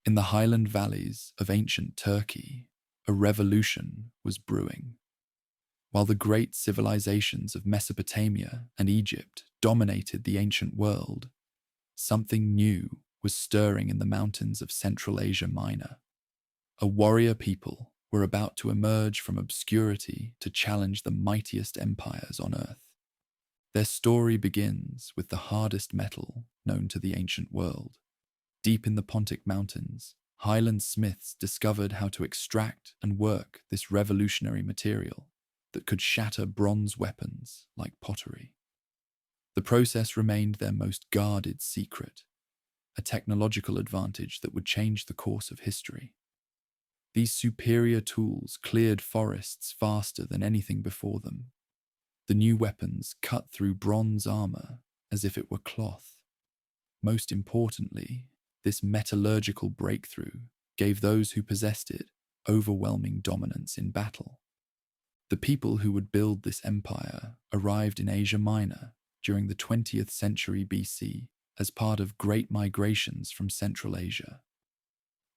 In the highland valleys of ancient Turkey, a revolution was brewing. While the great civilizations of Mesopotamia and Egypt dominated the ancient world, something new was stirring in the mountains of Central Asia Minor. A warrior people were about to emerge from obscurity to challenge the mightiest empires on earth. Their story begins with the hardest metal known to the ancient world. Deep in the Pontic Mountains, Highland smiths discovered how to extract and work this revolutionary material that could shatter bronze weapons like pottery. The process remained their most guarded secret, a technological advantage that would change the course of history. These superior tools cleared forests faster than anything before them. The new weapons cut through bronze armor as if it were cloth. Most importantly, this metallurgical breakthrough gave those who possessed it overwhelming dominance in battle. The people who would build this empire arrived in Asia Minor during the 20th century BC as part of great migrations from Central Asia.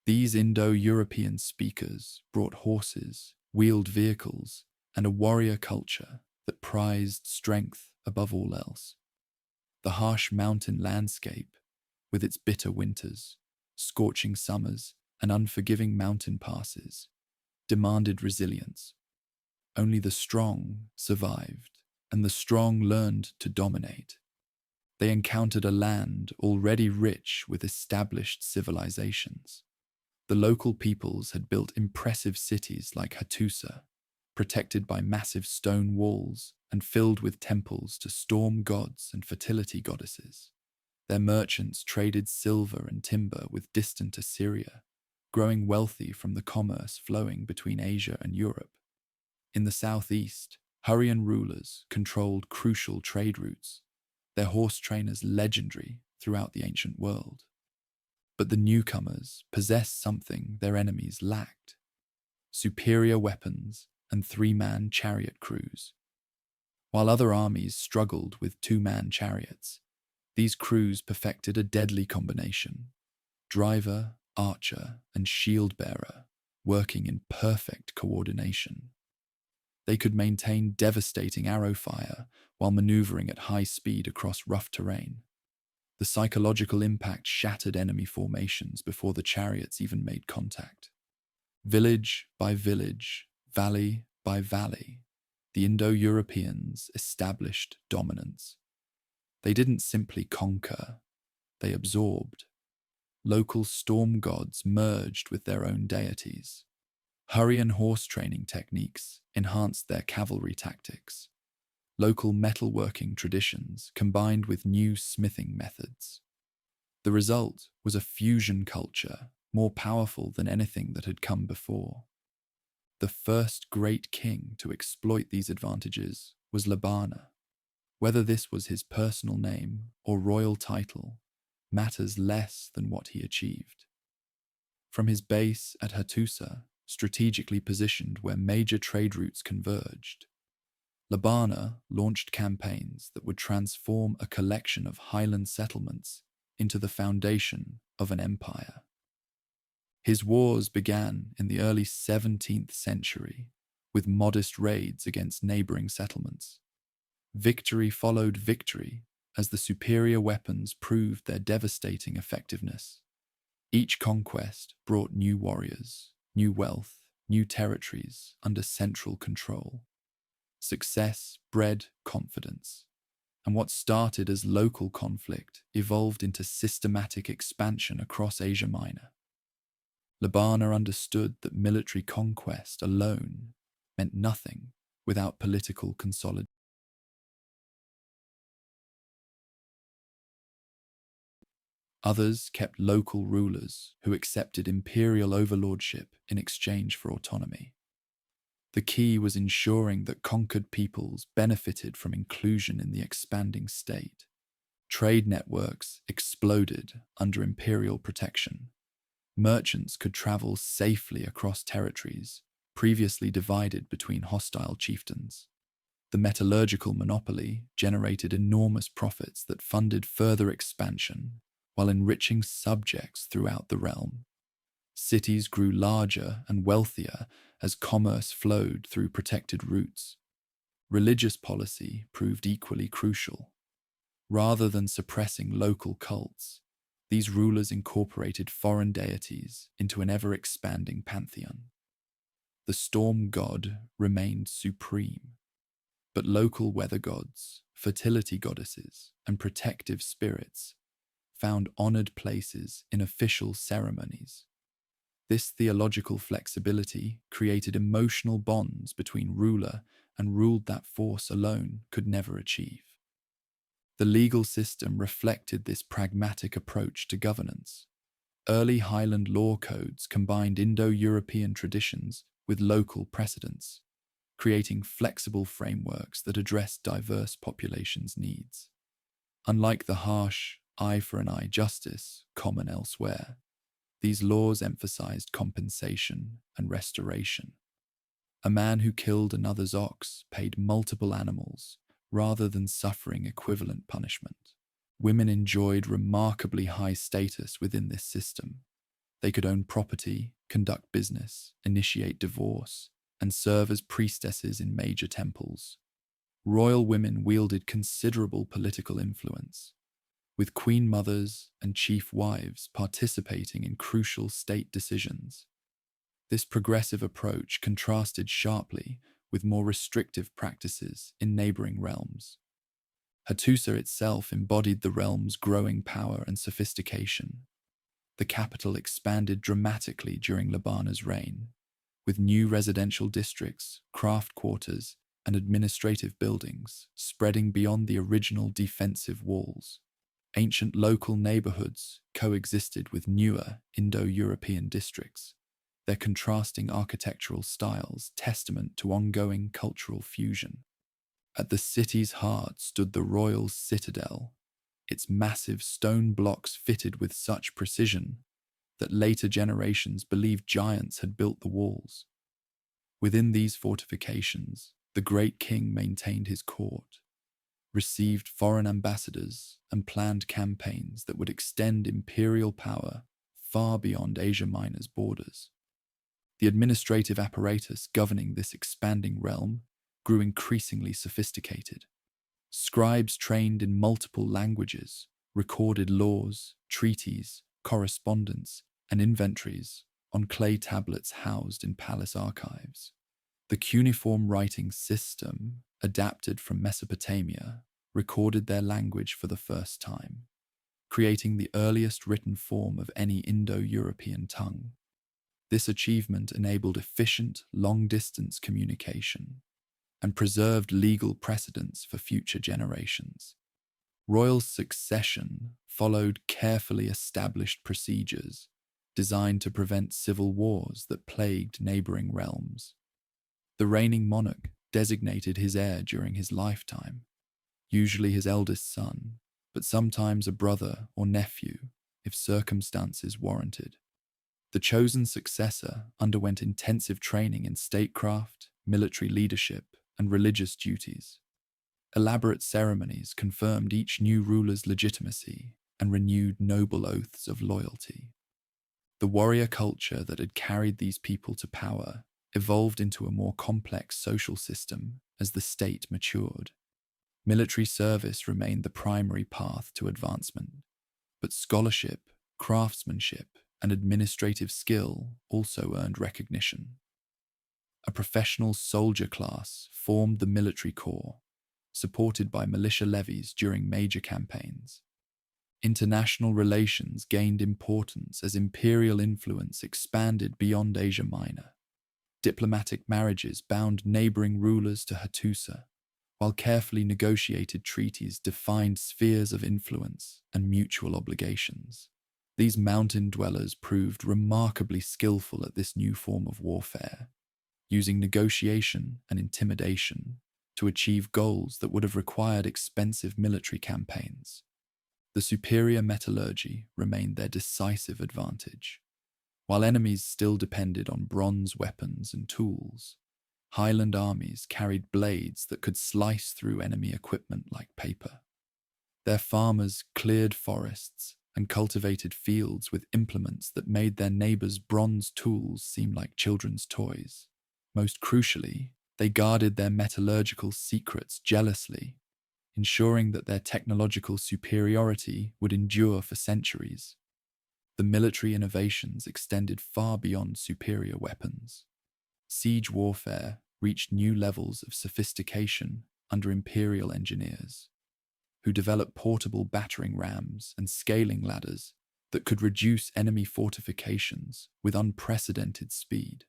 These Indo-European speakers brought horses, wheeled vehicles, and a warrior culture that prized strength above all else. The harsh mountain landscape, with its bitter winters, scorching summers, and unforgiving mountain passes, demanded resilience. Only the strong survived, and the strong learned to dominate. They encountered a land already rich with established civilizations. The local peoples had built impressive cities like Hattusili, protected by massive stone walls and filled with temples to storm gods and fertility goddesses. Their merchants traded silver and timber with distant Assyria, growing wealthy from the commerce flowing between Asia and Europe. In the southeast, Hurrian rulers controlled crucial trade routes, their horse trainers legendary throughout the ancient world. But the newcomers possessed something their enemies lacked: superior weapons and three-man chariot crews. While other armies struggled with two-man chariots, these crews perfected a deadly combination: driver, archer, and shield-bearer working in perfect coordination. They could maintain devastating arrow fire while maneuvering at high speed across rough terrain. The psychological impact shattered enemy formations before the chariots even made contact. Village by village, valley by valley, the Indo-Europeans established dominance. They didn't simply conquer, they absorbed. Local storm gods merged with their own deities. Hurrian horse training techniques enhanced their cavalry tactics. Local metalworking traditions combined with new smithing methods. The result was a fusion culture more powerful than anything that had come before. The first great king to exploit these advantages was Labana. Whether this was his personal name or royal title matters less than what he achieved. From his base at Hattusili, strategically positioned where major trade routes converged, Labana launched campaigns that would transform a collection of highland settlements into the foundation of an empire. His wars began in the early 17th century with modest raids against neighboring settlements. Victory followed victory as the superior weapons proved their devastating effectiveness. Each conquest brought new warriors, new wealth, new territories under central control. Success bred confidence, and what started as local conflict evolved into systematic expansion across Asia Minor. Labana understood that military conquest alone meant nothing without political consolidation. Others kept local rulers who accepted imperial overlordship in exchange for autonomy. The key was ensuring that conquered peoples benefited from inclusion in the expanding state. Trade networks exploded under imperial protection. Merchants could travel safely across territories previously divided between hostile chieftains. The metallurgical monopoly generated enormous profits that funded further expansion while enriching subjects throughout the realm. Cities grew larger and wealthier as commerce flowed through protected routes. Religious policy proved equally crucial. Rather than suppressing local cults, these rulers incorporated foreign deities into an ever-expanding pantheon. The storm god remained supreme, but local weather gods, fertility goddesses, and protective spirits found honored places in official ceremonies. This theological flexibility created emotional bonds between ruler and ruled that force alone could never achieve. The legal system reflected this pragmatic approach to governance. Early Highland law codes combined Indo-European traditions with local precedents, creating flexible frameworks that addressed diverse populations' needs. Unlike the harsh eye for an eye justice common elsewhere, these laws emphasized compensation and restoration. A man who killed another's ox paid multiple animals rather than suffering equivalent punishment. Women enjoyed remarkably high status within this system. They could own property, conduct business, initiate divorce, and serve as priestesses in major temples. Royal women wielded considerable political influence, with queen mothers and chief wives participating in crucial state decisions. This progressive approach contrasted sharply with more restrictive practices in neighboring realms. Hattusa itself embodied the realm's growing power and sophistication. The capital expanded dramatically during Labana's reign, with new residential districts, craft quarters, and administrative buildings spreading beyond the original defensive walls. Ancient local neighborhoods coexisted with newer Indo-European districts, their contrasting architectural styles testament to ongoing cultural fusion. At the city's heart stood the royal citadel, its massive stone blocks fitted with such precision that later generations believed giants had built the walls. Within these fortifications, the great king maintained his court, received foreign ambassadors, and planned campaigns that would extend imperial power far beyond Asia Minor's borders. The administrative apparatus governing this expanding realm grew increasingly sophisticated. Scribes trained in multiple languages recorded laws, treaties, correspondence, and inventories on clay tablets housed in palace archives. The cuneiform writing system, adapted from Mesopotamia, recorded their language for the first time, creating the earliest written form of any Indo-European tongue. This achievement enabled efficient, long-distance communication and preserved legal precedents for future generations. Royal succession followed carefully established procedures designed to prevent civil wars that plagued neighboring realms. The reigning monarch designated his heir during his lifetime, usually his eldest son, but sometimes a brother or nephew if circumstances warranted. The chosen successor underwent intensive training in statecraft, military leadership, and religious duties. Elaborate ceremonies confirmed each new ruler's legitimacy and renewed noble oaths of loyalty. The warrior culture that had carried these people to power evolved into a more complex social system as the state matured. Military service remained the primary path to advancement, but scholarship, craftsmanship, and administrative skill also earned recognition. A professional soldier class formed the military corps, supported by militia levies during major campaigns. International relations gained importance as imperial influence expanded beyond Asia Minor. Diplomatic marriages bound neighboring rulers to Hattusa, while carefully negotiated treaties defined spheres of influence and mutual obligations. These mountain dwellers proved remarkably skillful at this new form of warfare, using negotiation and intimidation to achieve goals that would have required expensive military campaigns. The superior metallurgy remained their decisive advantage. While enemies still depended on bronze weapons and tools, Highland armies carried blades that could slice through enemy equipment like paper. Their farmers cleared forests and cultivated fields with implements that made their neighbors' bronze tools seem like children's toys. Most crucially, they guarded their metallurgical secrets jealously, ensuring that their technological superiority would endure for centuries. The military innovations extended far beyond superior weapons. Siege warfare reached new levels of sophistication under imperial engineers, who developed portable battering rams and scaling ladders that could reduce enemy fortifications with unprecedented speed.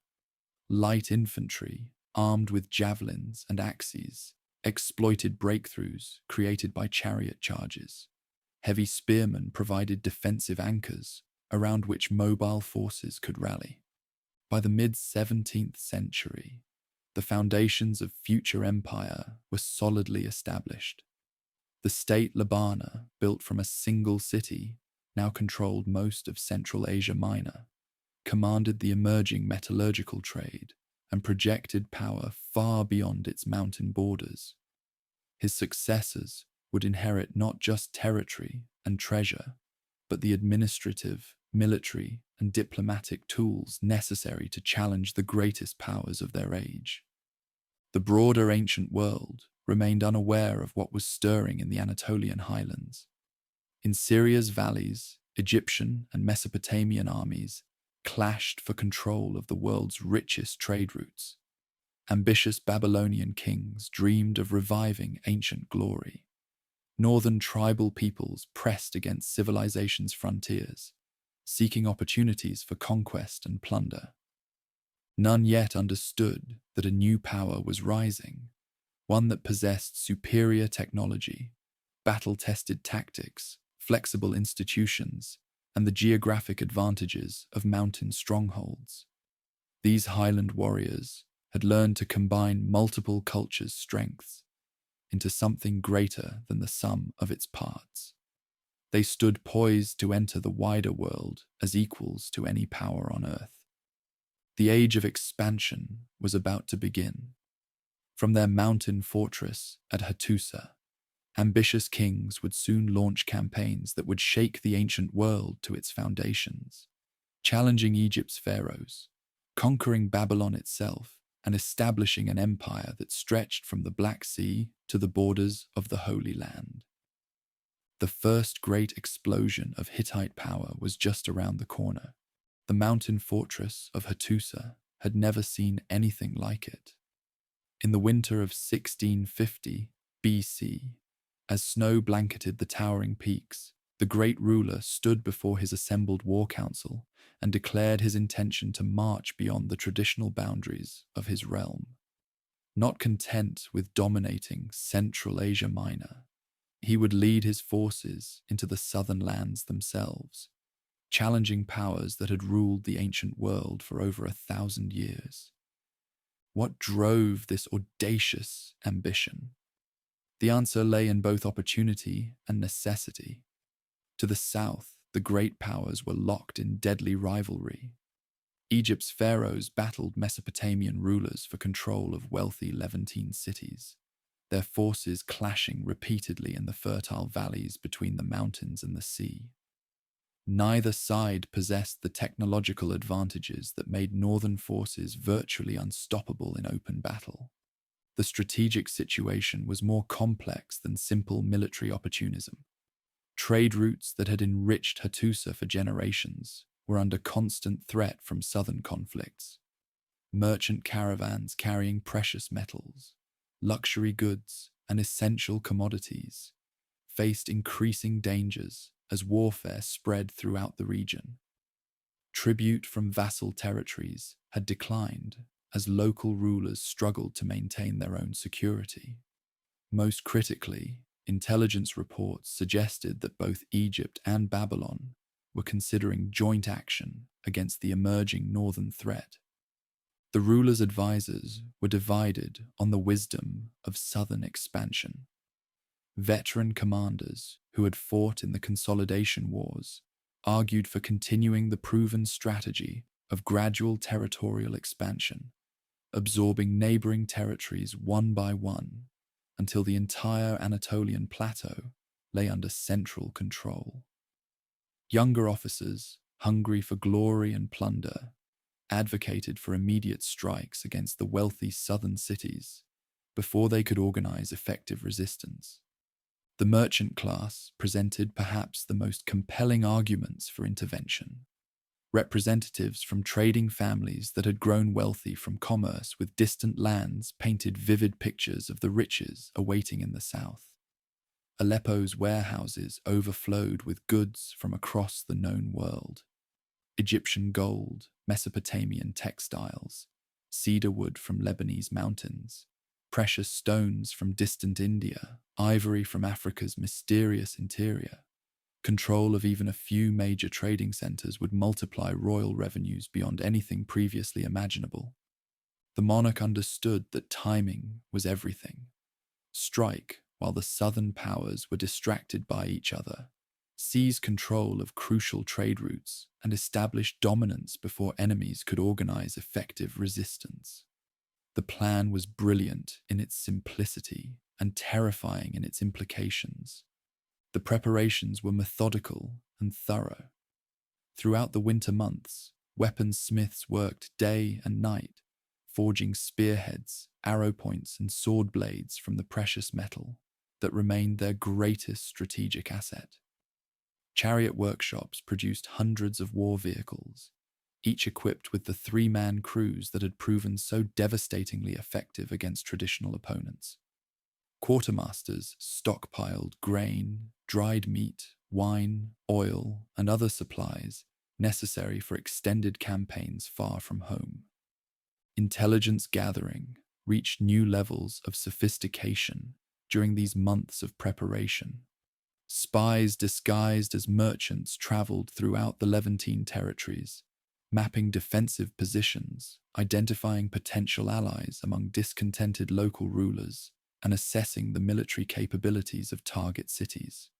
Light infantry, armed with javelins and axes, exploited breakthroughs created by chariot charges. Heavy spearmen provided defensive anchors around which mobile forces could rally. By the mid-17th century, the foundations of future empire were solidly established. The state Labana, built from a single city, now controlled most of Central Asia Minor, commanded the emerging metallurgical trade, and projected power far beyond its mountain borders. His successors would inherit not just territory and treasure, but the administrative, military, and diplomatic tools necessary to challenge the greatest powers of their age. The broader ancient world remained unaware of what was stirring in the Anatolian highlands. In Syria's valleys, Egyptian and Mesopotamian armies clashed for control of the world's richest trade routes. Ambitious Babylonian kings dreamed of reviving ancient glory. Northern tribal peoples pressed against civilization's frontiers, seeking opportunities for conquest and plunder. None yet understood that a new power was rising, one that possessed superior technology, battle-tested tactics, flexible institutions, and the geographic advantages of mountain strongholds. These highland warriors had learned to combine multiple cultures' strengths into something greater than the sum of its parts. They stood poised to enter the wider world as equals to any power on earth. The age of expansion was about to begin. From their mountain fortress at Hattusili, ambitious kings would soon launch campaigns that would shake the ancient world to its foundations, challenging Egypt's pharaohs, conquering Babylon itself, and establishing an empire that stretched from the Black Sea to the borders of the Holy Land. The first great explosion of Hittite power was just around the corner. The mountain fortress of Hattusili had never seen anything like it. In the winter of 1650 BC, as snow blanketed the towering peaks, the great ruler stood before his assembled war council and declared his intention to march beyond the traditional boundaries of his realm. Not content with dominating Central Asia Minor, he would lead his forces into the southern lands themselves, challenging powers that had ruled the ancient world for over 1,000 years. What drove this audacious ambition? The answer lay in both opportunity and necessity. To the south, the great powers were locked in deadly rivalry. Egypt's pharaohs battled Mesopotamian rulers for control of wealthy Levantine cities, their forces clashing repeatedly in the fertile valleys between the mountains and the sea. Neither side possessed the technological advantages that made northern forces virtually unstoppable in open battle. The strategic situation was more complex than simple military opportunism. Trade routes that had enriched Hattusili for generations were under constant threat from southern conflicts. Merchant caravans carrying precious metals, luxury goods, and essential commodities faced increasing dangers as warfare spread throughout the region. Tribute from vassal territories had declined as local rulers struggled to maintain their own security. Most critically, intelligence reports suggested that both Egypt and Babylon were considering joint action against the emerging northern threat. The rulers' advisors were divided on the wisdom of southern expansion. Veteran commanders who had fought in the consolidation wars argued for continuing the proven strategy of gradual territorial expansion, absorbing neighboring territories one by one until the entire Anatolian plateau lay under central control. Younger officers, hungry for glory and plunder, advocated for immediate strikes against the wealthy southern cities before they could organize effective resistance. The merchant class presented perhaps the most compelling arguments for intervention. Representatives from trading families that had grown wealthy from commerce with distant lands painted vivid pictures of the riches awaiting in the south. Aleppo's warehouses overflowed with goods from across the known world. Egyptian gold, Mesopotamian textiles, cedar wood from Lebanese mountains, precious stones from distant India, ivory from Africa's mysterious interior. Control of even a few major trading centers would multiply royal revenues beyond anything previously imaginable. The monarch understood that timing was everything. Strike while the southern powers were distracted by each other, seize control of crucial trade routes, and establish dominance before enemies could organize effective resistance. The plan was brilliant in its simplicity and terrifying in its implications. The preparations were methodical and thorough. Throughout the winter months, weaponsmiths worked day and night, forging spearheads, arrow points, and sword blades from the precious metal that remained their greatest strategic asset. Chariot workshops produced hundreds of war vehicles, each equipped with the three-man crews that had proven so devastatingly effective against traditional opponents. Quartermasters stockpiled grain, dried meat, wine, oil, and other supplies necessary for extended campaigns far from home. Intelligence gathering reached new levels of sophistication during these months of preparation. Spies disguised as merchants traveled throughout the Levantine territories, mapping defensive positions, identifying potential allies among discontented local rulers, and assessing the military capabilities of target cities.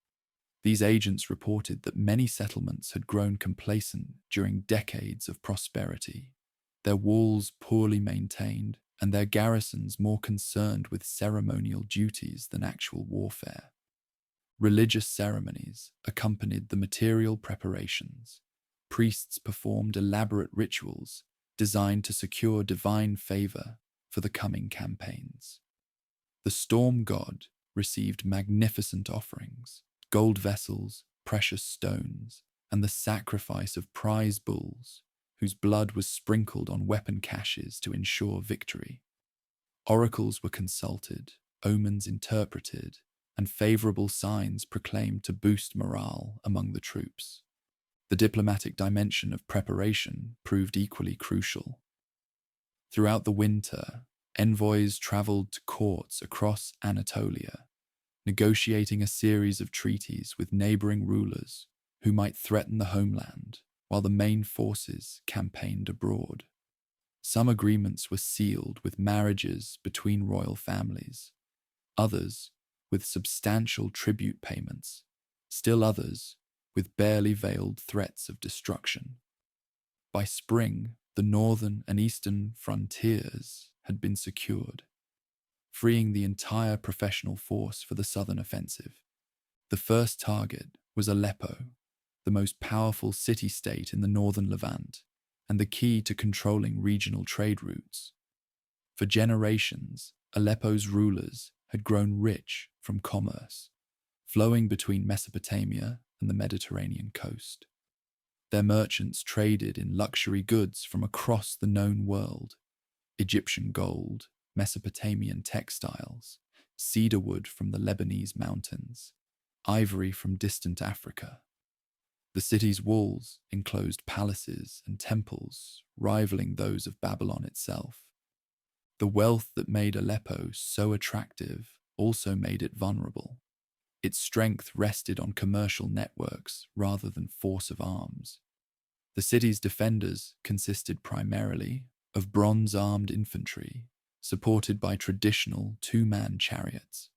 These agents reported that many settlements had grown complacent during decades of prosperity, their walls poorly maintained, and their garrisons more concerned with ceremonial duties than actual warfare. Religious ceremonies accompanied the material preparations. Priests performed elaborate rituals designed to secure divine favor for the coming campaigns. The storm god received magnificent offerings, gold vessels, precious stones, and the sacrifice of prize bulls, whose blood was sprinkled on weapon caches to ensure victory. Oracles were consulted, omens interpreted, and favorable signs proclaimed to boost morale among the troops. The diplomatic dimension of preparation proved equally crucial. Throughout the winter, envoys traveled to courts across Anatolia, negotiating a series of treaties with neighboring rulers who might threaten the homeland while the main forces campaigned abroad. Some agreements were sealed with marriages between royal families, others with substantial tribute payments, still others with barely veiled threats of destruction. By spring, the northern and eastern frontiers had been secured, freeing the entire professional force for the southern offensive. The first target was Aleppo, the most powerful city-state in the northern Levant, and the key to controlling regional trade routes. For generations, Aleppo's rulers had grown rich from commerce, flowing between Mesopotamia and the Mediterranean coast. Their merchants traded in luxury goods from across the known world: Egyptian gold, Mesopotamian textiles, cedar wood from the Lebanese mountains, ivory from distant Africa. The city's walls enclosed palaces and temples rivaling those of Babylon itself. The wealth that made Aleppo so attractive also made it vulnerable. Its strength rested on commercial networks rather than force of arms. The city's defenders consisted primarily of bronze-armed infantry, supported by traditional two-man chariots,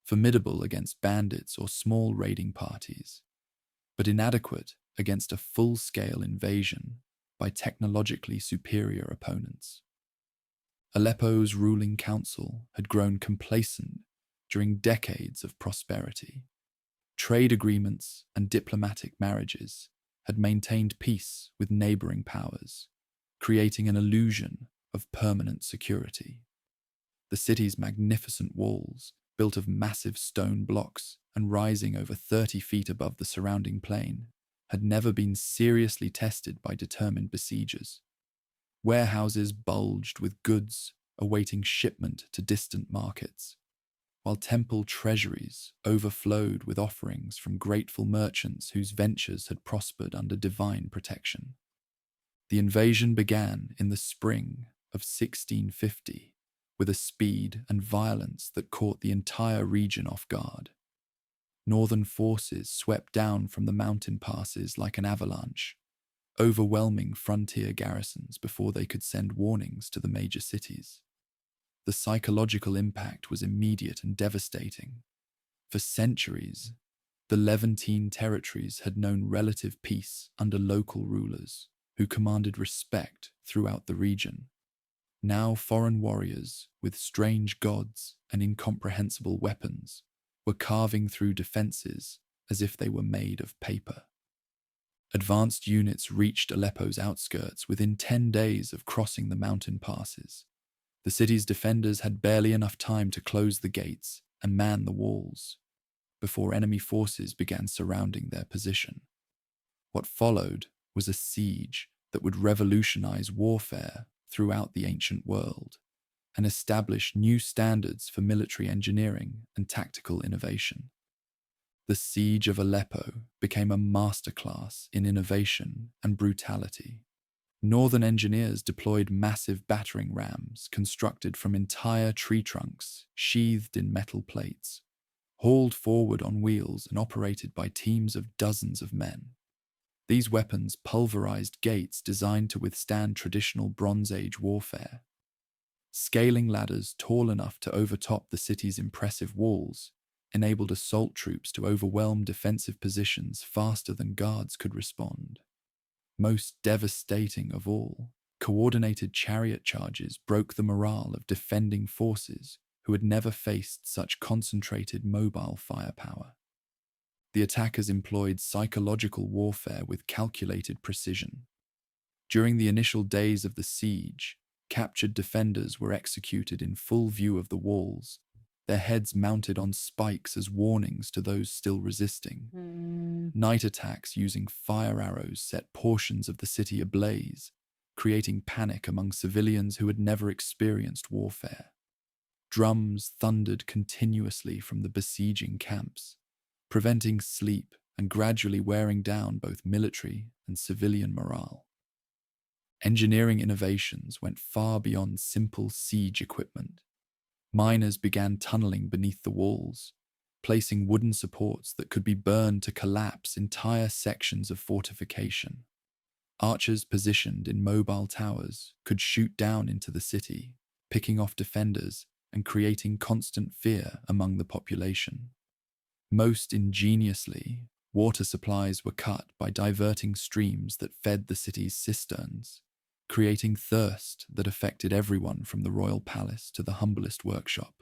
formidable against bandits or small raiding parties, but inadequate against a full-scale invasion by technologically superior opponents. Aleppo's ruling council had grown complacent during decades of prosperity. Trade agreements and diplomatic marriages had maintained peace with neighboring powers, creating an illusion of permanent security. The city's magnificent walls, built of massive stone blocks and rising over 30 feet above the surrounding plain, had never been seriously tested by determined besiegers. Warehouses bulged with goods awaiting shipment to distant markets, while temple treasuries overflowed with offerings from grateful merchants whose ventures had prospered under divine protection. The invasion began in the spring of 1650 with a speed and violence that caught the entire region off guard. Northern forces swept down from the mountain passes like an avalanche, overwhelming frontier garrisons before they could send warnings to the major cities. The psychological impact was immediate and devastating. For centuries, the Levantine territories had known relative peace under local rulers who commanded respect throughout the region. Now foreign warriors, with strange gods and incomprehensible weapons, were carving through defenses as if they were made of paper. Advanced units reached Aleppo's outskirts within 10 days of crossing the mountain passes. The city's defenders had barely enough time to close the gates and man the walls before enemy forces began surrounding their position. What followed was a siege that would revolutionize warfare throughout the ancient world and establish new standards for military engineering and tactical innovation. The siege of Aleppo became a masterclass in innovation and brutality. Northern engineers deployed massive battering rams constructed from entire tree trunks sheathed in metal plates, hauled forward on wheels and operated by teams of dozens of men. These weapons pulverized gates designed to withstand traditional Bronze Age warfare. Scaling ladders tall enough to overtop the city's impressive walls enabled assault troops to overwhelm defensive positions faster than guards could respond. Most devastating of all, coordinated chariot charges broke the morale of defending forces who had never faced such concentrated mobile firepower. The attackers employed psychological warfare with calculated precision. During the initial days of the siege, captured defenders were executed in full view of the walls, their heads mounted on spikes as warnings to those still resisting. Night attacks using fire arrows set portions of the city ablaze, creating panic among civilians who had never experienced warfare. Drums thundered continuously from the besieging camps, preventing sleep and gradually wearing down both military and civilian morale. Engineering innovations went far beyond simple siege equipment. Miners began tunneling beneath the walls, placing wooden supports that could be burned to collapse entire sections of fortification. Archers positioned in mobile towers could shoot down into the city, picking off defenders and creating constant fear among the population. Most ingeniously, water supplies were cut by diverting streams that fed the city's cisterns, creating thirst that affected everyone from the royal palace to the humblest workshop.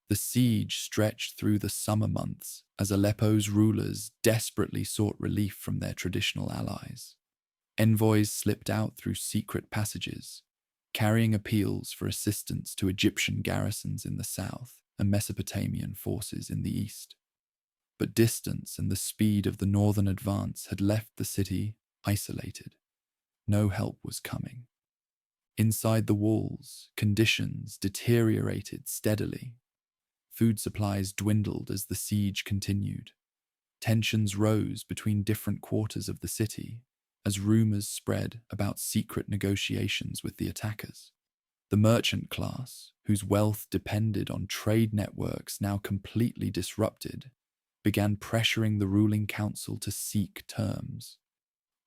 The siege stretched through the summer months as Aleppo's rulers desperately sought relief from their traditional allies. Envoys slipped out through secret passages, carrying appeals for assistance to Egyptian garrisons in the south and Mesopotamian forces in the east. But distance and the speed of the northern advance had left the city isolated. No help was coming. Inside the walls, conditions deteriorated steadily. Food supplies dwindled as the siege continued. Tensions rose between different quarters of the city as rumors spread about secret negotiations with the attackers. The merchant class, whose wealth depended on trade networks now completely disrupted, began pressuring the ruling council to seek terms.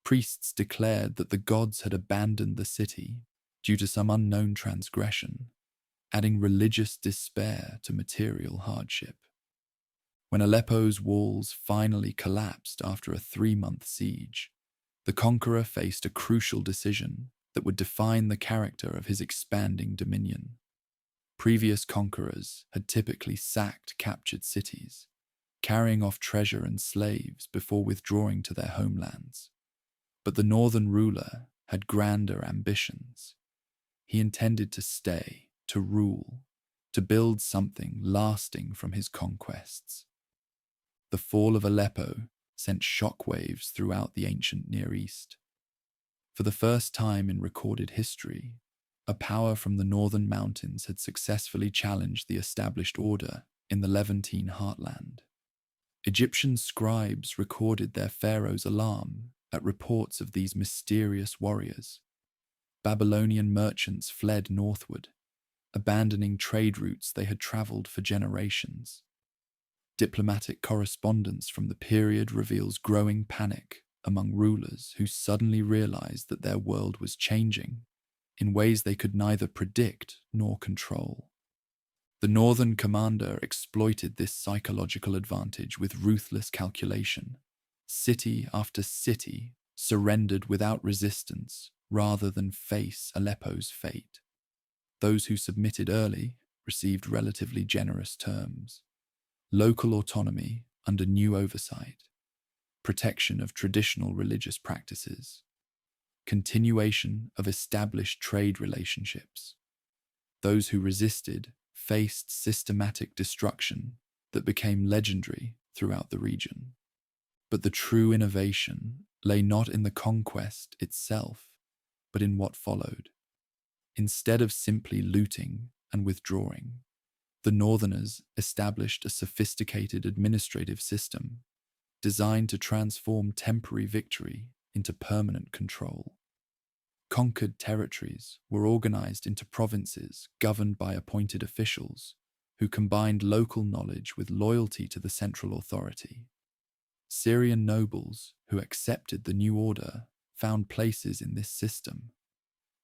Priests declared that the gods had abandoned the city due to some unknown transgression, adding religious despair to material hardship. When Aleppo's walls finally collapsed after a 3-month siege, the conqueror faced a crucial decision that would define the character of his expanding dominion. Previous conquerors had typically sacked captured cities, carrying off treasure and slaves before withdrawing to their homelands. But the northern ruler had grander ambitions. He intended to stay, to rule, to build something lasting from his conquests. The fall of Aleppo sent shockwaves throughout the ancient Near East. For the first time in recorded history, a power from the northern mountains had successfully challenged the established order in the Levantine heartland. Egyptian scribes recorded their pharaoh's alarm at reports of these mysterious warriors. Babylonian merchants fled northward, abandoning trade routes they had traveled for generations. Diplomatic correspondence from the period reveals growing panic among rulers who suddenly realized that their world was changing in ways they could neither predict nor control. The northern commander exploited this psychological advantage with ruthless calculation. City after city surrendered without resistance rather than face Aleppo's fate. Those who submitted early received relatively generous terms. Local autonomy under new oversight, protection of traditional religious practices, continuation of established trade relationships. Those who resisted faced systematic destruction that became legendary throughout the region. But the true innovation lay not in the conquest itself, but in what followed. Instead of simply looting and withdrawing, the Northerners established a sophisticated administrative system designed to transform temporary victory into permanent control. Conquered territories were organized into provinces governed by appointed officials who combined local knowledge with loyalty to the central authority. Syrian nobles who accepted the new order found places in this system,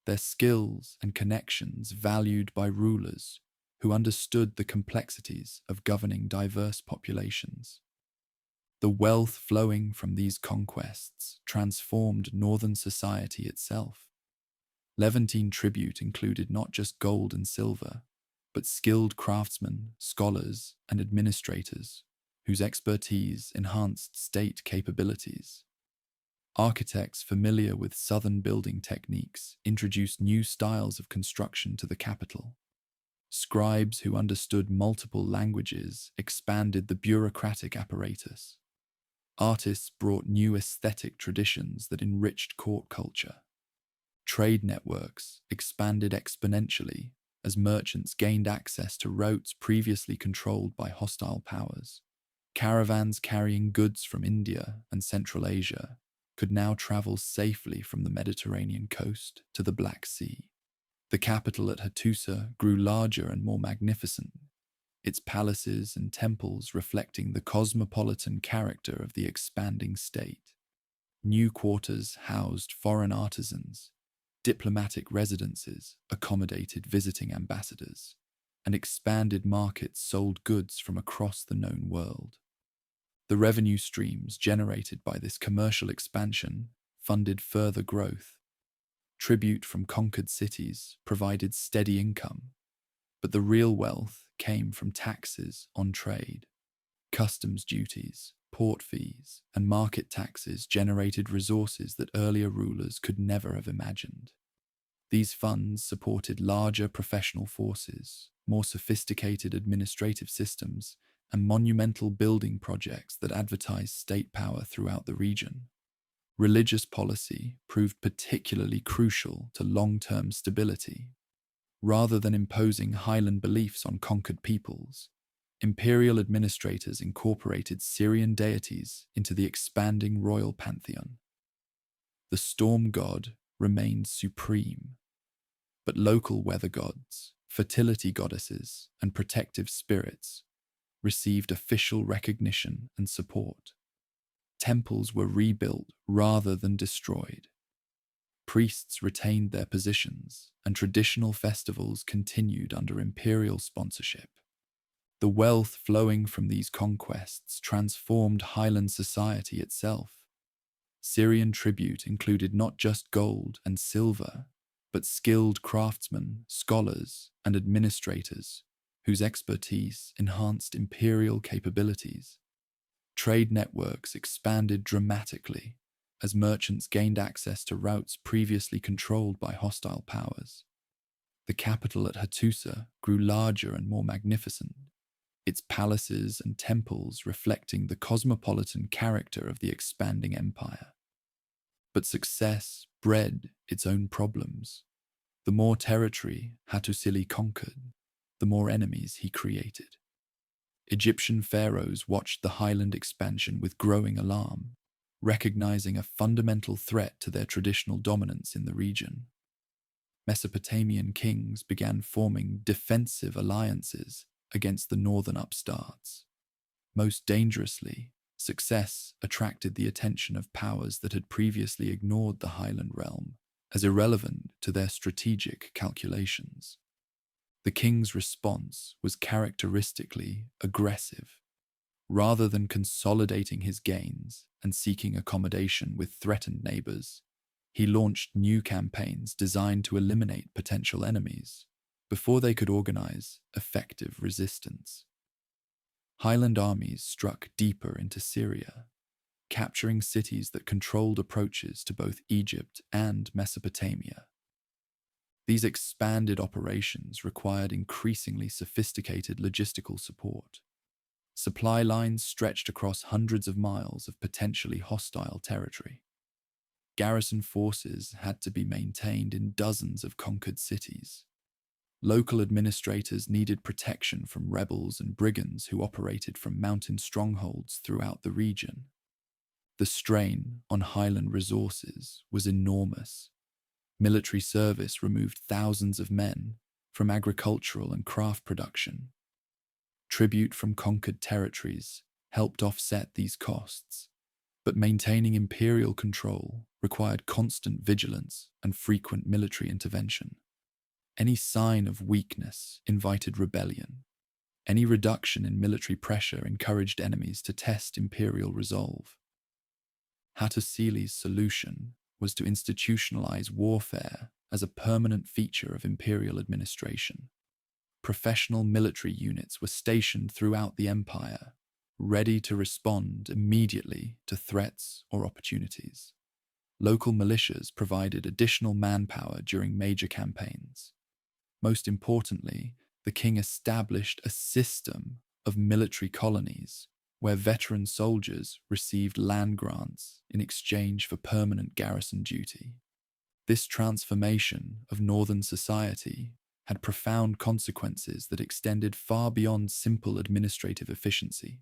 their skills and connections valued by rulers who understood the complexities of governing diverse populations. The wealth flowing from these conquests transformed northern society itself. Levantine tribute included not just gold and silver, but skilled craftsmen, scholars, and administrators whose expertise enhanced state capabilities. Architects familiar with southern building techniques introduced new styles of construction to the capital. Scribes who understood multiple languages expanded the bureaucratic apparatus. Artists brought new aesthetic traditions that enriched court culture. Trade networks expanded exponentially as merchants gained access to routes previously controlled by hostile powers. Caravans carrying goods from India and Central Asia could now travel safely from the Mediterranean coast to the Black Sea. The capital at Hattusili grew larger and more magnificent, its palaces and temples reflecting the cosmopolitan character of the expanding state. New quarters housed foreign artisans, diplomatic residences accommodated visiting ambassadors, and expanded markets sold goods from across the known world. The revenue streams generated by this commercial expansion funded further growth. Tribute from conquered cities provided steady income, but the real wealth came from taxes on trade. Customs duties, port fees, and market taxes generated resources that earlier rulers could never have imagined. These funds supported larger professional forces, more sophisticated administrative systems, and monumental building projects that advertised state power throughout the region. Religious policy proved particularly crucial to long-term stability. Rather than imposing highland beliefs on conquered peoples, imperial administrators incorporated Syrian deities into the expanding royal pantheon. The storm god remained supreme, but local weather gods, fertility goddesses, and protective spirits received official recognition and support. Temples were rebuilt rather than destroyed. Priests retained their positions, and traditional festivals continued under imperial sponsorship. The wealth flowing from these conquests transformed highland society itself. Syrian tribute included not just gold and silver, but skilled craftsmen, scholars, and administrators whose expertise enhanced imperial capabilities. Trade networks expanded dramatically as merchants gained access to routes previously controlled by hostile powers. The capital at Hattusa grew larger and more magnificent, its palaces and temples reflecting the cosmopolitan character of the expanding empire. But success bred its own problems. The more territory Hattusili conquered, the more enemies he created. Egyptian pharaohs watched the highland expansion with growing alarm, recognizing a fundamental threat to their traditional dominance in the region. Mesopotamian kings began forming defensive alliances against the northern upstarts. Most dangerously, success attracted the attention of powers that had previously ignored the highland realm as irrelevant to their strategic calculations. The king's response was characteristically aggressive. Rather than consolidating his gains and seeking accommodation with threatened neighbors, he launched new campaigns designed to eliminate potential enemies before they could organize effective resistance. Highland armies struck deeper into Syria, capturing cities that controlled approaches to both Egypt and Mesopotamia. These expanded operations required increasingly sophisticated logistical support. Supply lines stretched across hundreds of miles of potentially hostile territory. Garrison forces had to be maintained in dozens of conquered cities. Local administrators needed protection from rebels and brigands who operated from mountain strongholds throughout the region. The strain on highland resources was enormous. Military service removed thousands of men from agricultural and craft production. Tribute from conquered territories helped offset these costs, but maintaining imperial control required constant vigilance and frequent military intervention. Any sign of weakness invited rebellion. Any reduction in military pressure encouraged enemies to test imperial resolve. Hattusili's solution was to institutionalize warfare as a permanent feature of imperial administration. Professional military units were stationed throughout the empire, ready to respond immediately to threats or opportunities. Local militias provided additional manpower during major campaigns. Most importantly, the king established a system of military colonies where veteran soldiers received land grants in exchange for permanent garrison duty. This transformation of northern society had profound consequences that extended far beyond simple administrative efficiency.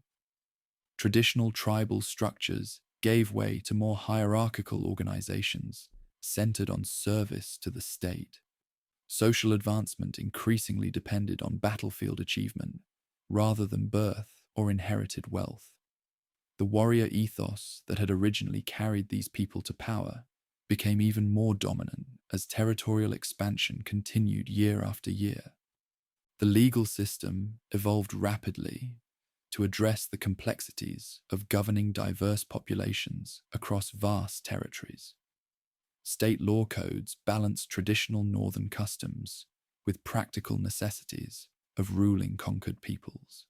Traditional tribal structures gave way to more hierarchical organizations centered on service to the state. Social advancement increasingly depended on battlefield achievement rather than birth or inherited wealth. The warrior ethos that had originally carried these people to power became even more dominant as territorial expansion continued year after year. The legal system evolved rapidly to address the complexities of governing diverse populations across vast territories. State law codes balanced traditional northern customs with practical necessities of ruling conquered peoples.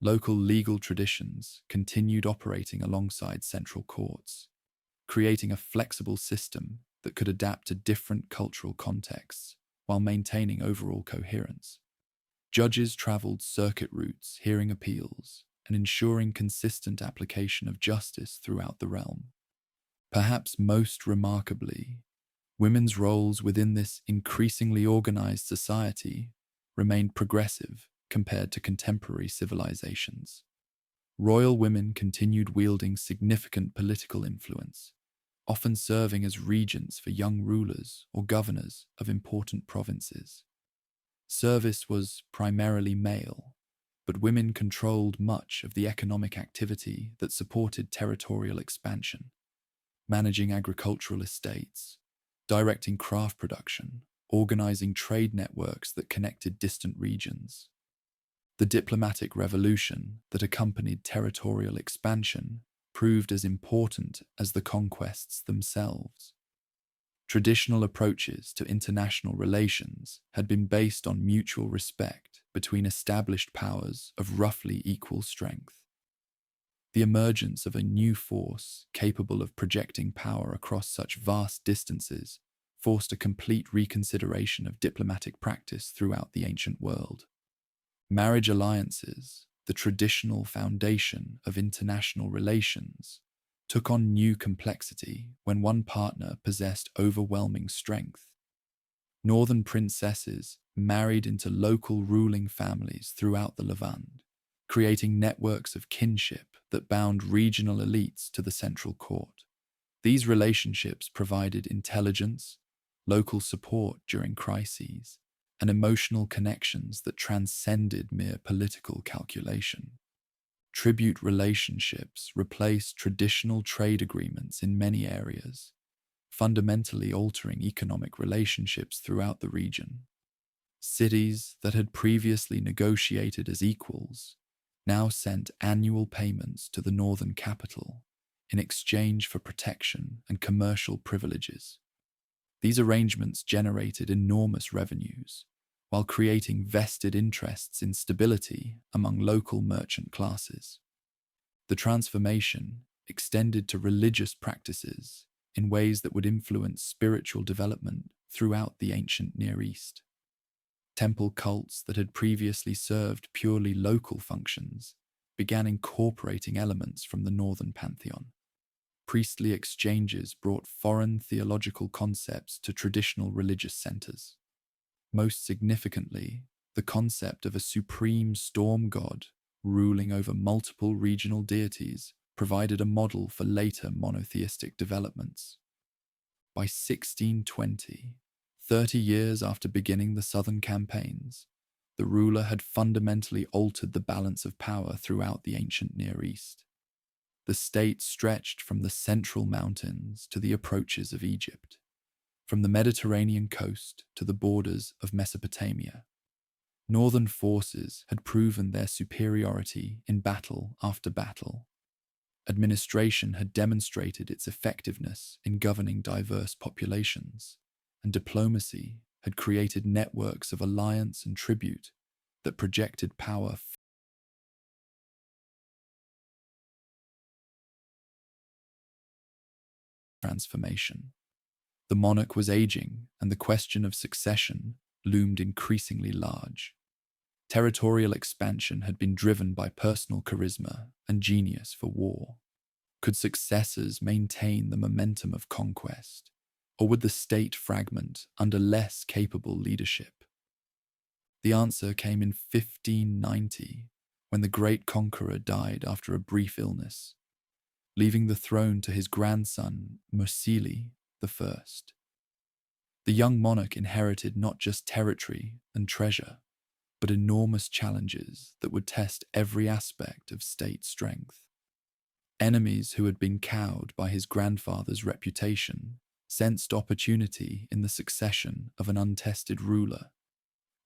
Local legal traditions continued operating alongside central courts, creating a flexible system that could adapt to different cultural contexts while maintaining overall coherence. Judges traveled circuit routes, hearing appeals, and ensuring consistent application of justice throughout the realm. Perhaps most remarkably, women's roles within this increasingly organized society remained progressive compared to contemporary civilizations. Royal women continued wielding significant political influence, often serving as regents for young rulers or governors of important provinces. Service was primarily male, but women controlled much of the economic activity that supported territorial expansion, managing agricultural estates, directing craft production, organizing trade networks that connected distant regions. The diplomatic revolution that accompanied territorial expansion proved as important as the conquests themselves. Traditional approaches to international relations had been based on mutual respect between established powers of roughly equal strength. The emergence of a new force capable of projecting power across such vast distances forced a complete reconsideration of diplomatic practice throughout the ancient world. Marriage alliances, the traditional foundation of international relations, took on new complexity when one partner possessed overwhelming strength. Northern princesses married into local ruling families throughout the Levant, creating networks of kinship that bound regional elites to the central court. These relationships provided intelligence, local support during crises, and emotional connections that transcended mere political calculation. Tribute relationships replaced traditional trade agreements in many areas, fundamentally altering economic relationships throughout the region. Cities that had previously negotiated as equals now sent annual payments to the northern capital in exchange for protection and commercial privileges. These arrangements generated enormous revenues, while creating vested interests in stability among local merchant classes. The transformation extended to religious practices in ways that would influence spiritual development throughout the ancient Near East. Temple cults that had previously served purely local functions began incorporating elements from the northern pantheon. Priestly exchanges brought foreign theological concepts to traditional religious centers. Most significantly, the concept of a supreme storm god ruling over multiple regional deities provided a model for later monotheistic developments. By 1620, 30 years after beginning the southern campaigns, the ruler had fundamentally altered the balance of power throughout the ancient Near East. The state stretched from the central mountains to the approaches of Egypt, from the Mediterranean coast to the borders of Mesopotamia. Northern forces had proven their superiority in battle after battle. Administration had demonstrated its effectiveness in governing diverse populations, and diplomacy had created networks of alliance and tribute that projected power. Transformation. The monarch was aging, and the question of succession loomed increasingly large. Territorial expansion had been driven by personal charisma and genius for war. Could successors maintain the momentum of conquest, or would the state fragment under less capable leadership? The answer came in 1590, when the great conqueror died after a brief illness, leaving the throne to his grandson Mursili I. The young monarch inherited not just territory and treasure, but enormous challenges that would test every aspect of state strength. Enemies who had been cowed by his grandfather's reputation sensed opportunity in the succession of an untested ruler.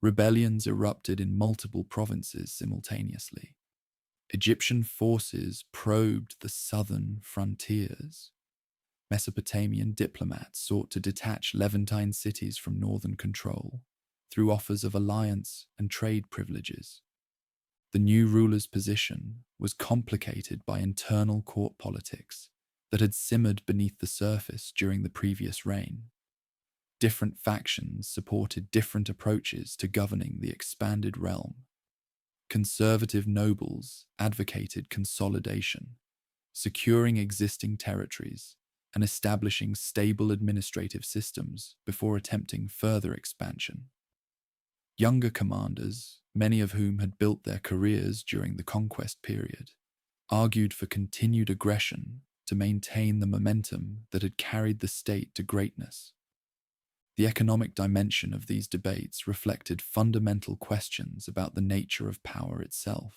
Rebellions erupted in multiple provinces simultaneously. Egyptian forces probed the southern frontiers. Mesopotamian diplomats sought to detach Levantine cities from northern control through offers of alliance and trade privileges. The new ruler's position was complicated by internal court politics that had simmered beneath the surface during the previous reign. Different factions supported different approaches to governing the expanded realm. Conservative nobles advocated consolidation, securing existing territories and establishing stable administrative systems before attempting further expansion. Younger commanders, many of whom had built their careers during the conquest period, argued for continued aggression to maintain the momentum that had carried the state to greatness. The economic dimension of these debates reflected fundamental questions about the nature of power itself.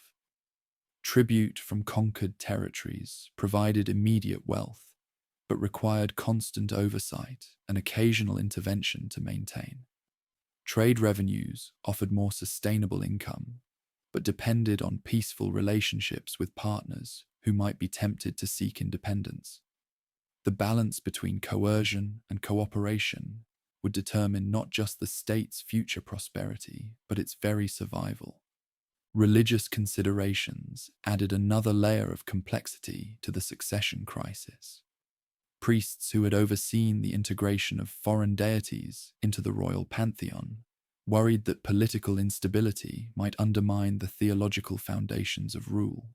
Tribute from conquered territories provided immediate wealth, but required constant oversight and occasional intervention to maintain. Trade revenues offered more sustainable income, but depended on peaceful relationships with partners who might be tempted to seek independence. The balance between coercion and cooperation would determine not just the state's future prosperity, but its very survival. Religious considerations added another layer of complexity to the succession crisis. Priests who had overseen the integration of foreign deities into the royal pantheon worried that political instability might undermine the theological foundations of rule.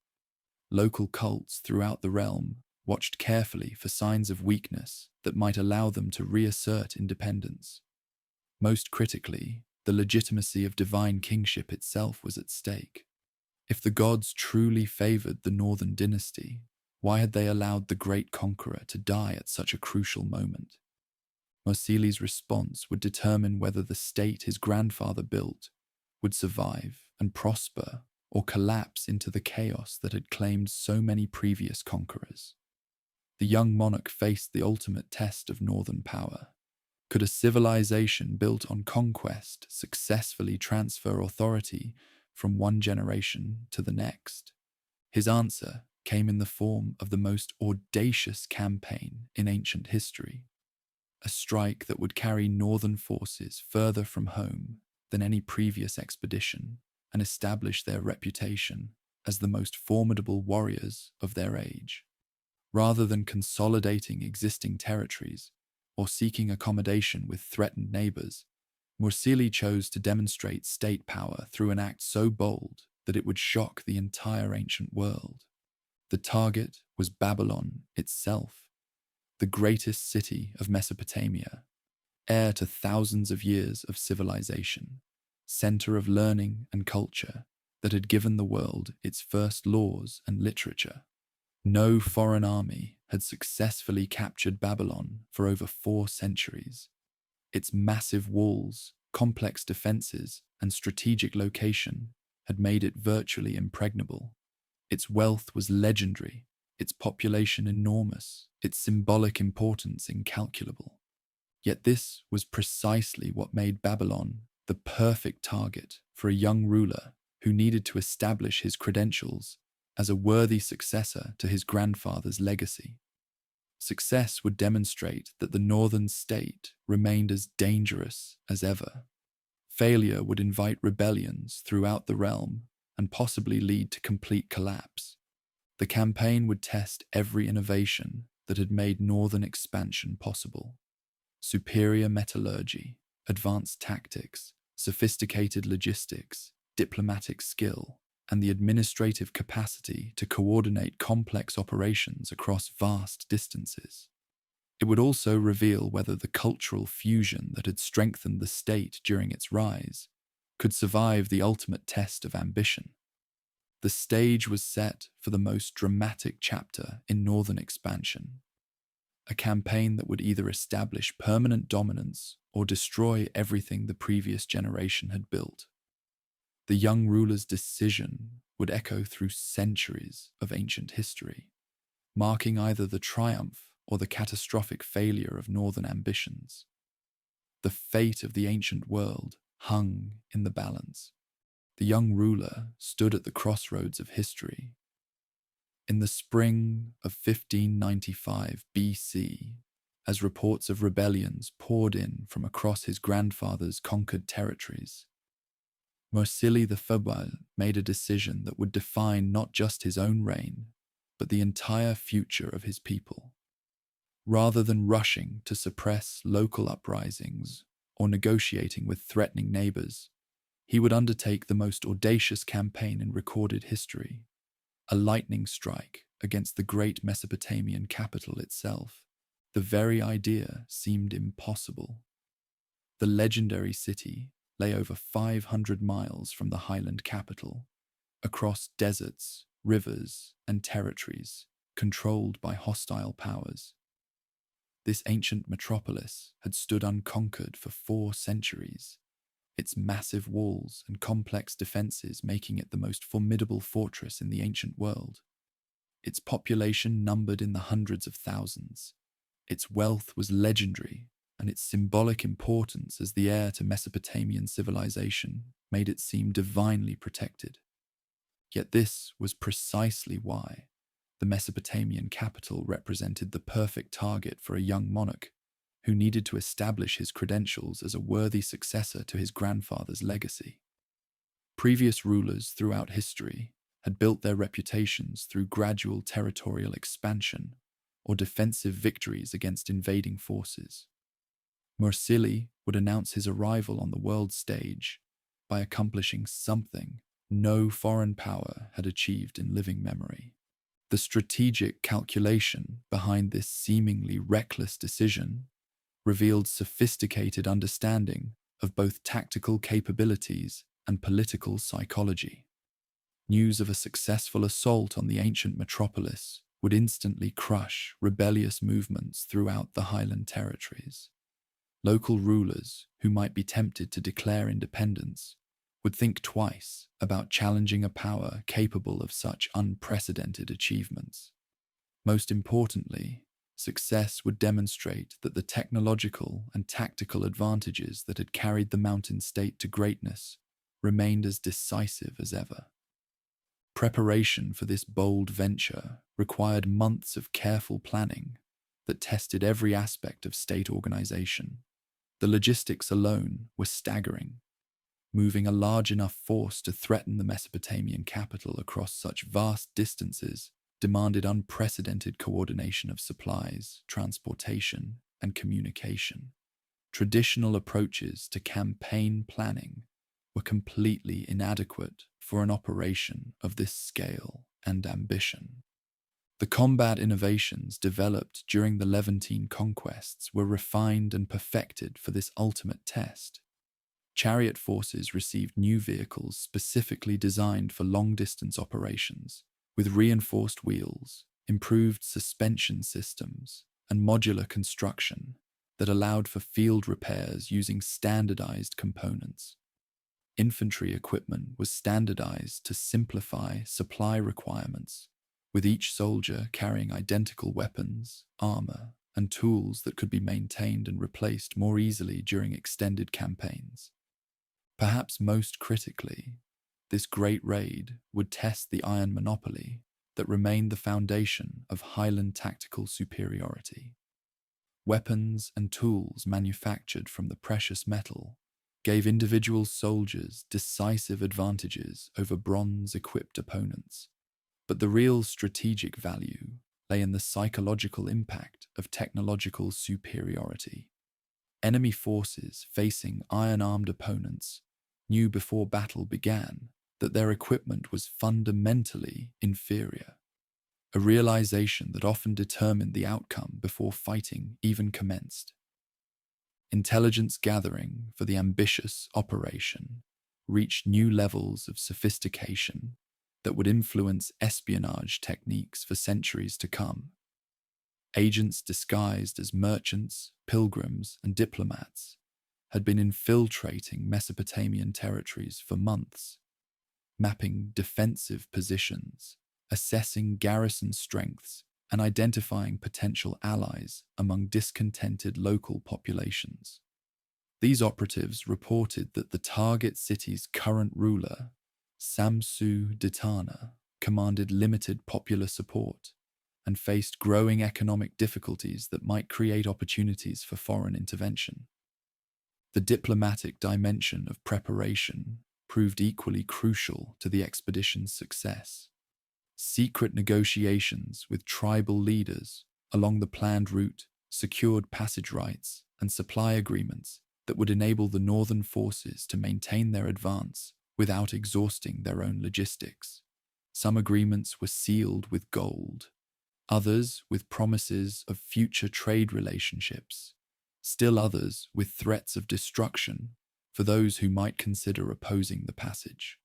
Local cults throughout the realm watched carefully for signs of weakness that might allow them to reassert independence. Most critically, the legitimacy of divine kingship itself was at stake. If the gods truly favored the northern dynasty, why had they allowed the great conqueror to die at such a crucial moment? Mursili's response would determine whether the state his grandfather built would survive and prosper or collapse into the chaos that had claimed so many previous conquerors. The young monarch faced the ultimate test of northern power. Could a civilization built on conquest successfully transfer authority from one generation to the next? His answer came in the form of the most audacious campaign in ancient history, a strike that would carry northern forces further from home than any previous expedition and establish their reputation as the most formidable warriors of their age. Rather than consolidating existing territories or seeking accommodation with threatened neighbors, Mursili chose to demonstrate state power through an act so bold that it would shock the entire ancient world. The target was Babylon itself, the greatest city of Mesopotamia, heir to thousands of years of civilization, center of learning and culture that had given the world its first laws and literature. No foreign army had successfully captured Babylon for over 4 centuries. Its massive walls, complex defenses, and strategic location had made it virtually impregnable. Its wealth was legendary, its population enormous, its symbolic importance incalculable. Yet this was precisely what made Babylon the perfect target for a young ruler who needed to establish his credentials as a worthy successor to his grandfather's legacy. Success would demonstrate that the northern state remained as dangerous as ever. Failure would invite rebellions throughout the realm and possibly lead to complete collapse. The campaign would test every innovation that had made northern expansion possible. Superior metallurgy, advanced tactics, sophisticated logistics, diplomatic skill, and the administrative capacity to coordinate complex operations across vast distances. It would also reveal whether the cultural fusion that had strengthened the state during its rise could survive the ultimate test of ambition. The stage was set for the most dramatic chapter in northern expansion, a campaign that would either establish permanent dominance or destroy everything the previous generation had built. The young ruler's decision would echo through centuries of ancient history, marking either the triumph or the catastrophic failure of northern ambitions. The fate of the ancient world hung in the balance. The young ruler stood at the crossroads of history. In the spring of 1595 BC, as reports of rebellions poured in from across his grandfather's conquered territories, Mursili the Febrile made a decision that would define not just his own reign, but the entire future of his people. Rather than rushing to suppress local uprisings or negotiating with threatening neighbors, he would undertake the most audacious campaign in recorded history, a lightning strike against the great Mesopotamian capital itself. The very idea seemed impossible. The legendary city lay over 500 miles from the highland capital, across deserts, rivers, and territories controlled by hostile powers. This ancient metropolis had stood unconquered for 4 centuries, its massive walls and complex defenses making it the most formidable fortress in the ancient world. Its population numbered in the hundreds of thousands. Its wealth was legendary, and its symbolic importance as the heir to Mesopotamian civilization made it seem divinely protected. Yet this was precisely why the Mesopotamian capital represented the perfect target for a young monarch who needed to establish his credentials as a worthy successor to his grandfather's legacy. Previous rulers throughout history had built their reputations through gradual territorial expansion or defensive victories against invading forces. Mursili would announce his arrival on the world stage by accomplishing something no foreign power had achieved in living memory. The strategic calculation behind this seemingly reckless decision revealed sophisticated understanding of both tactical capabilities and political psychology. News of a successful assault on the ancient metropolis would instantly crush rebellious movements throughout the highland territories. Local rulers who might be tempted to declare independence would think twice about challenging a power capable of such unprecedented achievements. Most importantly, success would demonstrate that the technological and tactical advantages that had carried the mountain state to greatness remained as decisive as ever. Preparation for this bold venture required months of careful planning that tested every aspect of state organization. The logistics alone were staggering. Moving a large enough force to threaten the Mesopotamian capital across such vast distances demanded unprecedented coordination of supplies, transportation, and communication. Traditional approaches to campaign planning were completely inadequate for an operation of this scale and ambition. The combat innovations developed during the Levantine conquests were refined and perfected for this ultimate test. Chariot forces received new vehicles specifically designed for long-distance operations, with reinforced wheels, improved suspension systems, and modular construction that allowed for field repairs using standardized components. Infantry equipment was standardized to simplify supply requirements, with each soldier carrying identical weapons, armor, and tools that could be maintained and replaced more easily during extended campaigns. Perhaps most critically, this great raid would test the iron monopoly that remained the foundation of Highland tactical superiority. Weapons and tools manufactured from the precious metal gave individual soldiers decisive advantages over bronze-equipped opponents, but the real strategic value lay in the psychological impact of technological superiority. Enemy forces facing iron-armed opponents knew before battle began that their equipment was fundamentally inferior, a realization that often determined the outcome before fighting even commenced. Intelligence gathering for the ambitious operation reached new levels of sophistication that would influence espionage techniques for centuries to come. Agents disguised as merchants, pilgrims, and diplomats had been infiltrating Mesopotamian territories for months, mapping defensive positions, assessing garrison strengths, and identifying potential allies among discontented local populations. These operatives reported that the target city's current ruler, Samsu-Ditana, commanded limited popular support and faced growing economic difficulties that might create opportunities for foreign intervention. The diplomatic dimension of preparation proved equally crucial to the expedition's success. Secret negotiations with tribal leaders along the planned route secured passage rights and supply agreements that would enable the northern forces to maintain their advance without exhausting their own logistics. Some agreements were sealed with gold, others with promises of future trade relationships, still others with threats of destruction for those who might consider opposing the passage.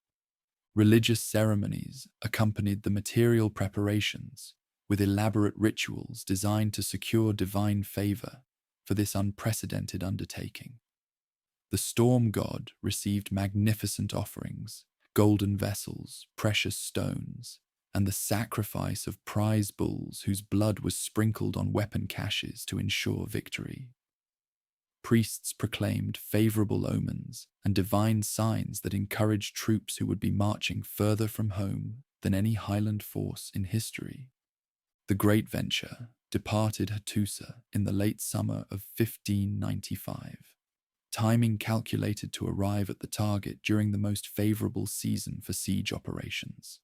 Religious ceremonies accompanied the material preparations, with elaborate rituals designed to secure divine favor for this unprecedented undertaking. The storm god received magnificent offerings, golden vessels, precious stones, and the sacrifice of prize bulls whose blood was sprinkled on weapon caches to ensure victory. Priests proclaimed favorable omens and divine signs that encouraged troops who would be marching further from home than any Highland force in history. The great venture departed Hattusili in the late summer of 1595. timing calculated to arrive at the target during the most favorable season for siege operations.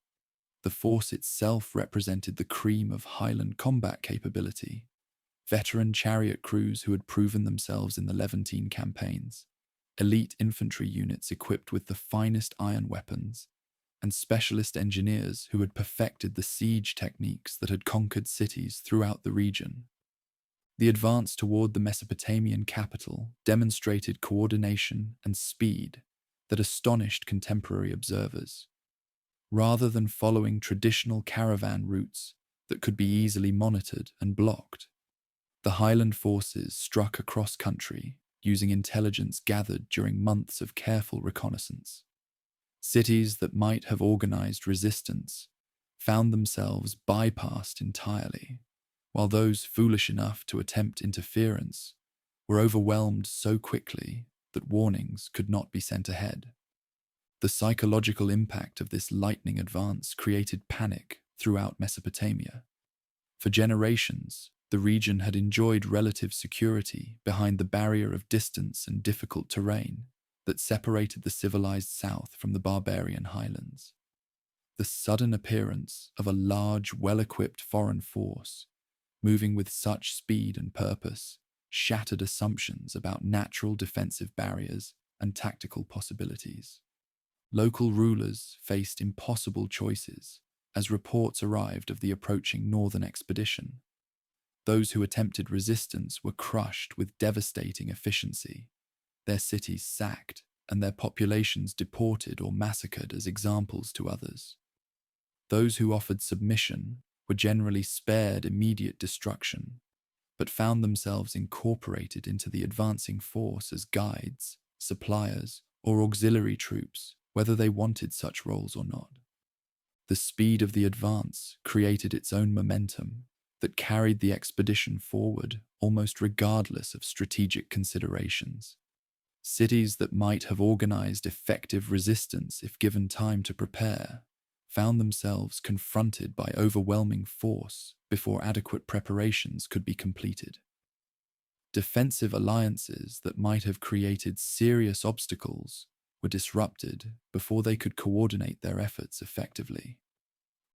The force itself represented the cream of Highland combat capability, veteran chariot crews who had proven themselves in the Levantine campaigns, elite infantry units equipped with the finest iron weapons, and specialist engineers who had perfected the siege techniques that had conquered cities throughout the region. The advance toward the Mesopotamian capital demonstrated coordination and speed that astonished contemporary observers. Rather than following traditional caravan routes that could be easily monitored and blocked, the Highland forces struck across country using intelligence gathered during months of careful reconnaissance. Cities that might have organized resistance found themselves bypassed entirely, while those foolish enough to attempt interference were overwhelmed so quickly that warnings could not be sent ahead. The psychological impact of this lightning advance created panic throughout Mesopotamia. For generations, the region had enjoyed relative security behind the barrier of distance and difficult terrain that separated the civilized south from the barbarian highlands. The sudden appearance of a large, well-equipped foreign force, moving with such speed and purpose, shattered assumptions about natural defensive barriers and tactical possibilities. Local rulers faced impossible choices as reports arrived of the approaching northern expedition. Those who attempted resistance were crushed with devastating efficiency, their cities sacked, and their populations deported or massacred as examples to others. Those who offered submission were generally spared immediate destruction, but found themselves incorporated into the advancing force as guides, suppliers, or auxiliary troops, whether they wanted such roles or not. The speed of the advance created its own momentum that carried the expedition forward almost regardless of strategic considerations. Cities that might have organized effective resistance if given time to prepare found themselves confronted by overwhelming force before adequate preparations could be completed. Defensive alliances that might have created serious obstacles were disrupted before they could coordinate their efforts effectively.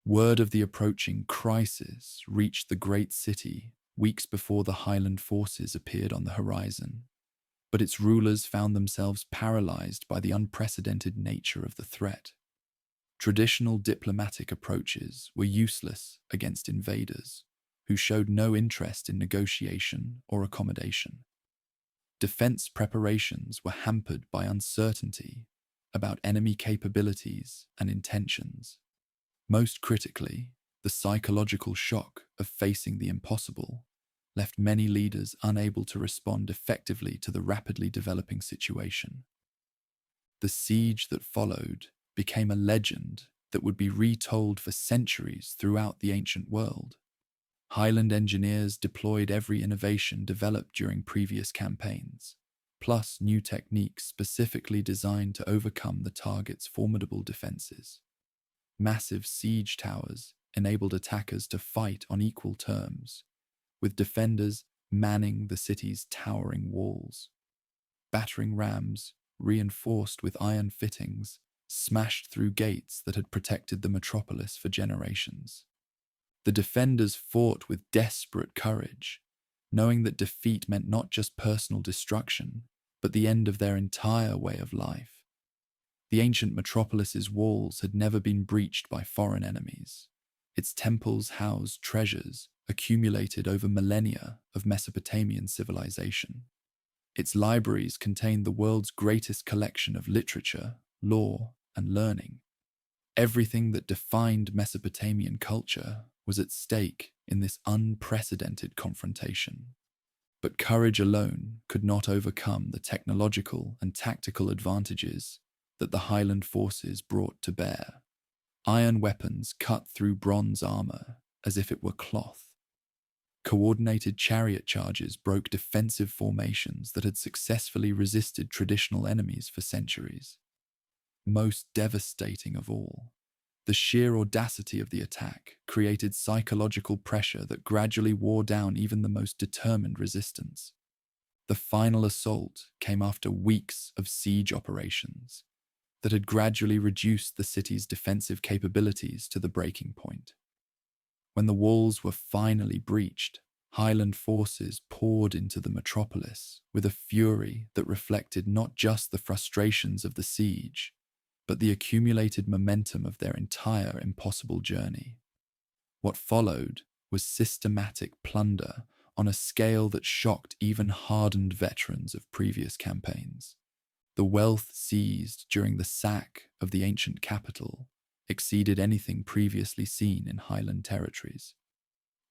Word of the approaching crisis reached the great city weeks before the Highland forces appeared on the horizon, but its rulers found themselves paralyzed by the unprecedented nature of the threat. Traditional diplomatic approaches were useless against invaders, who showed no interest in negotiation or accommodation. Defense preparations were hampered by uncertainty about enemy capabilities and intentions. Most critically, the psychological shock of facing the impossible left many leaders unable to respond effectively to the rapidly developing situation. The siege that followed became a legend that would be retold for centuries throughout the ancient world. Highland engineers deployed every innovation developed during previous campaigns, plus new techniques specifically designed to overcome the target's formidable defenses. Massive siege towers enabled attackers to fight on equal terms, with defenders manning the city's towering walls. Battering rams, reinforced with iron fittings, smashed through gates that had protected the metropolis for generations. The defenders fought with desperate courage, knowing that defeat meant not just personal destruction, but the end of their entire way of life. The ancient metropolis's walls had never been breached by foreign enemies. Its temples housed treasures accumulated over millennia of Mesopotamian civilization. Its libraries contained the world's greatest collection of literature, law, and learning. Everything that defined Mesopotamian culture was at stake in this unprecedented confrontation. But courage alone could not overcome the technological and tactical advantages that the Highland forces brought to bear. Iron weapons cut through bronze armor as if it were cloth. Coordinated chariot charges broke defensive formations that had successfully resisted traditional enemies for centuries. Most devastating of all, the sheer audacity of the attack created psychological pressure that gradually wore down even the most determined resistance. The final assault came after weeks of siege operations that had gradually reduced the city's defensive capabilities to the breaking point. When the walls were finally breached, Highland forces poured into the metropolis with a fury that reflected not just the frustrations of the siege, but the accumulated momentum of their entire impossible journey. What followed was systematic plunder on a scale that shocked even hardened veterans of previous campaigns. The wealth seized during the sack of the ancient capital exceeded anything previously seen in Highland territories.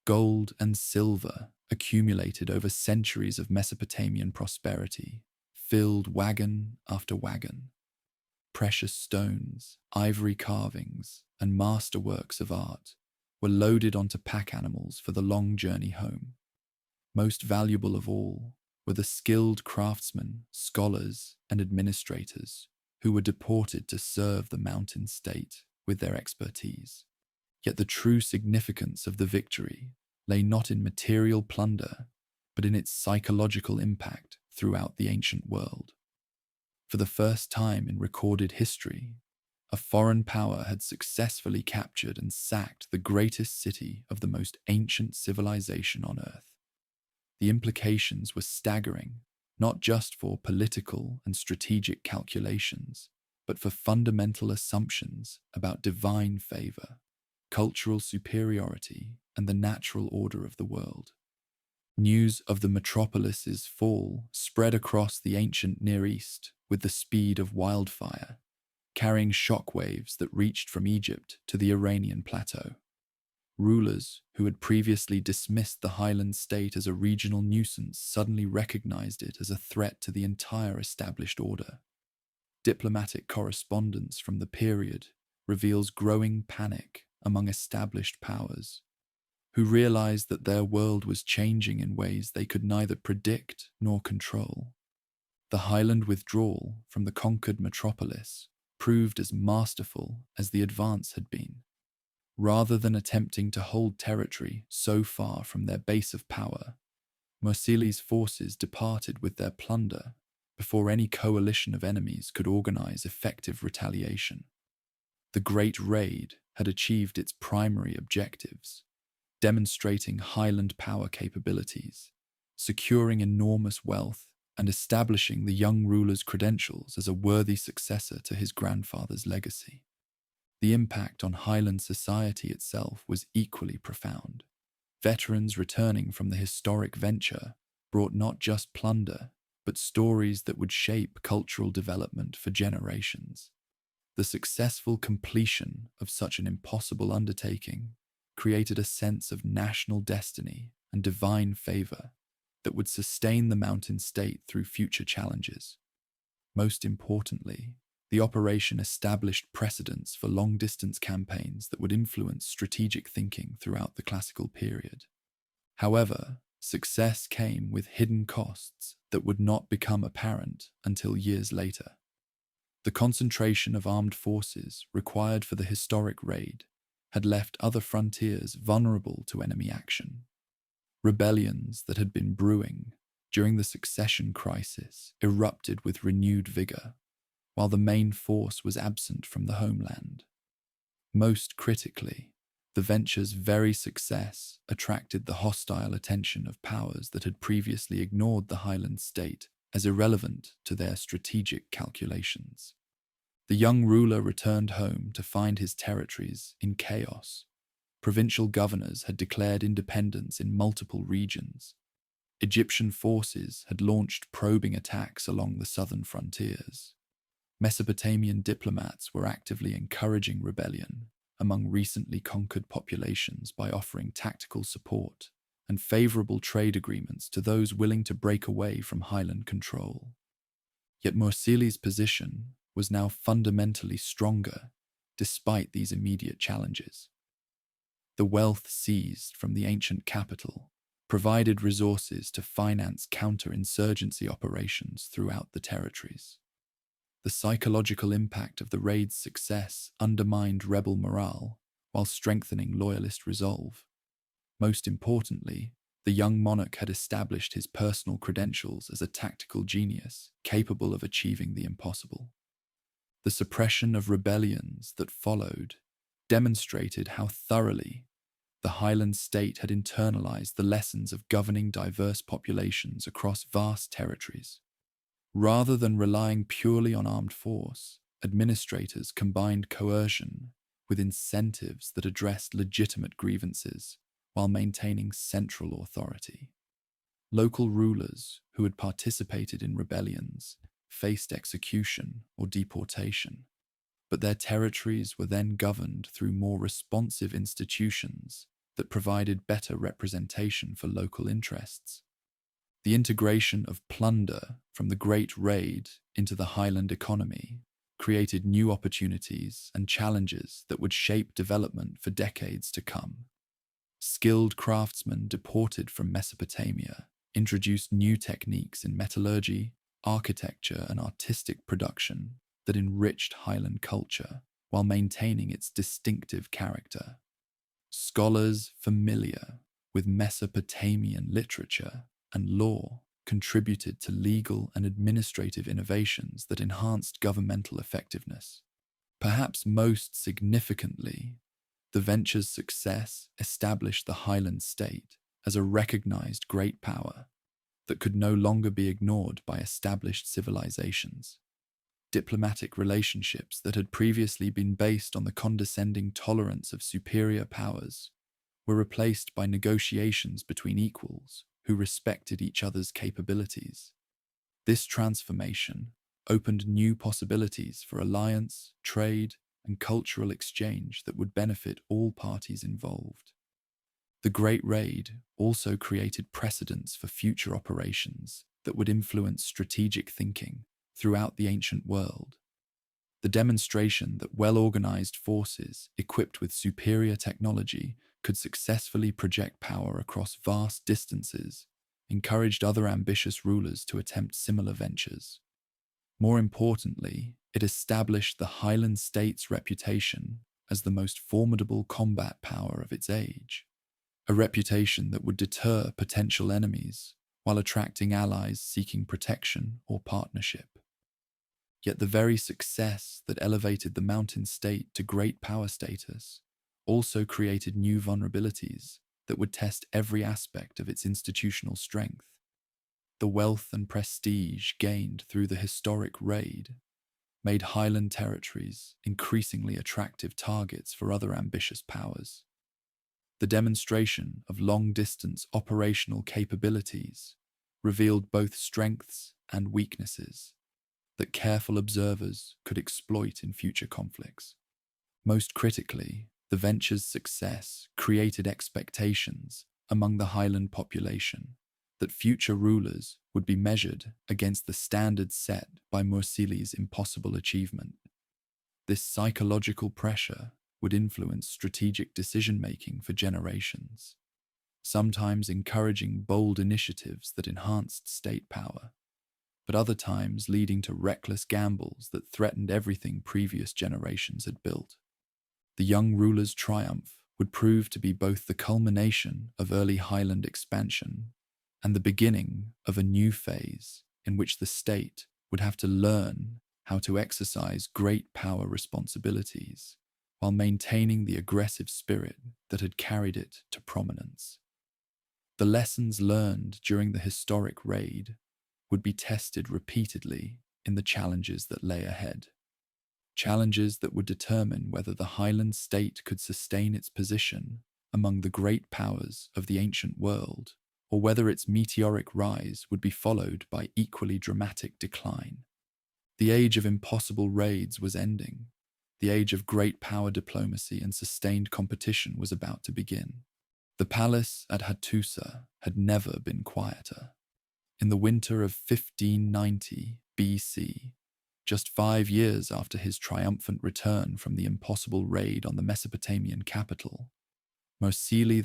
Gold and silver, accumulated over centuries of Mesopotamian prosperity, filled wagon after wagon. Precious stones, ivory carvings, and masterworks of art were loaded onto pack animals for the long journey home. Most valuable of all were the skilled craftsmen, scholars, and administrators who were deported to serve the mountain state with their expertise. Yet the true significance of the victory lay not in material plunder, but in its psychological impact throughout the ancient world. For the first time in recorded history, a foreign power had successfully captured and sacked the greatest city of the most ancient civilization on Earth. The implications were staggering, not just for political and strategic calculations, but for fundamental assumptions about divine favor, cultural superiority, and the natural order of the world. News of the metropolis's fall spread across the ancient Near East with the speed of wildfire, carrying shockwaves that reached from Egypt to the Iranian plateau. Rulers who had previously dismissed the Highland state as a regional nuisance suddenly recognized it as a threat to the entire established order. Diplomatic correspondence from the period reveals growing panic among established powers, who realized that their world was changing in ways they could neither predict nor control. The Highland withdrawal from the conquered metropolis proved as masterful as the advance had been. Rather than attempting to hold territory so far from their base of power, Mursili's forces departed with their plunder before any coalition of enemies could organize effective retaliation. The Great Raid had achieved its primary objectives, demonstrating Highland power capabilities, securing enormous wealth, and establishing the young ruler's credentials as a worthy successor to his grandfather's legacy. The impact on Highland society itself was equally profound. Veterans returning from the historic venture brought not just plunder, but stories that would shape cultural development for generations. The successful completion of such an impossible undertaking created a sense of national destiny and divine favor that would sustain the mountain state through future challenges. Most importantly, the operation established precedents for long-distance campaigns that would influence strategic thinking throughout the classical period. However, success came with hidden costs that would not become apparent until years later. The concentration of armed forces required for the historic raid had left other frontiers vulnerable to enemy action. Rebellions that had been brewing during the succession crisis erupted with renewed vigor, while the main force was absent from the homeland. Most critically, the venture's very success attracted the hostile attention of powers that had previously ignored the Highland state as irrelevant to their strategic calculations. The young ruler returned home to find his territories in chaos. Provincial governors had declared independence in multiple regions. Egyptian forces had launched probing attacks along the southern frontiers. Mesopotamian diplomats were actively encouraging rebellion among recently conquered populations by offering tactical support and favorable trade agreements to those willing to break away from Highland control. Yet Mursili's position was now fundamentally stronger despite these immediate challenges. The wealth seized from the ancient capital provided resources to finance counter-insurgency operations throughout the territories. The psychological impact of the raid's success undermined rebel morale while strengthening loyalist resolve. Most importantly, The young monarch had established his personal credentials as a tactical genius capable of achieving the impossible. The suppression of rebellions that followed demonstrated how thoroughly the Highland state had internalized the lessons of governing diverse populations across vast territories. Rather than relying purely on armed force, administrators combined coercion with incentives that addressed legitimate grievances while maintaining central authority. Local rulers who had participated in rebellions faced execution or deportation, but their territories were then governed through more responsive institutions that provided better representation for local interests. The integration of plunder from the Great Raid into the Highland economy created new opportunities and challenges that would shape development for decades to come. Skilled craftsmen deported from Mesopotamia introduced new techniques in metallurgy, architecture, and artistic production that enriched Highland culture while maintaining its distinctive character. Scholars familiar with Mesopotamian literature and law contributed to legal and administrative innovations that enhanced governmental effectiveness. Perhaps most significantly, the venture's success established the Highland state as a recognized great power that could no longer be ignored by established civilizations. Diplomatic relationships that had previously been based on the condescending tolerance of superior powers were replaced by negotiations between equals who respected each other's capabilities. This transformation opened new possibilities for alliance, trade, and cultural exchange that would benefit all parties involved. The Great Raid also created precedents for future operations that would influence strategic thinking throughout the ancient world. The demonstration that well-organized forces equipped with superior technology could successfully project power across vast distances encouraged other ambitious rulers to attempt similar ventures. More importantly, it established the Highland state's reputation as the most formidable combat power of its age, a reputation that would deter potential enemies while attracting allies seeking protection or partnership. Yet the very success that elevated the mountain state to great power status also created new vulnerabilities that would test every aspect of its institutional strength. The wealth and prestige gained through the historic raid made Highland territories increasingly attractive targets for other ambitious powers. The demonstration of long-distance operational capabilities revealed both strengths and weaknesses that careful observers could exploit in future conflicts. Most critically, the venture's success created expectations among the Highland population that future rulers would be measured against the standards set by Mursili's impossible achievement. This psychological pressure would influence strategic decision-making for generations, sometimes encouraging bold initiatives that enhanced state power, but other times leading to reckless gambles that threatened everything previous generations had built. The young ruler's triumph would prove to be both the culmination of early Highland expansion and the beginning of a new phase in which the state would have to learn how to exercise great power responsibilities while maintaining the aggressive spirit that had carried it to prominence. The lessons learned during the historic raid would be tested repeatedly in the challenges that lay ahead. Challenges that would determine whether the Highland state could sustain its position among the great powers of the ancient world, or whether its meteoric rise would be followed by equally dramatic decline. The age of impossible raids was ending. The age of great power diplomacy and sustained competition was about to begin. The palace at Hattusili had never been quieter. In the winter of 1590 BC, just 5 years after his triumphant return from the impossible raid on the Mesopotamian capital, Mursili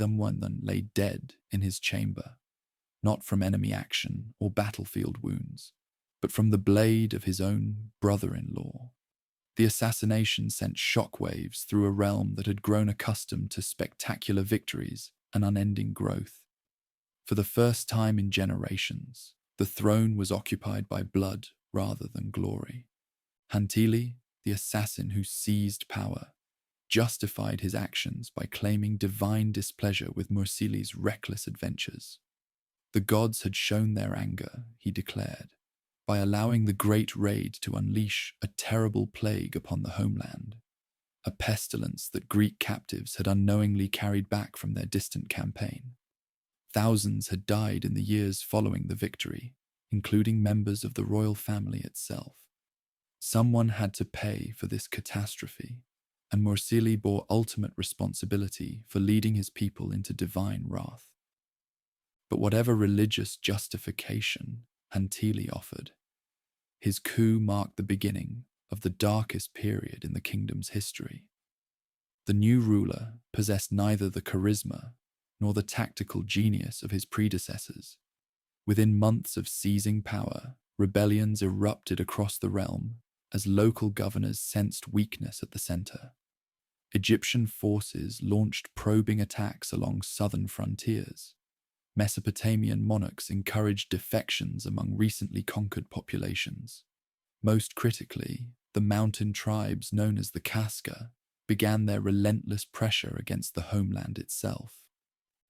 lay dead in his chamber, not from enemy action or battlefield wounds, but from the blade of his own brother-in-law. The assassination sent shockwaves through a realm that had grown accustomed to spectacular victories and unending growth. For the first time in generations, the throne was occupied by blood rather than glory. Hattusili, the assassin who seized power, justified his actions by claiming divine displeasure with Mursili's reckless adventures. The gods had shown their anger, he declared, by allowing the great raid to unleash a terrible plague upon the homeland, a pestilence that Greek captives had unknowingly carried back from their distant campaign. Thousands had died in the years following the victory, including members of the royal family itself. Someone had to pay for this catastrophe, and Mursili bore ultimate responsibility for leading his people into divine wrath. But whatever religious justification Hattusili offered, his coup marked the beginning of the darkest period in the kingdom's history. The new ruler possessed neither the charisma nor the tactical genius of his predecessors. Within months of seizing power, rebellions erupted across the realm as local governors sensed weakness at the center. Egyptian forces launched probing attacks along southern frontiers. Mesopotamian monarchs encouraged defections among recently conquered populations. Most critically, the mountain tribes known as the Kaska began their relentless pressure against the homeland itself.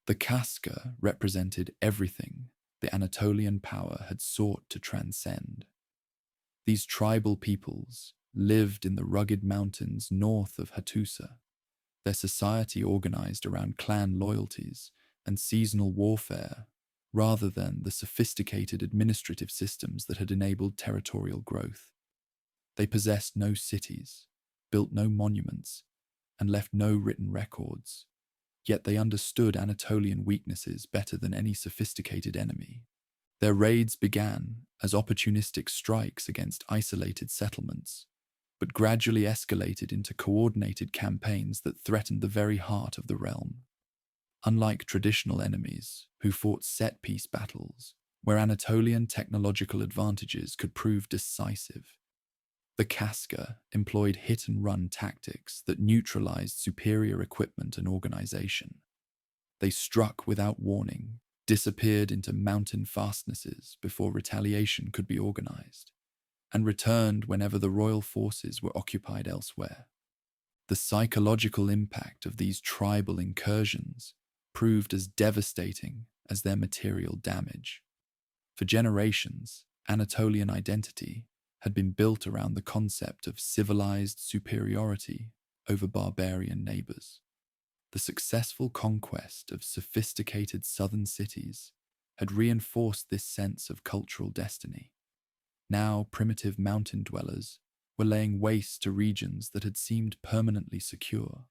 The Kaska represented everything the Anatolian power had sought to transcend. These tribal peoples lived in the rugged mountains north of Hattusa, their society organized around clan loyalties and seasonal warfare, rather than the sophisticated administrative systems that had enabled territorial growth. They possessed no cities, built no monuments, and left no written records, yet they understood Anatolian weaknesses better than any sophisticated enemy. Their raids began as opportunistic strikes against isolated settlements, but gradually escalated into coordinated campaigns that threatened the very heart of the realm. Unlike traditional enemies who fought set-piece battles, where Anatolian technological advantages could prove decisive, the Kaska employed hit-and-run tactics that neutralized superior equipment and organization. They struck without warning, disappeared into mountain fastnesses before retaliation could be organized, and returned whenever the royal forces were occupied elsewhere. The psychological impact of these tribal incursions proved as devastating as their material damage. For generations, Anatolian identity had been built around the concept of civilized superiority over barbarian neighbors. The successful conquest of sophisticated southern cities had reinforced this sense of cultural destiny. Now, primitive mountain dwellers were laying waste to regions that had seemed permanently secure,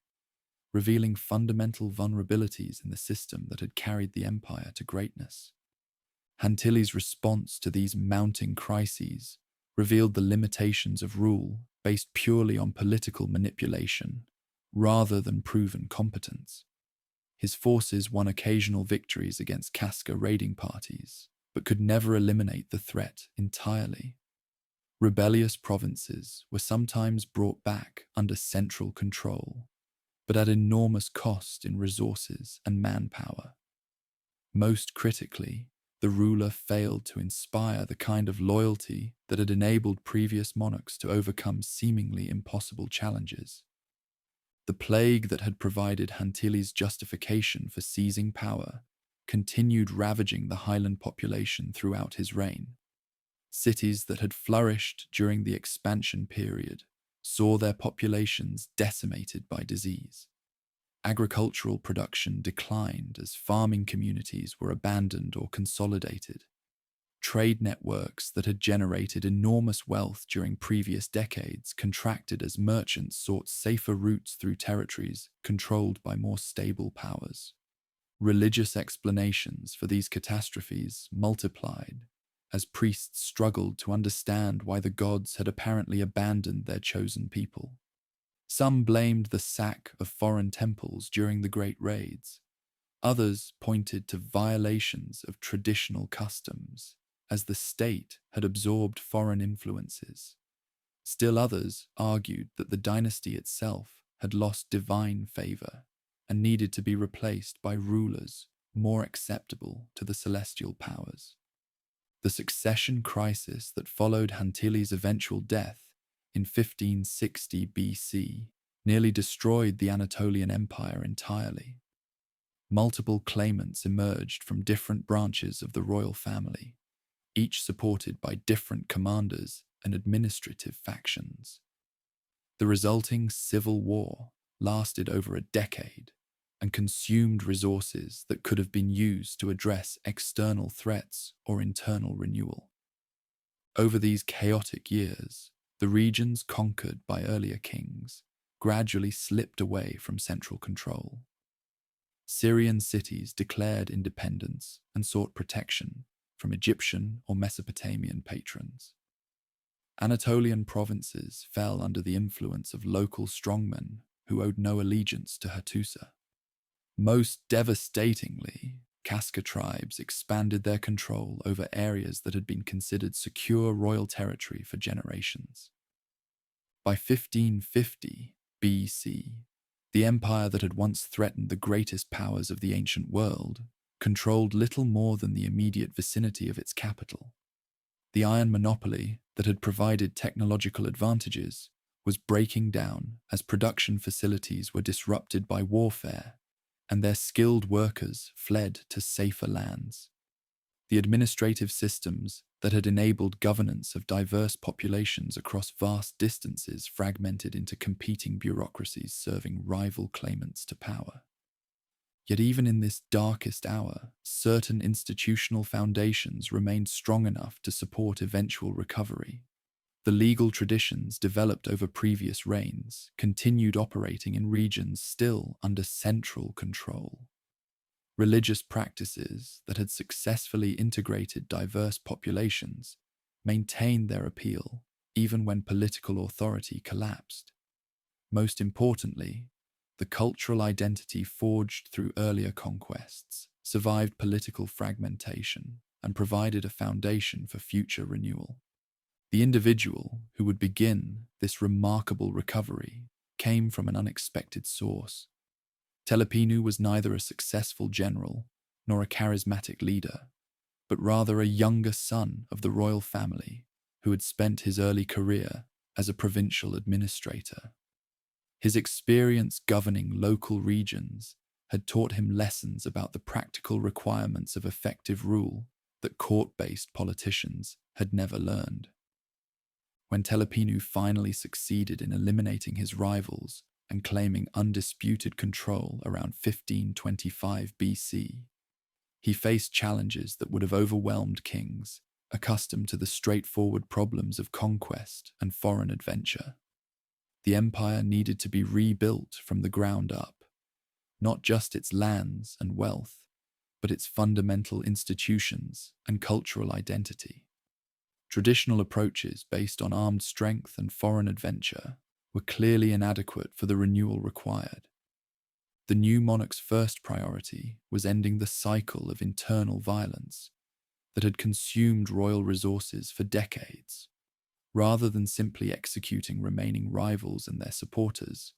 revealing fundamental vulnerabilities in the system that had carried the empire to greatness. Hattusili's response to these mounting crises revealed the limitations of rule based purely on political manipulation, rather than proven competence. His forces won occasional victories against Kaska raiding parties, but could never eliminate the threat entirely. Rebellious provinces were sometimes brought back under central control, but at enormous cost in resources and manpower. Most critically, the ruler failed to inspire the kind of loyalty that had enabled previous monarchs to overcome seemingly impossible challenges. The plague that had provided Hattusili's justification for seizing power continued ravaging the highland population throughout his reign. Cities that had flourished during the expansion period saw their populations decimated by disease. Agricultural production declined as farming communities were abandoned or consolidated. Trade networks that had generated enormous wealth during previous decades contracted as merchants sought safer routes through territories controlled by more stable powers. Religious explanations for these catastrophes multiplied as priests struggled to understand why the gods had apparently abandoned their chosen people. Some blamed the sack of foreign temples during the Great Raids. Others pointed to violations of traditional customs, as the state had absorbed foreign influences. Still others argued that the dynasty itself had lost divine favor and needed to be replaced by rulers more acceptable to the celestial powers. The succession crisis that followed Hattusili's eventual death in 1560 BC nearly destroyed the Anatolian Empire entirely. Multiple claimants emerged from different branches of the royal family, each supported by different commanders and administrative factions. The resulting civil war lasted over a decade and consumed resources that could have been used to address external threats or internal renewal. Over these chaotic years, the regions conquered by earlier kings gradually slipped away from central control. Syrian cities declared independence and sought protection from Egyptian or Mesopotamian patrons. Anatolian provinces fell under the influence of local strongmen who owed no allegiance to Hattusa. Most devastatingly, Kaska tribes expanded their control over areas that had been considered secure royal territory for generations. By 1550 BC, the empire that had once threatened the greatest powers of the ancient world controlled little more than the immediate vicinity of its capital. The iron monopoly that had provided technological advantages was breaking down as production facilities were disrupted by warfare and their skilled workers fled to safer lands. The administrative systems that had enabled governance of diverse populations across vast distances fragmented into competing bureaucracies serving rival claimants to power. Yet even in this darkest hour, certain institutional foundations remained strong enough to support eventual recovery. The legal traditions developed over previous reigns continued operating in regions still under central control. Religious practices that had successfully integrated diverse populations maintained their appeal even when political authority collapsed. Most importantly, the cultural identity forged through earlier conquests survived political fragmentation and provided a foundation for future renewal. The individual who would begin this remarkable recovery came from an unexpected source. Telepinu was neither a successful general nor a charismatic leader, but rather a younger son of the royal family who had spent his early career as a provincial administrator. His experience governing local regions had taught him lessons about the practical requirements of effective rule that court-based politicians had never learned. When Telepinu finally succeeded in eliminating his rivals and claiming undisputed control around 1525 BC, he faced challenges that would have overwhelmed kings accustomed to the straightforward problems of conquest and foreign adventure. The empire needed to be rebuilt from the ground up, not just its lands and wealth, but its fundamental institutions and cultural identity. Traditional approaches based on armed strength and foreign adventure were clearly inadequate for the renewal required. The new monarch's first priority was ending the cycle of internal violence that had consumed royal resources for decades. Rather than simply executing remaining rivals and their supporters,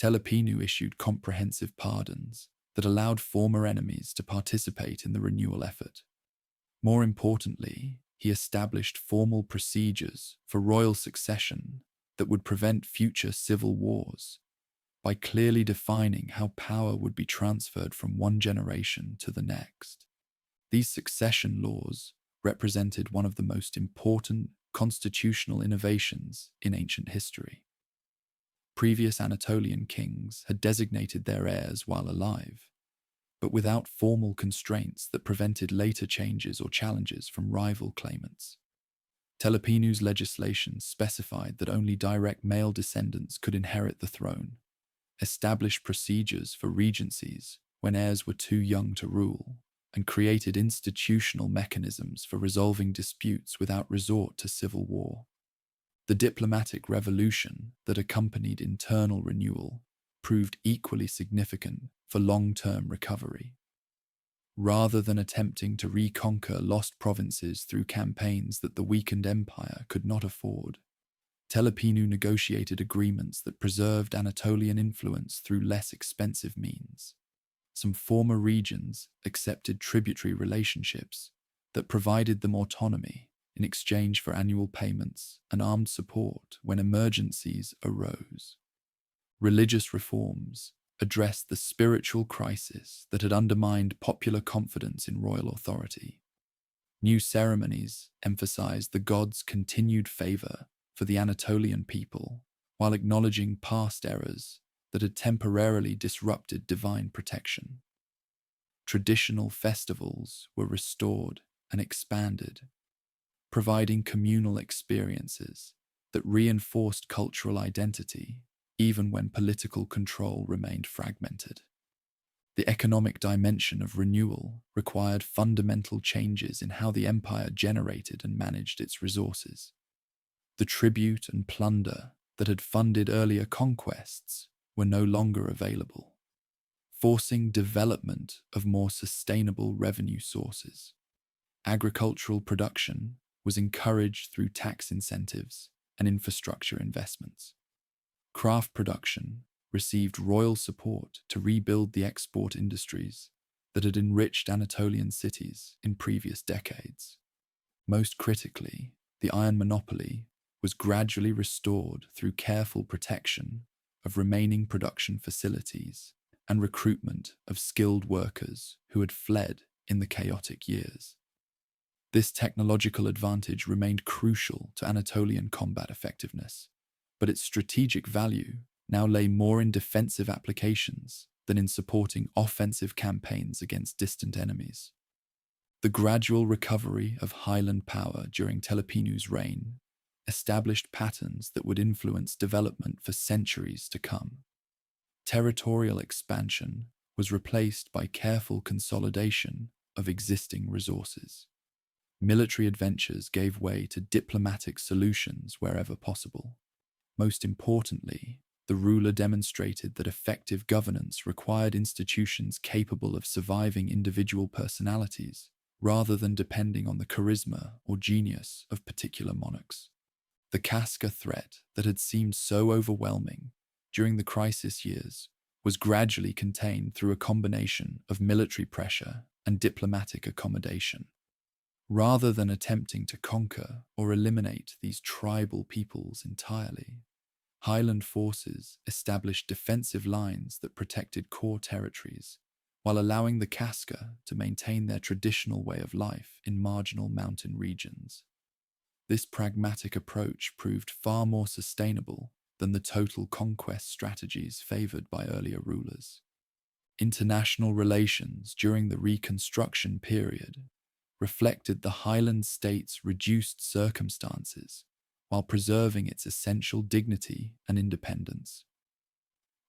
Telepinu issued comprehensive pardons that allowed former enemies to participate in the renewal effort. More importantly, he established formal procedures for royal succession that would prevent future civil wars by clearly defining how power would be transferred from one generation to the next. These succession laws represented one of the most important constitutional innovations in ancient history. Previous Anatolian kings had designated their heirs while alive, but without formal constraints that prevented later changes or challenges from rival claimants. Telepinu's legislation specified that only direct male descendants could inherit the throne, established procedures for regencies when heirs were too young to rule, and created institutional mechanisms for resolving disputes without resort to civil war. The diplomatic revolution that accompanied internal renewal proved equally significant for long-term recovery. Rather than attempting to reconquer lost provinces through campaigns that the weakened empire could not afford, Telepinu negotiated agreements that preserved Anatolian influence through less expensive means. some former regions accepted tributary relationships that provided them autonomy in exchange for annual payments and armed support when emergencies arose. Religious reforms addressed the spiritual crisis that had undermined popular confidence in royal authority. New ceremonies emphasized the gods' continued favor for the Anatolian people while acknowledging past errors that had temporarily disrupted divine protection. Traditional festivals were restored and expanded, providing communal experiences that reinforced cultural identity even when political control remained fragmented. The economic dimension of renewal required fundamental changes in how the empire generated and managed its resources. The tribute and plunder that had funded earlier conquests were no longer available, forcing development of more sustainable revenue sources. Agricultural production was encouraged through tax incentives and infrastructure investments. Craft production received royal support to rebuild the export industries that had enriched Anatolian cities in previous decades. Most critically, the iron monopoly was gradually restored through careful protection of remaining production facilities and recruitment of skilled workers who had fled in the chaotic years. This technological advantage remained crucial to Anatolian combat effectiveness, but its strategic value now lay more in defensive applications than in supporting offensive campaigns against distant enemies. The gradual recovery of highland power during Telepinu's reign established patterns that would influence development for centuries to come. Territorial expansion was replaced by careful consolidation of existing resources. Military adventures gave way to diplomatic solutions wherever possible. Most importantly, the ruler demonstrated that effective governance required institutions capable of surviving individual personalities, rather than depending on the charisma or genius of particular monarchs. The Casca threat that had seemed so overwhelming during the crisis years was gradually contained through a combination of military pressure and diplomatic accommodation. Rather than attempting to conquer or eliminate these tribal peoples entirely, Highland forces established defensive lines that protected core territories, while allowing the Casca to maintain their traditional way of life in marginal mountain regions. This pragmatic approach proved far more sustainable than the total conquest strategies favored by earlier rulers. International relations during the Reconstruction period reflected the Highland state's reduced circumstances while preserving its essential dignity and independence.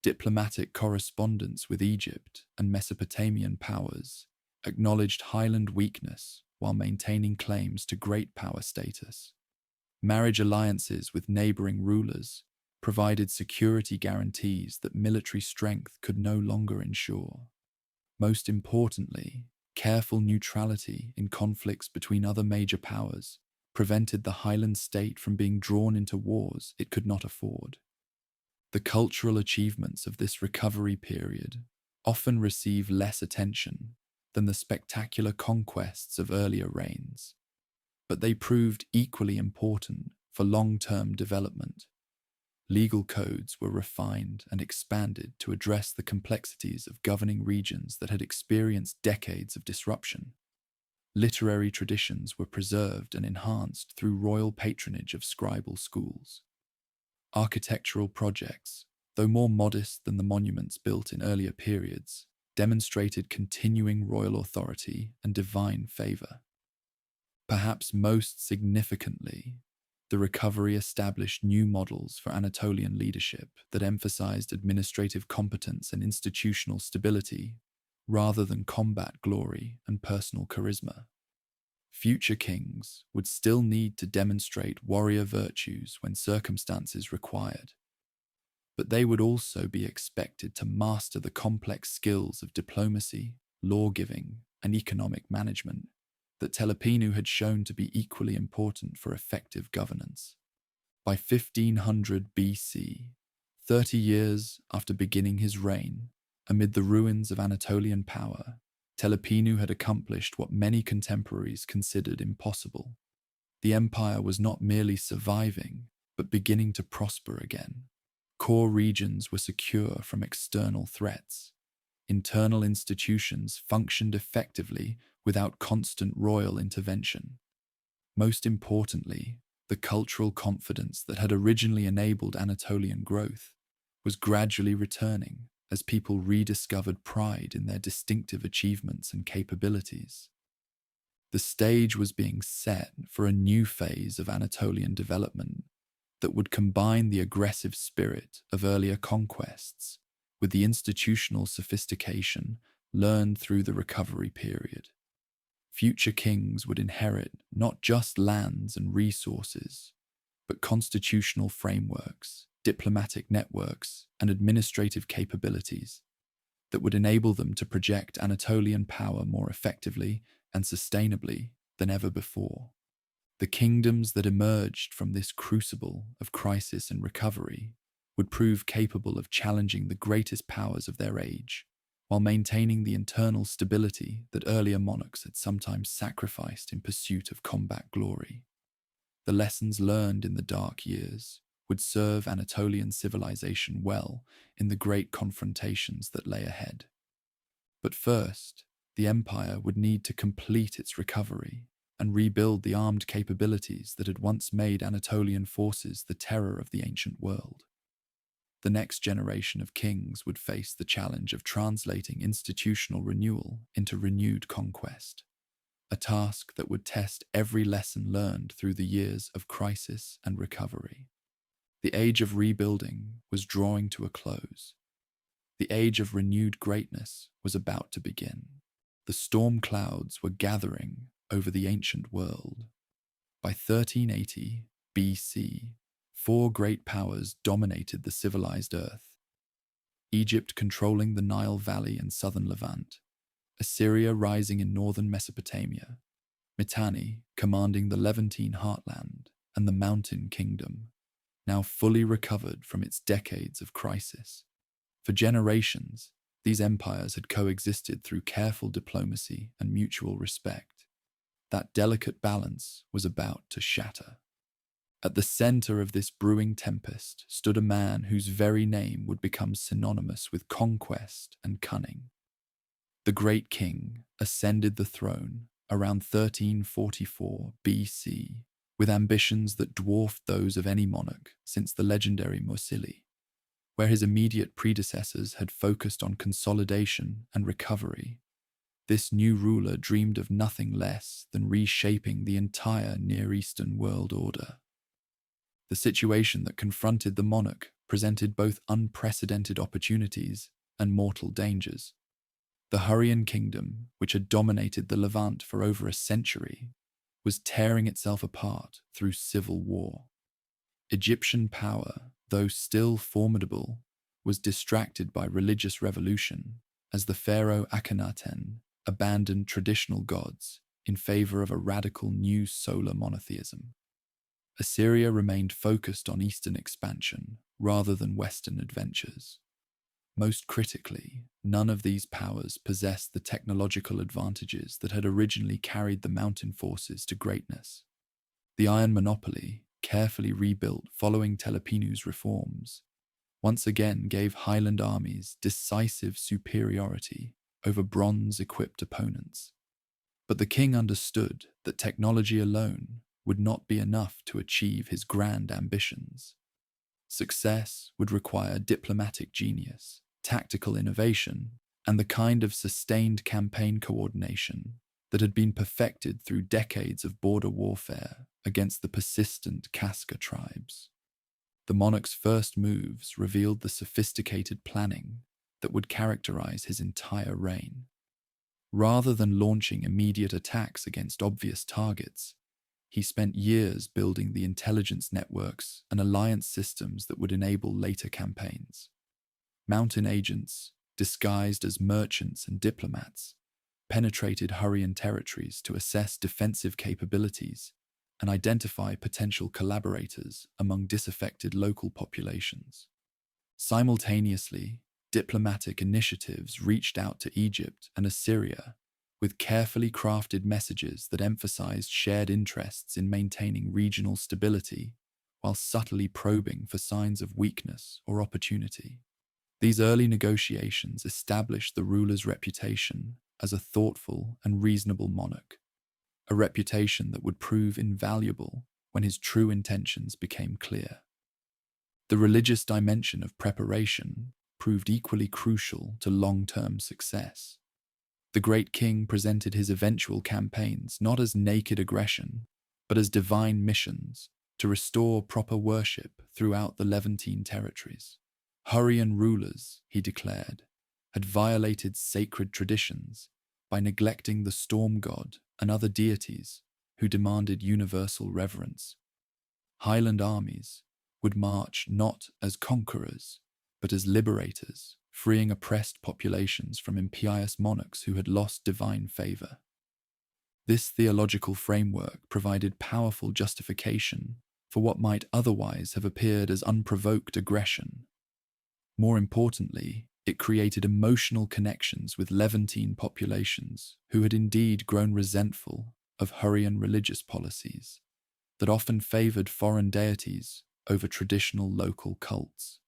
Diplomatic correspondence with Egypt and Mesopotamian powers acknowledged Highland weakness while maintaining claims to great power status. Marriage alliances with neighboring rulers provided security guarantees that military strength could no longer ensure. Most importantly, careful neutrality in conflicts between other major powers prevented the Highland state from being drawn into wars it could not afford. The cultural achievements of this recovery period often receive less attention than the spectacular conquests of earlier reigns, but they proved equally important for long-term development. Legal codes were refined and expanded to address the complexities of governing regions that had experienced decades of disruption. Literary traditions were preserved and enhanced through royal patronage of scribal schools. Architectural projects, though more modest than the monuments built in earlier periods, demonstrated continuing royal authority and divine favor. Perhaps most significantly, the recovery established new models for Anatolian leadership that emphasized administrative competence and institutional stability rather than combat glory and personal charisma. Future kings would still need to demonstrate warrior virtues when circumstances required, but they would also be expected to master the complex skills of diplomacy, law-giving, and economic management that Telepinu had shown to be equally important for effective governance. By 1500 BC, 30 years after beginning his reign, Amid the ruins of Anatolian power, Telepinu had accomplished what many contemporaries considered impossible. The empire was not merely surviving, but beginning to prosper again. Core regions were secure from external threats. Internal institutions functioned effectively without constant royal intervention. Most importantly, the cultural confidence that had originally enabled Anatolian growth was gradually returning as people rediscovered pride in their distinctive achievements and capabilities. The stage was being set for a new phase of Anatolian development that would combine the aggressive spirit of earlier conquests with the institutional sophistication learned through the recovery period. Future kings would inherit not just lands and resources, but constitutional frameworks, diplomatic networks, and administrative capabilities that would enable them to project Anatolian power more effectively and sustainably than ever before. The kingdoms that emerged from this crucible of crisis and recovery would prove capable of challenging the greatest powers of their age, while maintaining the internal stability that earlier monarchs had sometimes sacrificed in pursuit of combat glory. The lessons learned in the dark years would serve Anatolian civilization well in the great confrontations that lay ahead. But first, the empire would need to complete its recovery and rebuild the armed capabilities that had once made Anatolian forces the terror of the ancient world. The next generation of kings would face the challenge of translating institutional renewal into renewed conquest, a task that would test every lesson learned through the years of crisis and recovery. The age of rebuilding was drawing to a close. The age of renewed greatness was about to begin. The storm clouds were gathering over the ancient world. By 1380 BC, four great powers dominated the civilized earth: Egypt controlling the Nile Valley and southern Levant, Assyria rising in northern Mesopotamia, Mitanni commanding the Levantine heartland, and the Mountain Kingdom, now fully recovered from its decades of crisis. For generations, these empires had coexisted through careful diplomacy and mutual respect. That delicate balance was about to shatter. At the center of this brewing tempest stood a man whose very name would become synonymous with conquest and cunning. The great king ascended the throne around 1344 BC with ambitions that dwarfed those of any monarch since the legendary Mursili. Where his immediate predecessors had focused on consolidation and recovery, this new ruler dreamed of nothing less than reshaping the entire Near Eastern world order. The situation that confronted the monarch presented both unprecedented opportunities and mortal dangers. The Hurrian kingdom, which had dominated the Levant for over a century, was tearing itself apart through civil war. Egyptian power, though still formidable, was distracted by religious revolution as the pharaoh Akhenaten abandoned traditional gods in favor of a radical new solar monotheism. Assyria remained focused on eastern expansion rather than western adventures. Most critically, none of these powers possessed the technological advantages that had originally carried the mountain forces to greatness. The iron monopoly, carefully rebuilt following Telepinu's reforms, once again gave highland armies decisive superiority over bronze-equipped opponents. But the king understood that technology alone would not be enough to achieve his grand ambitions. Success would require diplomatic genius, tactical innovation, and the kind of sustained campaign coordination that had been perfected through decades of border warfare against the persistent Kaska tribes. The monarch's first moves revealed the sophisticated planning that would characterize his entire reign. Rather than launching immediate attacks against obvious targets, he spent years building the intelligence networks and alliance systems that would enable later campaigns. Mountain agents, disguised as merchants and diplomats, penetrated Hurrian territories to assess defensive capabilities and identify potential collaborators among disaffected local populations. Simultaneously, diplomatic initiatives reached out to Egypt and Assyria with carefully crafted messages that emphasized shared interests in maintaining regional stability while subtly probing for signs of weakness or opportunity. These early negotiations established the ruler's reputation as a thoughtful and reasonable monarch, a reputation that would prove invaluable when his true intentions became clear. The religious dimension of preparation proved equally crucial to long-term success. The great king presented his eventual campaigns not as naked aggression, but as divine missions to restore proper worship throughout the Levantine territories. Hurrian rulers, he declared, had violated sacred traditions by neglecting the storm god and other deities who demanded universal reverence. Highland armies would march not as conquerors, but as liberators, freeing oppressed populations from impious monarchs who had lost divine favor. This theological framework provided powerful justification for what might otherwise have appeared as unprovoked aggression. More importantly, it created emotional connections with Levantine populations who had indeed grown resentful of Hurrian religious policies that often favored foreign deities over traditional local cults.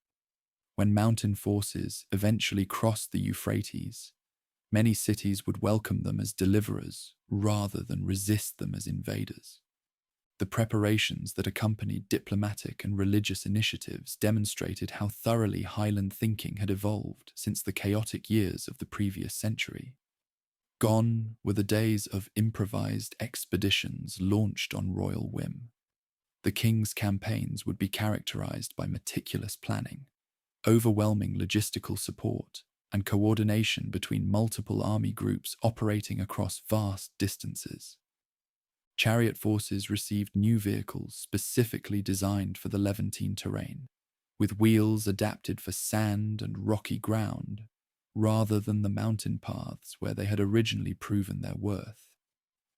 When mountain forces eventually crossed the Euphrates, many cities would welcome them as deliverers rather than resist them as invaders. The preparations that accompanied diplomatic and religious initiatives demonstrated how thoroughly Highland thinking had evolved since the chaotic years of the previous century. Gone were the days of improvised expeditions launched on royal whim. The king's campaigns would be characterized by meticulous planning, overwhelming logistical support, and coordination between multiple army groups operating across vast distances. Chariot forces received new vehicles specifically designed for the Levantine terrain, with wheels adapted for sand and rocky ground, rather than the mountain paths where they had originally proven their worth.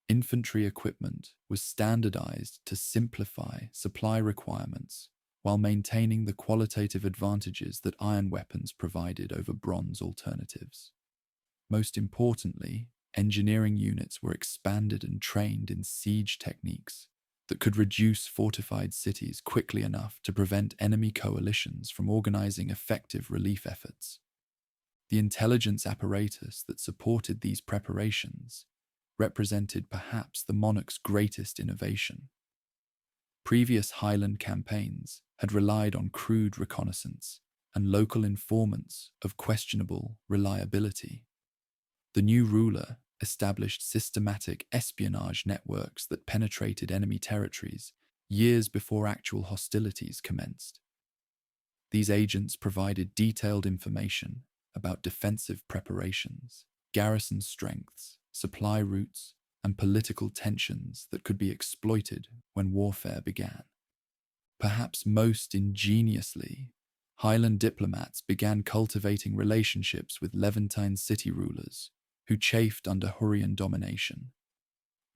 Infantry equipment was standardized to simplify supply requirements while maintaining the qualitative advantages that iron weapons provided over bronze alternatives. Most importantly, engineering units were expanded and trained in siege techniques that could reduce fortified cities quickly enough to prevent enemy coalitions from organizing effective relief efforts. The intelligence apparatus that supported these preparations represented perhaps the monarch's greatest innovation. Previous Highland campaigns had relied on crude reconnaissance and local informants of questionable reliability. The new ruler established systematic espionage networks that penetrated enemy territories years before actual hostilities commenced. These agents provided detailed information about defensive preparations, garrison strengths, supply routes, and political tensions that could be exploited when warfare began. Perhaps most ingeniously, Highland diplomats began cultivating relationships with Levantine city rulers who chafed under Hurrian domination.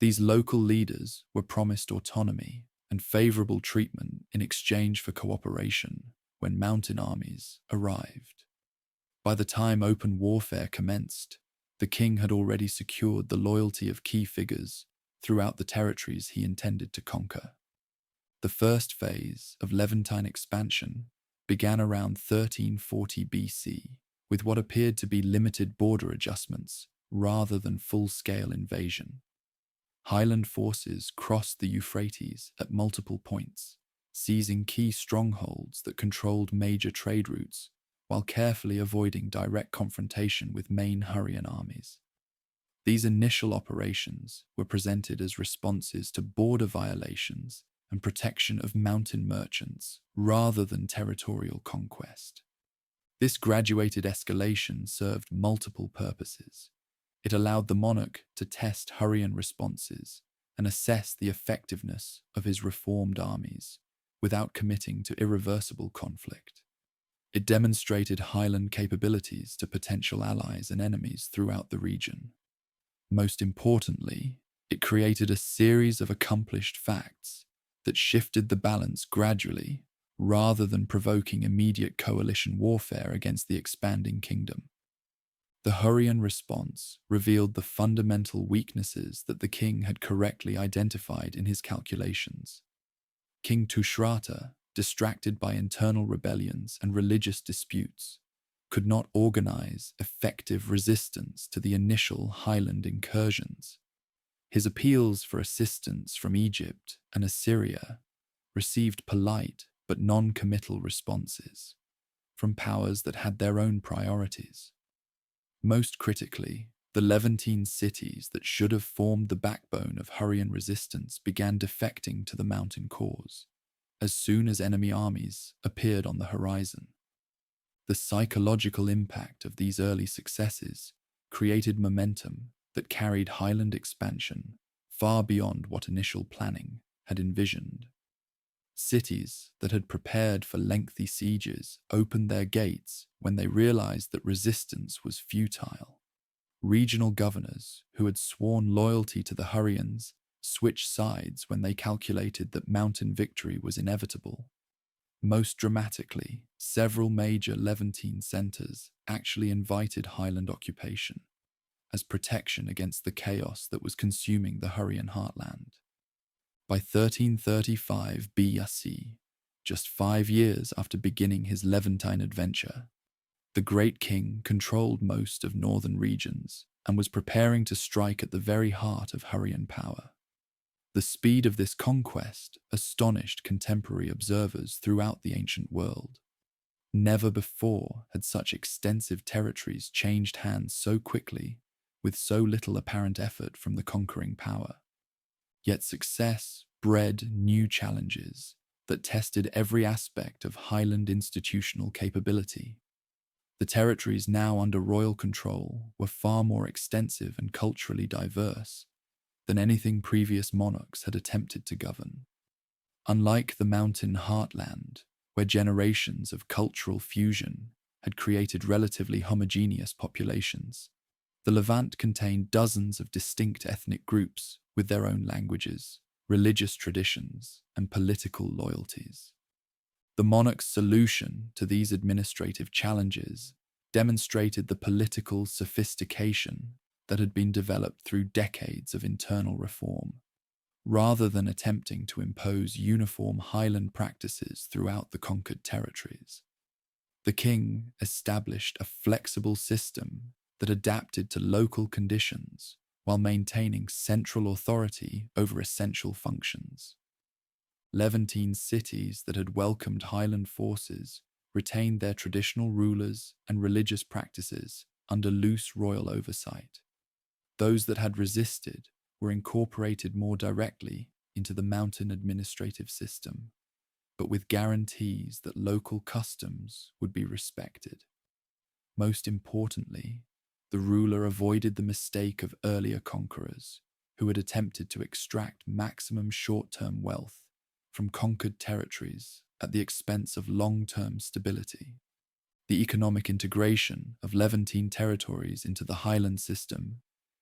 These local leaders were promised autonomy and favorable treatment in exchange for cooperation when mountain armies arrived. By the time open warfare commenced, the king had already secured the loyalty of key figures throughout the territories he intended to conquer. The first phase of Levantine expansion began around 1340 BC, with what appeared to be limited border adjustments rather than full-scale invasion. Highland forces crossed the Euphrates at multiple points, seizing key strongholds that controlled major trade routes while carefully avoiding direct confrontation with main Hurrian armies. These initial operations were presented as responses to border violations and protection of mountain merchants rather than territorial conquest. This graduated escalation served multiple purposes. It allowed the monarch to test Hurrian responses and assess the effectiveness of his reformed armies without committing to irreversible conflict. It demonstrated Highland capabilities to potential allies and enemies throughout the region. Most importantly, it created a series of accomplished facts that shifted the balance gradually rather than provoking immediate coalition warfare against the expanding kingdom. The Hurrian response revealed the fundamental weaknesses that the king had correctly identified in his calculations. King Tushratta, distracted by internal rebellions and religious disputes, could not organize effective resistance to the initial highland incursions. His appeals for assistance from Egypt and Assyria received polite but non-committal responses from powers that had their own priorities. Most critically, the Levantine cities that should have formed the backbone of Hurrian resistance began defecting to the mountain cause as soon as enemy armies appeared on the horizon. The psychological impact of these early successes created momentum that carried highland expansion far beyond what initial planning had envisioned. Cities that had prepared for lengthy sieges opened their gates when they realized that resistance was futile. Regional governors who had sworn loyalty to the Hurrians switched sides when they calculated that mountain victory was inevitable. Most dramatically, several major Levantine centers actually invited highland occupation as protection against the chaos that was consuming the Hurrian heartland. By 1335 BC, just 5 years after beginning his Levantine adventure, the great king controlled most of northern regions and was preparing to strike at the very heart of Hurrian power. The speed of this conquest astonished contemporary observers throughout the ancient world. Never before had such extensive territories changed hands so quickly, with so little apparent effort from the conquering power. Yet success bred new challenges that tested every aspect of Highland institutional capability. The territories now under royal control were far more extensive and culturally diverse than anything previous monarchs had attempted to govern. Unlike the mountain heartland, where generations of cultural fusion had created relatively homogeneous populations, the Levant contained dozens of distinct ethnic groups with their own languages, religious traditions, and political loyalties. The monarch's solution to these administrative challenges demonstrated the political sophistication that had been developed through decades of internal reform. Rather than attempting to impose uniform highland practices throughout the conquered territories, the king established a flexible system that adapted to local conditions while maintaining central authority over essential functions. Levantine cities that had welcomed highland forces retained their traditional rulers and religious practices under loose royal oversight. Those that had resisted were incorporated more directly into the mountain administrative system, but with guarantees that local customs would be respected. Most importantly, the ruler avoided the mistake of earlier conquerors who had attempted to extract maximum short-term wealth from conquered territories at the expense of long-term stability. The economic integration of Levantine territories into the Highland system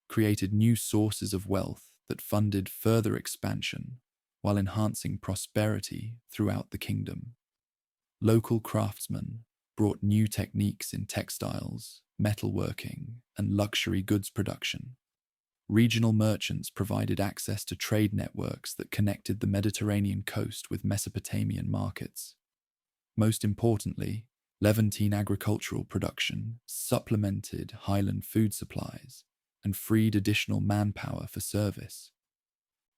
created new sources of wealth that funded further expansion while enhancing prosperity throughout the kingdom. Local craftsmen brought new techniques in textiles, metalworking, and luxury goods production. Regional merchants provided access to trade networks that connected the Mediterranean coast with Mesopotamian markets. Most importantly, Levantine agricultural production supplemented highland food supplies and freed additional manpower for service.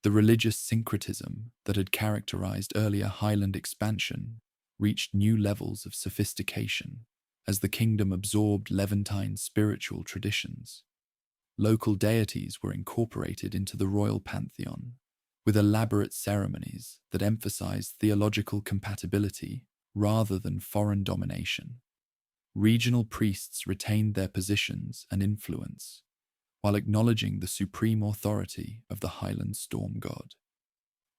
The religious syncretism that had characterized earlier highland expansion reached new levels of sophistication as the kingdom absorbed Levantine spiritual traditions. Local deities were incorporated into the royal pantheon, with elaborate ceremonies that emphasized theological compatibility rather than foreign domination. Regional priests retained their positions and influence, while acknowledging the supreme authority of the Highland storm god.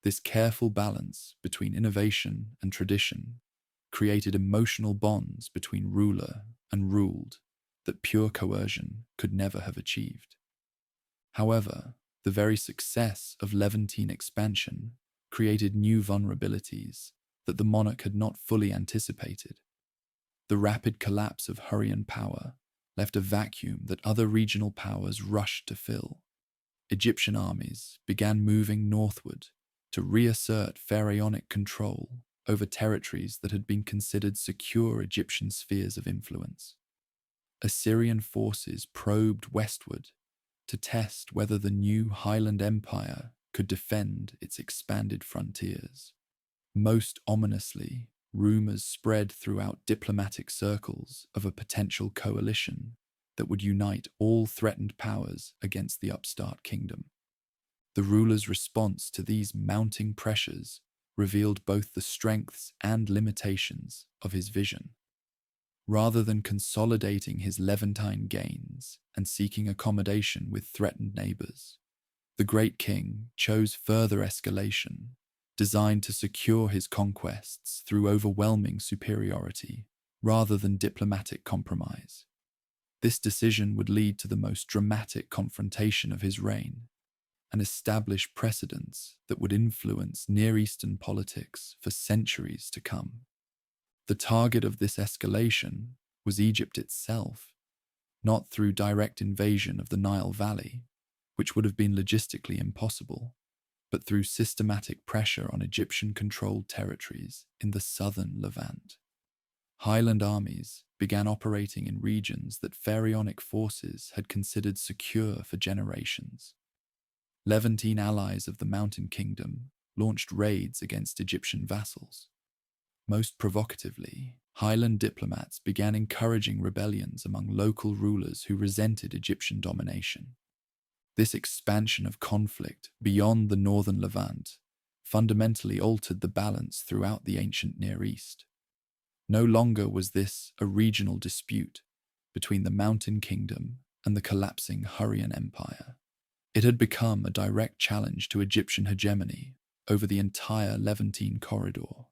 This careful balance between innovation and tradition created emotional bonds between ruler and ruled that pure coercion could never have achieved. However, the very success of Levantine expansion created new vulnerabilities that the monarch had not fully anticipated. The rapid collapse of Hurrian power left a vacuum that other regional powers rushed to fill. Egyptian armies began moving northward to reassert pharaonic control over territories that had been considered secure Egyptian spheres of influence. Assyrian forces probed westward to test whether the new Highland Empire could defend its expanded frontiers. Most ominously, rumors spread throughout diplomatic circles of a potential coalition that would unite all threatened powers against the upstart kingdom. The ruler's response to these mounting pressures revealed both the strengths and limitations of his vision. Rather than consolidating his Levantine gains and seeking accommodation with threatened neighbors, the great king chose further escalation, designed to secure his conquests through overwhelming superiority rather than diplomatic compromise. This decision would lead to the most dramatic confrontation of his reign and establish precedents that would influence Near Eastern politics for centuries to come. The target of this escalation was Egypt itself, not through direct invasion of the Nile Valley, which would have been logistically impossible, but through systematic pressure on Egyptian-controlled territories in the southern Levant. Highland armies began operating in regions that pharaonic forces had considered secure for generations. Levantine allies of the Mountain Kingdom launched raids against Egyptian vassals. Most provocatively, Highland diplomats began encouraging rebellions among local rulers who resented Egyptian domination. This expansion of conflict beyond the northern Levant fundamentally altered the balance throughout the ancient Near East. No longer was this a regional dispute between the Mountain Kingdom and the collapsing Hurrian Empire. It had become a direct challenge to Egyptian hegemony over the entire Levantine corridor,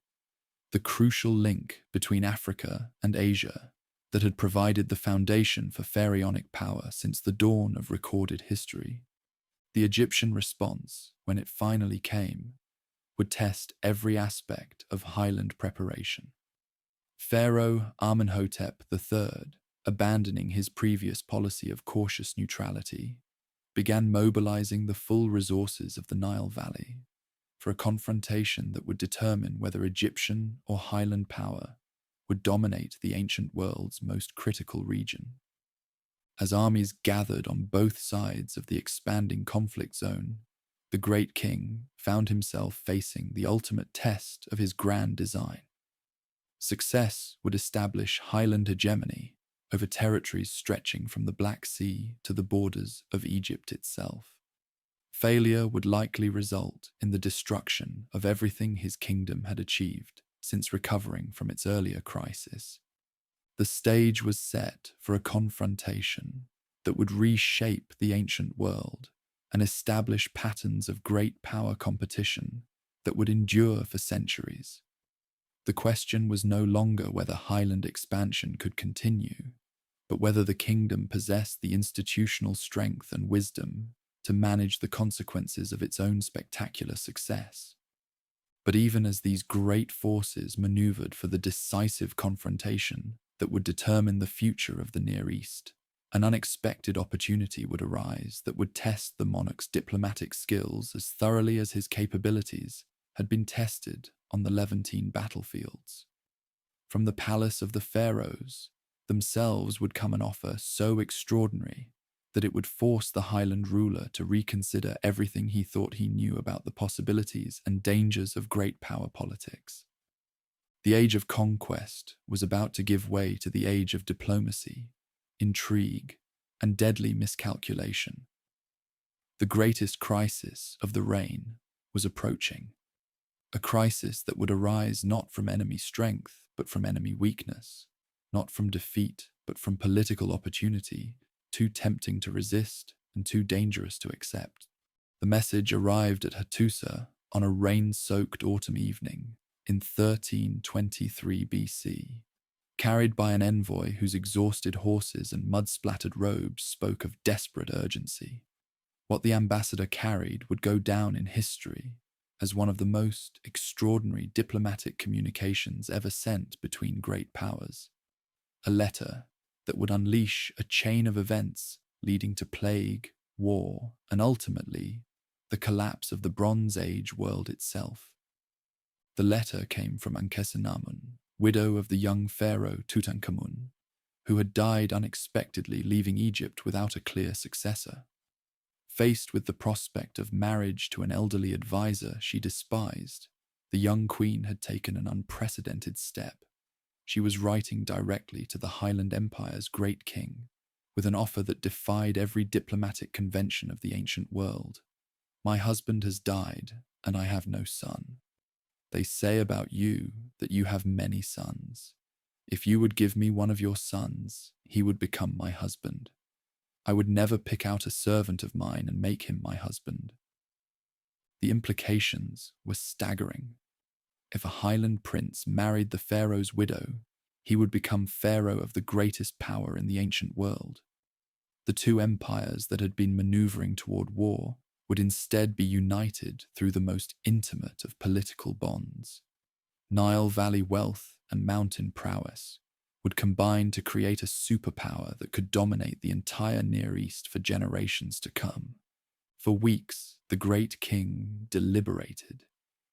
the crucial link between Africa and Asia that had provided the foundation for pharaonic power since the dawn of recorded history. The Egyptian response, when it finally came, would test every aspect of Highland preparation. Pharaoh Amenhotep III, abandoning his previous policy of cautious neutrality, began mobilizing the full resources of the Nile Valley for a confrontation that would determine whether Egyptian or Highland power would dominate the ancient world's most critical region. As armies gathered on both sides of the expanding conflict zone, the great king found himself facing the ultimate test of his grand design. Success would establish Highland hegemony over territories stretching from the Black Sea to the borders of Egypt itself. Failure would likely result in the destruction of everything his kingdom had achieved since recovering from its earlier crisis. The stage was set for a confrontation that would reshape the ancient world and establish patterns of great power competition that would endure for centuries. The question was no longer whether Highland expansion could continue, but whether the kingdom possessed the institutional strength and wisdom to manage the consequences of its own spectacular success. But even as these great forces maneuvered for the decisive confrontation that would determine the future of the Near East, an unexpected opportunity would arise that would test the monarch's diplomatic skills as thoroughly as his capabilities had been tested on the Levantine battlefields. From the palace of the pharaohs themselves would come an offer so extraordinary that it would force the Highland ruler to reconsider everything he thought he knew about the possibilities and dangers of great power politics. The age of conquest was about to give way to the age of diplomacy, intrigue, and deadly miscalculation. The greatest crisis of the reign was approaching, a crisis that would arise not from enemy strength but from enemy weakness, not from defeat but from political opportunity, too tempting to resist and too dangerous to accept. The message arrived at Hattusili on a rain-soaked autumn evening in 1323 BC, carried by an envoy whose exhausted horses and mud-splattered robes spoke of desperate urgency. What the ambassador carried would go down in history as one of the most extraordinary diplomatic communications ever sent between great powers. A letter that would unleash a chain of events leading to plague, war, and ultimately the collapse of the Bronze Age world itself. The letter came from Ankhesenamun, widow of the young pharaoh Tutankhamun, who had died unexpectedly, leaving Egypt without a clear successor. Faced with the prospect of marriage to an elderly advisor she despised, the young queen had taken an unprecedented step. She was writing directly to the Highland Empire's great king, with an offer that defied every diplomatic convention of the ancient world. "My husband has died, and I have no son. They say about you that you have many sons. If you would give me one of your sons, he would become my husband. I would never pick out a servant of mine and make him my husband." The implications were staggering. If a Highland prince married the pharaoh's widow, he would become pharaoh of the greatest power in the ancient world. The two empires that had been maneuvering toward war would instead be united through the most intimate of political bonds. Nile Valley wealth and mountain prowess would combine to create a superpower that could dominate the entire Near East for generations to come. For weeks, the great king deliberated.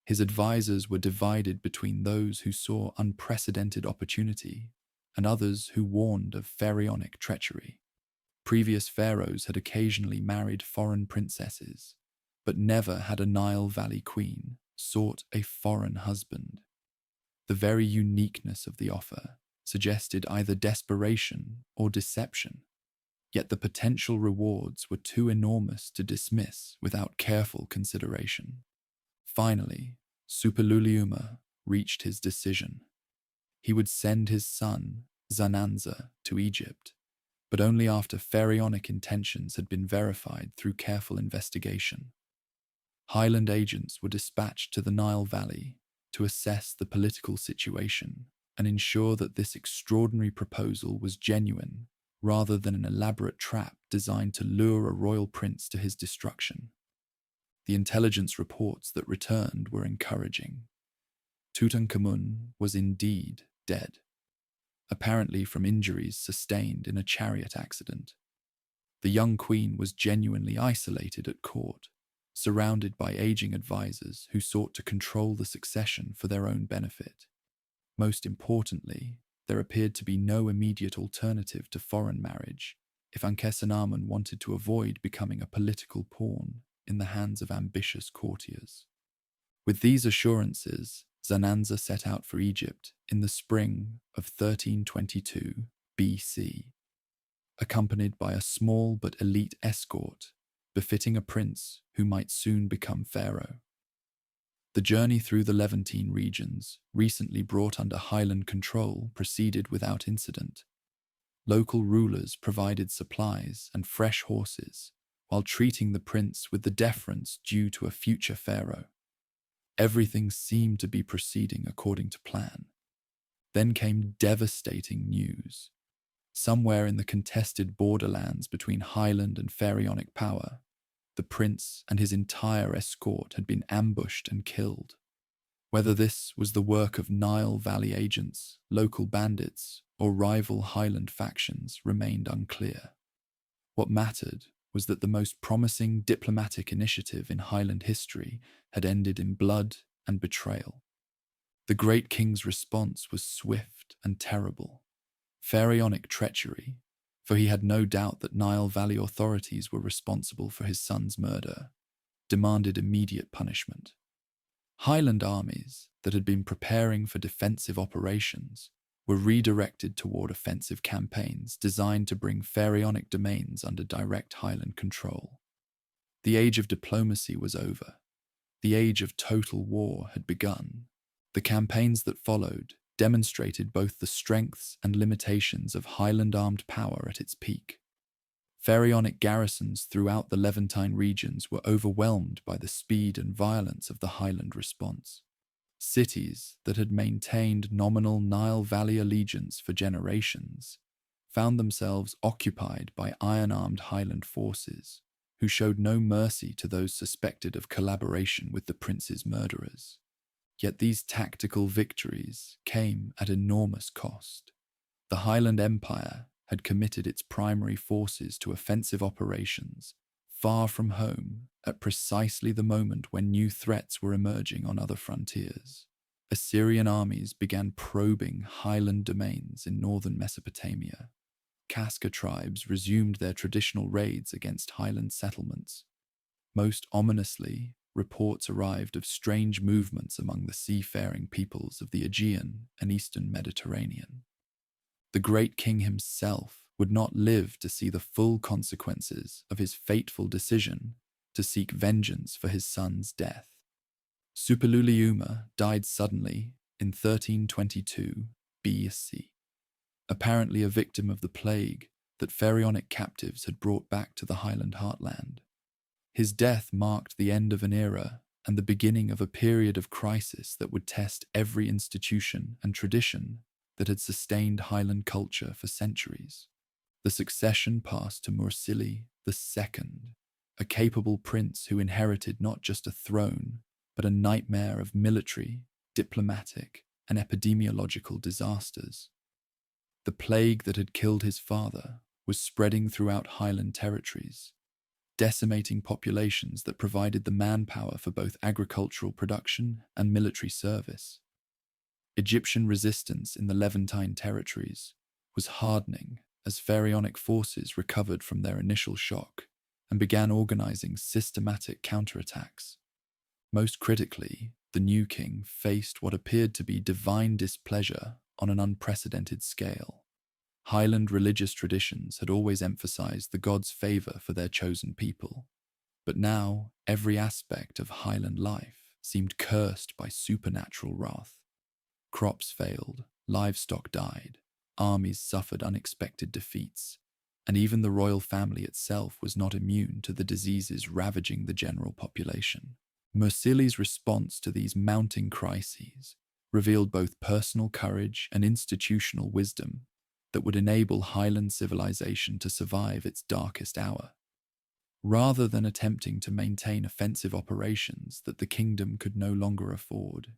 His advisors were divided between those who saw unprecedented opportunity and others who warned of pharaonic treachery. Previous pharaohs had occasionally married foreign princesses, but never had a Nile Valley queen sought a foreign husband. The very uniqueness of the offer suggested either desperation or deception, yet the potential rewards were too enormous to dismiss without careful consideration. Finally, Suppiluliuma reached his decision. He would send his son, Zananza, to Egypt, but only after pharaonic intentions had been verified through careful investigation. Highland agents were dispatched to the Nile Valley to assess the political situation and ensure that this extraordinary proposal was genuine rather than an elaborate trap designed to lure a royal prince to his destruction. The intelligence reports that returned were encouraging. Tutankhamun was indeed dead, apparently from injuries sustained in a chariot accident. The young queen was genuinely isolated at court, surrounded by aging advisors who sought to control the succession for their own benefit. Most importantly, there appeared to be no immediate alternative to foreign marriage if Ankhesenamun wanted to avoid becoming a political pawn in the hands of ambitious courtiers. With these assurances, Zananza set out for Egypt in the spring of 1322 BC, accompanied by a small but elite escort befitting a prince who might soon become pharaoh. The journey through the Levantine regions, recently brought under Highland control, proceeded without incident. Local rulers provided supplies and fresh horses, while treating the prince with the deference due to a future pharaoh. Everything seemed to be proceeding according to plan. Then came devastating news. Somewhere in the contested borderlands between Highland and pharaonic power, the prince and his entire escort had been ambushed and killed. Whether this was the work of Nile Valley agents, local bandits, or rival Highland factions remained unclear. What mattered was that the most promising diplomatic initiative in Highland history had ended in blood and betrayal. The great king's response was swift and terrible. Pharaonic treachery, for he had no doubt that Nile Valley authorities were responsible for his son's murder, demanded immediate punishment. Highland armies that had been preparing for defensive operations were redirected toward offensive campaigns designed to bring pharaonic domains under direct Highland control. The age of diplomacy was over. The age of total war had begun. The campaigns that followed demonstrated both the strengths and limitations of Highland armed power at its peak. Pharaonic garrisons throughout the Levantine regions were overwhelmed by the speed and violence of the Highland response. Cities that had maintained nominal Nile Valley allegiance for generations found themselves occupied by iron-armed Highland forces, who showed no mercy to those suspected of collaboration with the prince's murderers. Yet these tactical victories came at enormous cost. The Highland Empire had committed its primary forces to offensive operations far from home at precisely the moment when new threats were emerging on other frontiers. Assyrian armies began probing highland domains in northern Mesopotamia. Kaska tribes resumed their traditional raids against highland settlements. Most ominously, reports arrived of strange movements among the seafaring peoples of the Aegean and eastern Mediterranean. The great king himself would not live to see the full consequences of his fateful decision to seek vengeance for his son's death. Suppiluliuma died suddenly in 1322 BC, apparently a victim of the plague that pharaonic captives had brought back to the highland heartland. His death marked the end of an era and the beginning of a period of crisis that would test every institution and tradition that had sustained highland culture for centuries. The succession passed to Mursili II, a capable prince who inherited not just a throne, but a nightmare of military, diplomatic, and epidemiological disasters. The plague that had killed his father was spreading throughout highland territories, decimating populations that provided the manpower for both agricultural production and military service. Egyptian resistance in the Levantine territories was hardening as pharaonic forces recovered from their initial shock and began organizing systematic counterattacks. Most critically, the new king faced what appeared to be divine displeasure on an unprecedented scale. Highland religious traditions had always emphasized the gods' favor for their chosen people, but now every aspect of Highland life seemed cursed by supernatural wrath. Crops failed, livestock died, armies suffered unexpected defeats, and even the royal family itself was not immune to the diseases ravaging the general population. Mursili's response to these mounting crises revealed both personal courage and institutional wisdom that would enable Highland civilization to survive its darkest hour. Rather than attempting to maintain offensive operations that the kingdom could no longer afford,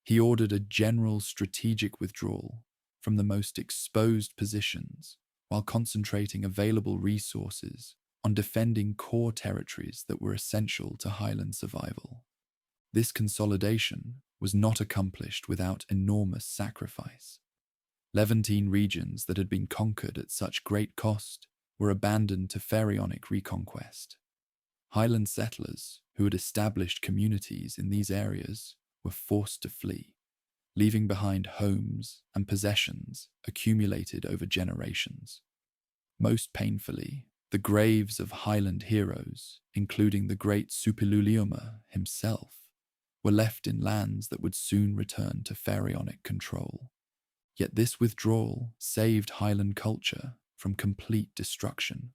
he ordered a general strategic withdrawal from the most exposed positions while concentrating available resources on defending core territories that were essential to Highland survival. This consolidation was not accomplished without enormous sacrifice. Levantine regions that had been conquered at such great cost were abandoned to pharaonic reconquest. Highland settlers who had established communities in these areas were forced to flee, leaving behind homes and possessions accumulated over generations. Most painfully, the graves of Highland heroes, including the great Suppiluliuma himself, were left in lands that would soon return to pharaonic control. Yet this withdrawal saved Highland culture from complete destruction.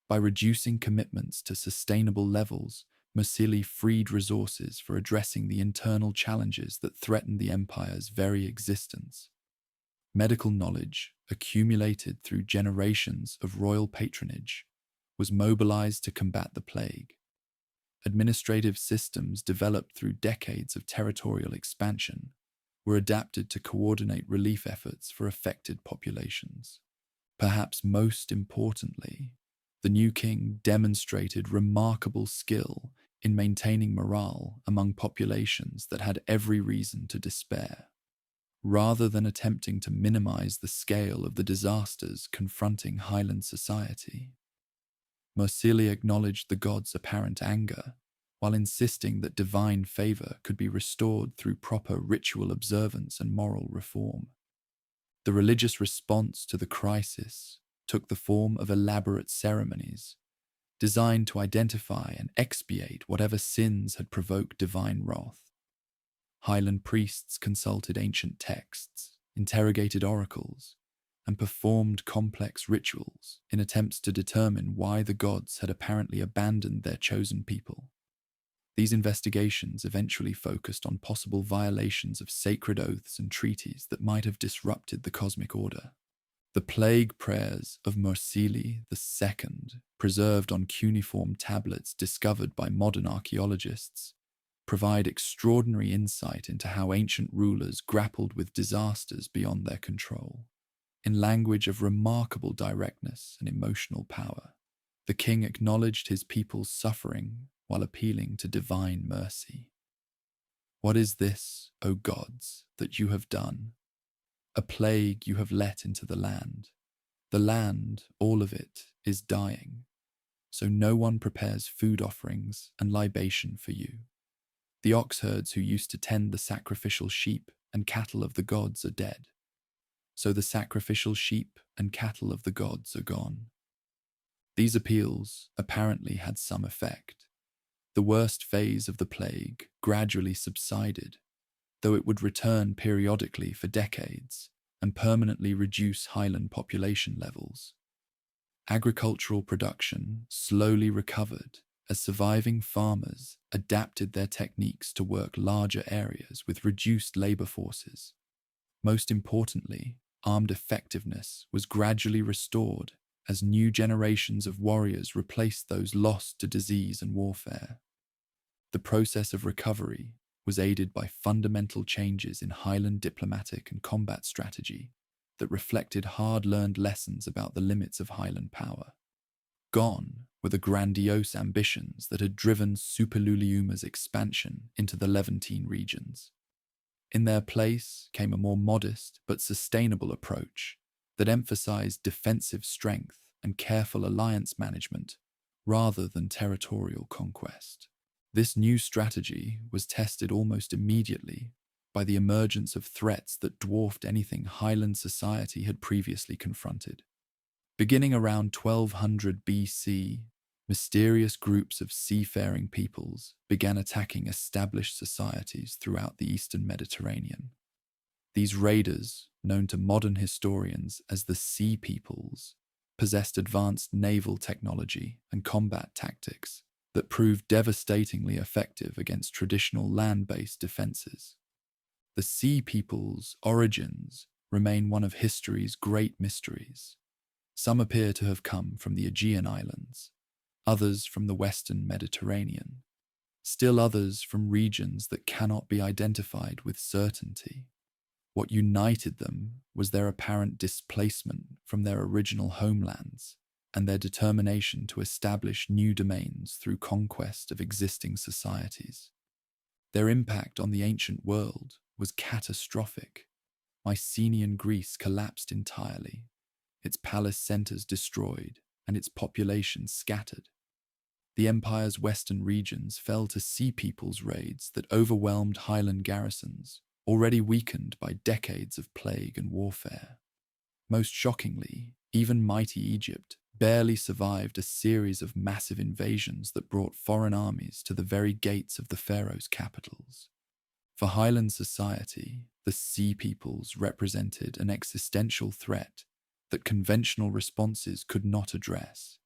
By reducing commitments to sustainable levels, Mursili freed resources for addressing the internal challenges that threatened the empire's very existence. Medical knowledge, accumulated through generations of royal patronage, was mobilized to combat the plague. Administrative systems developed through decades of territorial expansion were adapted to coordinate relief efforts for affected populations. Perhaps most importantly, the new king demonstrated remarkable skill in maintaining morale among populations that had every reason to despair. Rather than attempting to minimize the scale of the disasters confronting Highland society, Mursili acknowledged the gods' apparent anger while insisting that divine favor could be restored through proper ritual observance and moral reform. The religious response to the crisis took the form of elaborate ceremonies designed to identify and expiate whatever sins had provoked divine wrath. Highland priests consulted ancient texts, interrogated oracles, and performed complex rituals in attempts to determine why the gods had apparently abandoned their chosen people. These investigations eventually focused on possible violations of sacred oaths and treaties that might have disrupted the cosmic order. The plague prayers of Mursili II preserved on cuneiform tablets discovered by modern archaeologists, provide extraordinary insight into how ancient rulers grappled with disasters beyond their control. In language of remarkable directness and emotional power, the king acknowledged his people's suffering while appealing to divine mercy. "What is this, O gods, that you have done? A plague you have let into the land. The land, all of it, is dying, so no one prepares food offerings and libation for you. The ox herds who used to tend the sacrificial sheep and cattle of the gods are dead, so the sacrificial sheep and cattle of the gods are gone." These appeals apparently had some effect. The worst phase of the plague gradually subsided, though it would return periodically for decades and permanently reduce highland population levels. Agricultural production slowly recovered as surviving farmers adapted their techniques to work larger areas with reduced labor forces. Most importantly, armed effectiveness was gradually restored as new generations of warriors replaced those lost to disease and warfare. The process of recovery was aided by fundamental changes in Highland diplomatic and combat strategy that reflected hard-learned lessons about the limits of Highland power. Gone were the grandiose ambitions that had driven Suppiluliuma's expansion into the Levantine regions. In their place came a more modest but sustainable approach that emphasized defensive strength and careful alliance management rather than territorial conquest. This new strategy was tested almost immediately by the emergence of threats that dwarfed anything Highland society had previously confronted. Beginning around 1200 BC, mysterious groups of seafaring peoples began attacking established societies throughout the eastern Mediterranean. These raiders, known to modern historians as the Sea Peoples, possessed advanced naval technology and combat tactics that proved devastatingly effective against traditional land-based defenses. The Sea Peoples' origins remain one of history's great mysteries. Some appear to have come from the Aegean Islands, others from the western Mediterranean, still others from regions that cannot be identified with certainty. What united them was their apparent displacement from their original homelands and their determination to establish new domains through conquest of existing societies. Their impact on the ancient world was catastrophic. Mycenaean Greece collapsed entirely, its palace centers destroyed and its population scattered. The empire's western regions fell to Sea Peoples' raids that overwhelmed Highland garrisons, already weakened by decades of plague and warfare. Most shockingly, even mighty Egypt barely survived a series of massive invasions that brought foreign armies to the very gates of the pharaoh's capitals. For Highland society, the Sea Peoples represented an existential threat that conventional responses could not address.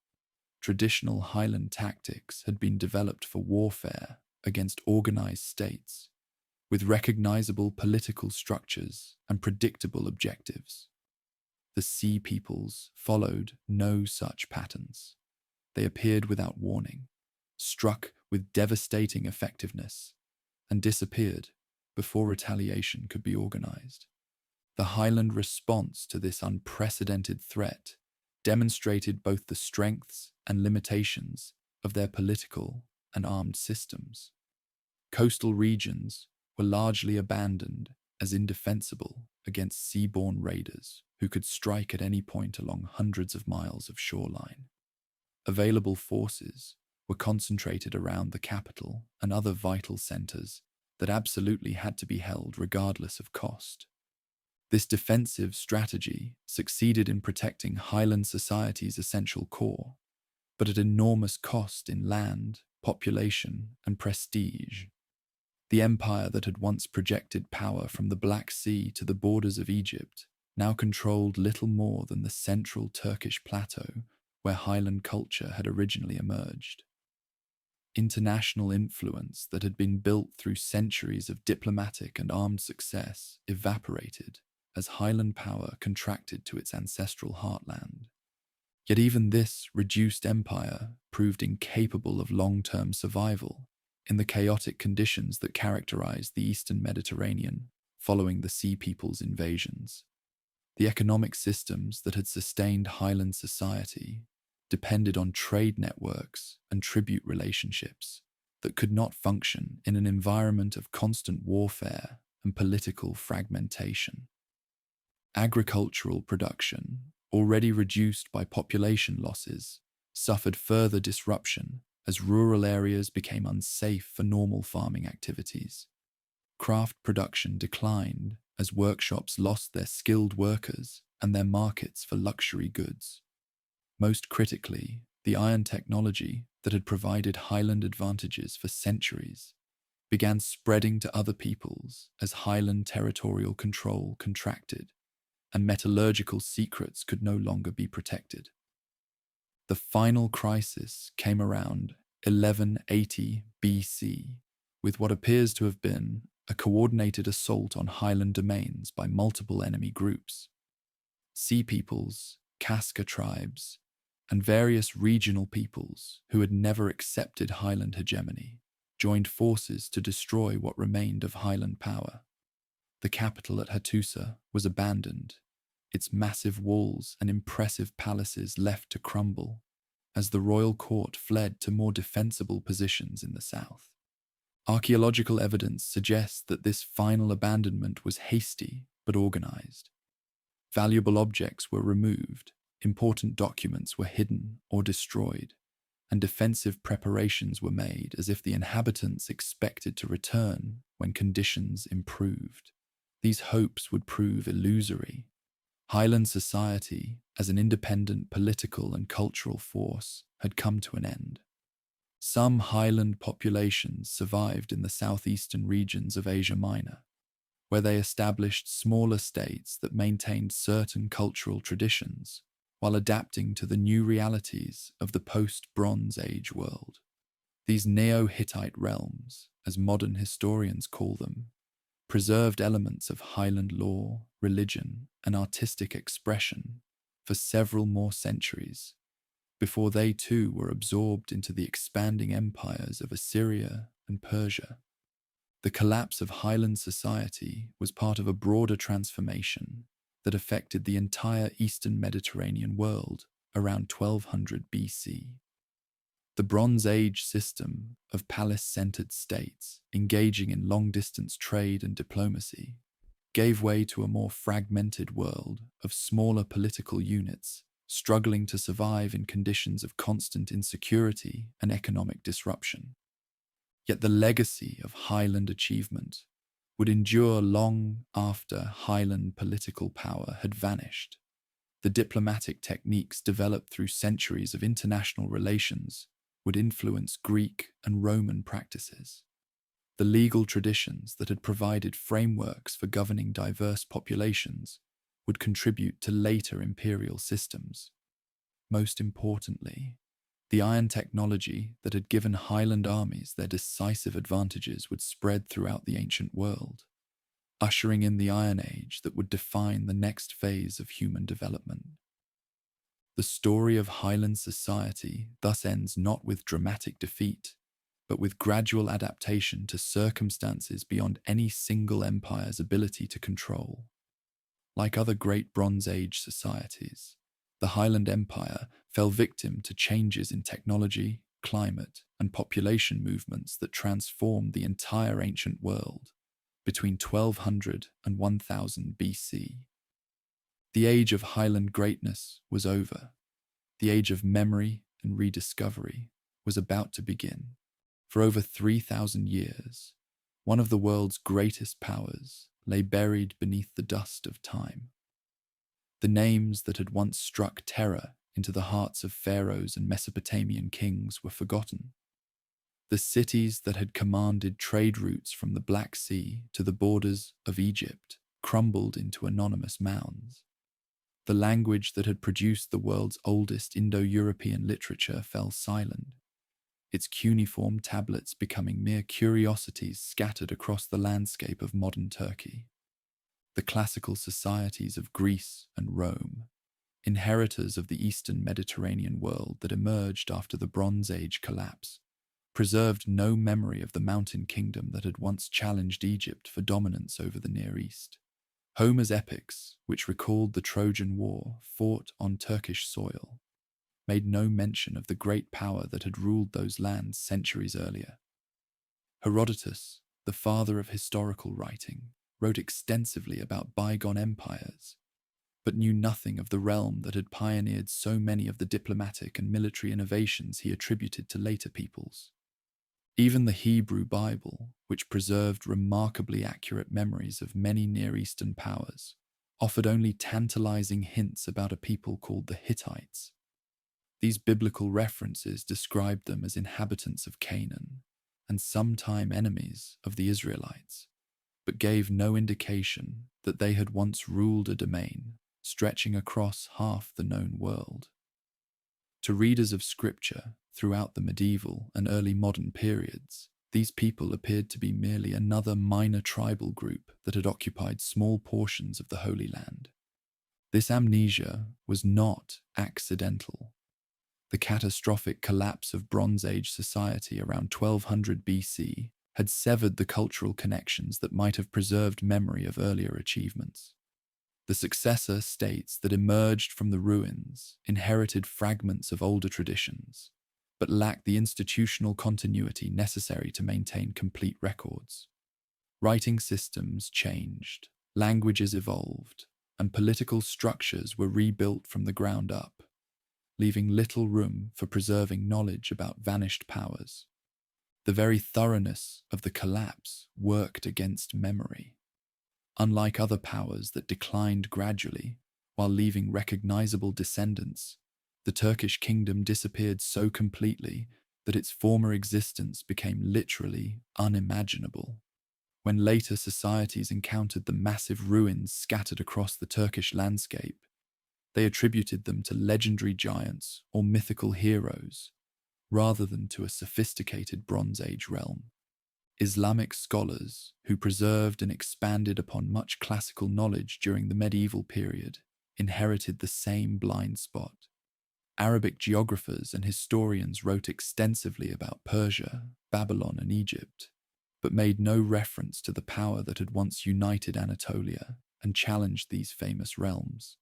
Traditional Highland tactics had been developed for warfare against organized states, with recognizable political structures and predictable objectives. The Sea Peoples followed no such patterns. They appeared without warning, struck with devastating effectiveness, and disappeared before retaliation could be organized. The Highland response to this unprecedented threat demonstrated both the strengths and limitations of their political and armed systems. Coastal regions were largely abandoned as indefensible against seaborne raiders who could strike at any point along hundreds of miles of shoreline. Available forces were concentrated around the capital and other vital centers that absolutely had to be held regardless of cost. This defensive strategy succeeded in protecting Highland society's essential core, but at enormous cost in land, population, and prestige. The empire that had once projected power from the Black Sea to the borders of Egypt now controlled little more than the central Turkish plateau where Highland culture had originally emerged. International influence that had been built through centuries of diplomatic and armed success evaporated as Highland power contracted to its ancestral heartland. Yet even this reduced empire proved incapable of long-term survival in the chaotic conditions that characterized the Eastern Mediterranean following the Sea People's invasions. The economic systems that had sustained highland society depended on trade networks and tribute relationships that could not function in an environment of constant warfare and political fragmentation. Agricultural production, already reduced by population losses, suffered further disruption as rural areas became unsafe for normal farming activities. Craft production declined as workshops lost their skilled workers and their markets for luxury goods. Most critically, the iron technology that had provided highland advantages for centuries began spreading to other peoples as highland territorial control contracted and metallurgical secrets could no longer be protected. The final crisis came around 1180 BC, with what appears to have been a coordinated assault on highland domains by multiple enemy groups. Sea peoples, Kaska tribes, and various regional peoples who had never accepted highland hegemony joined forces to destroy what remained of highland power. The capital at Hattusili was abandoned, its massive walls and impressive palaces left to crumble, as the royal court fled to more defensible positions in the south. Archaeological evidence suggests that this final abandonment was hasty but organized. Valuable objects were removed, important documents were hidden or destroyed, and defensive preparations were made as if the inhabitants expected to return when conditions improved. These hopes would prove illusory. Highland society, as an independent political and cultural force, had come to an end. Some highland populations survived in the southeastern regions of Asia Minor, where they established smaller states that maintained certain cultural traditions while adapting to the new realities of the post-Bronze Age world. These Neo-Hittite realms, as modern historians call them, preserved elements of highland law, religion, and artistic expression for several more centuries, before they too were absorbed into the expanding empires of Assyria and Persia. The collapse of highland society was part of a broader transformation that affected the entire Eastern Mediterranean world around 1200 BC. The Bronze Age system of palace-centered states engaging in long-distance trade and diplomacy gave way to a more fragmented world of smaller political units struggling to survive in conditions of constant insecurity and economic disruption. Yet the legacy of Highland achievement would endure long after Highland political power had vanished. The diplomatic techniques developed through centuries of international relations would influence Greek and Roman practices. The legal traditions that had provided frameworks for governing diverse populations would contribute to later imperial systems. Most importantly, the iron technology that had given Highland armies their decisive advantages would spread throughout the ancient world, ushering in the Iron Age that would define the next phase of human development. The story of Highland society thus ends not with dramatic defeat, but with gradual adaptation to circumstances beyond any single empire's ability to control. Like other great Bronze Age societies, the Highland Empire fell victim to changes in technology, climate, and population movements that transformed the entire ancient world between 1200 and 1000 BC. The age of Highland greatness was over. The age of memory and rediscovery was about to begin. For over 3,000 years, one of the world's greatest powers lay buried beneath the dust of time. The names that had once struck terror into the hearts of pharaohs and Mesopotamian kings were forgotten. The cities that had commanded trade routes from the Black Sea to the borders of Egypt crumbled into anonymous mounds. The language that had produced the world's oldest Indo-European literature fell silent, its cuneiform tablets becoming mere curiosities scattered across the landscape of modern Turkey. The classical societies of Greece and Rome, inheritors of the Eastern Mediterranean world that emerged after the Bronze Age collapse, preserved no memory of the mountain kingdom that had once challenged Egypt for dominance over the Near East. Homer's epics, which recalled the Trojan War fought on Turkish soil, made no mention of the great power that had ruled those lands centuries earlier. Herodotus, the father of historical writing, wrote extensively about bygone empires, but knew nothing of the realm that had pioneered so many of the diplomatic and military innovations he attributed to later peoples. Even the Hebrew Bible, which preserved remarkably accurate memories of many Near Eastern powers, offered only tantalizing hints about a people called the Hittites. These biblical references described them as inhabitants of Canaan and sometime enemies of the Israelites, but gave no indication that they had once ruled a domain stretching across half the known world. To readers of scripture throughout the medieval and early modern periods, these people appeared to be merely another minor tribal group that had occupied small portions of the Holy Land. This amnesia was not accidental. The catastrophic collapse of Bronze Age society around 1200 BC had severed the cultural connections that might have preserved memory of earlier achievements. The successor states that emerged from the ruins inherited fragments of older traditions, but lacked the institutional continuity necessary to maintain complete records. Writing systems changed, languages evolved, and political structures were rebuilt from the ground up, leaving little room for preserving knowledge about vanished powers. The very thoroughness of the collapse worked against memory. Unlike other powers that declined gradually, while leaving recognizable descendants, the Turkish kingdom disappeared so completely that its former existence became literally unimaginable. When later societies encountered the massive ruins scattered across the Turkish landscape, they attributed them to legendary giants or mythical heroes, rather than to a sophisticated Bronze Age realm. Islamic scholars, who preserved and expanded upon much classical knowledge during the medieval period, inherited the same blind spot. Arabic geographers and historians wrote extensively about Persia, Babylon, and Egypt, but made no reference to the power that had once united Anatolia and challenged these famous realms.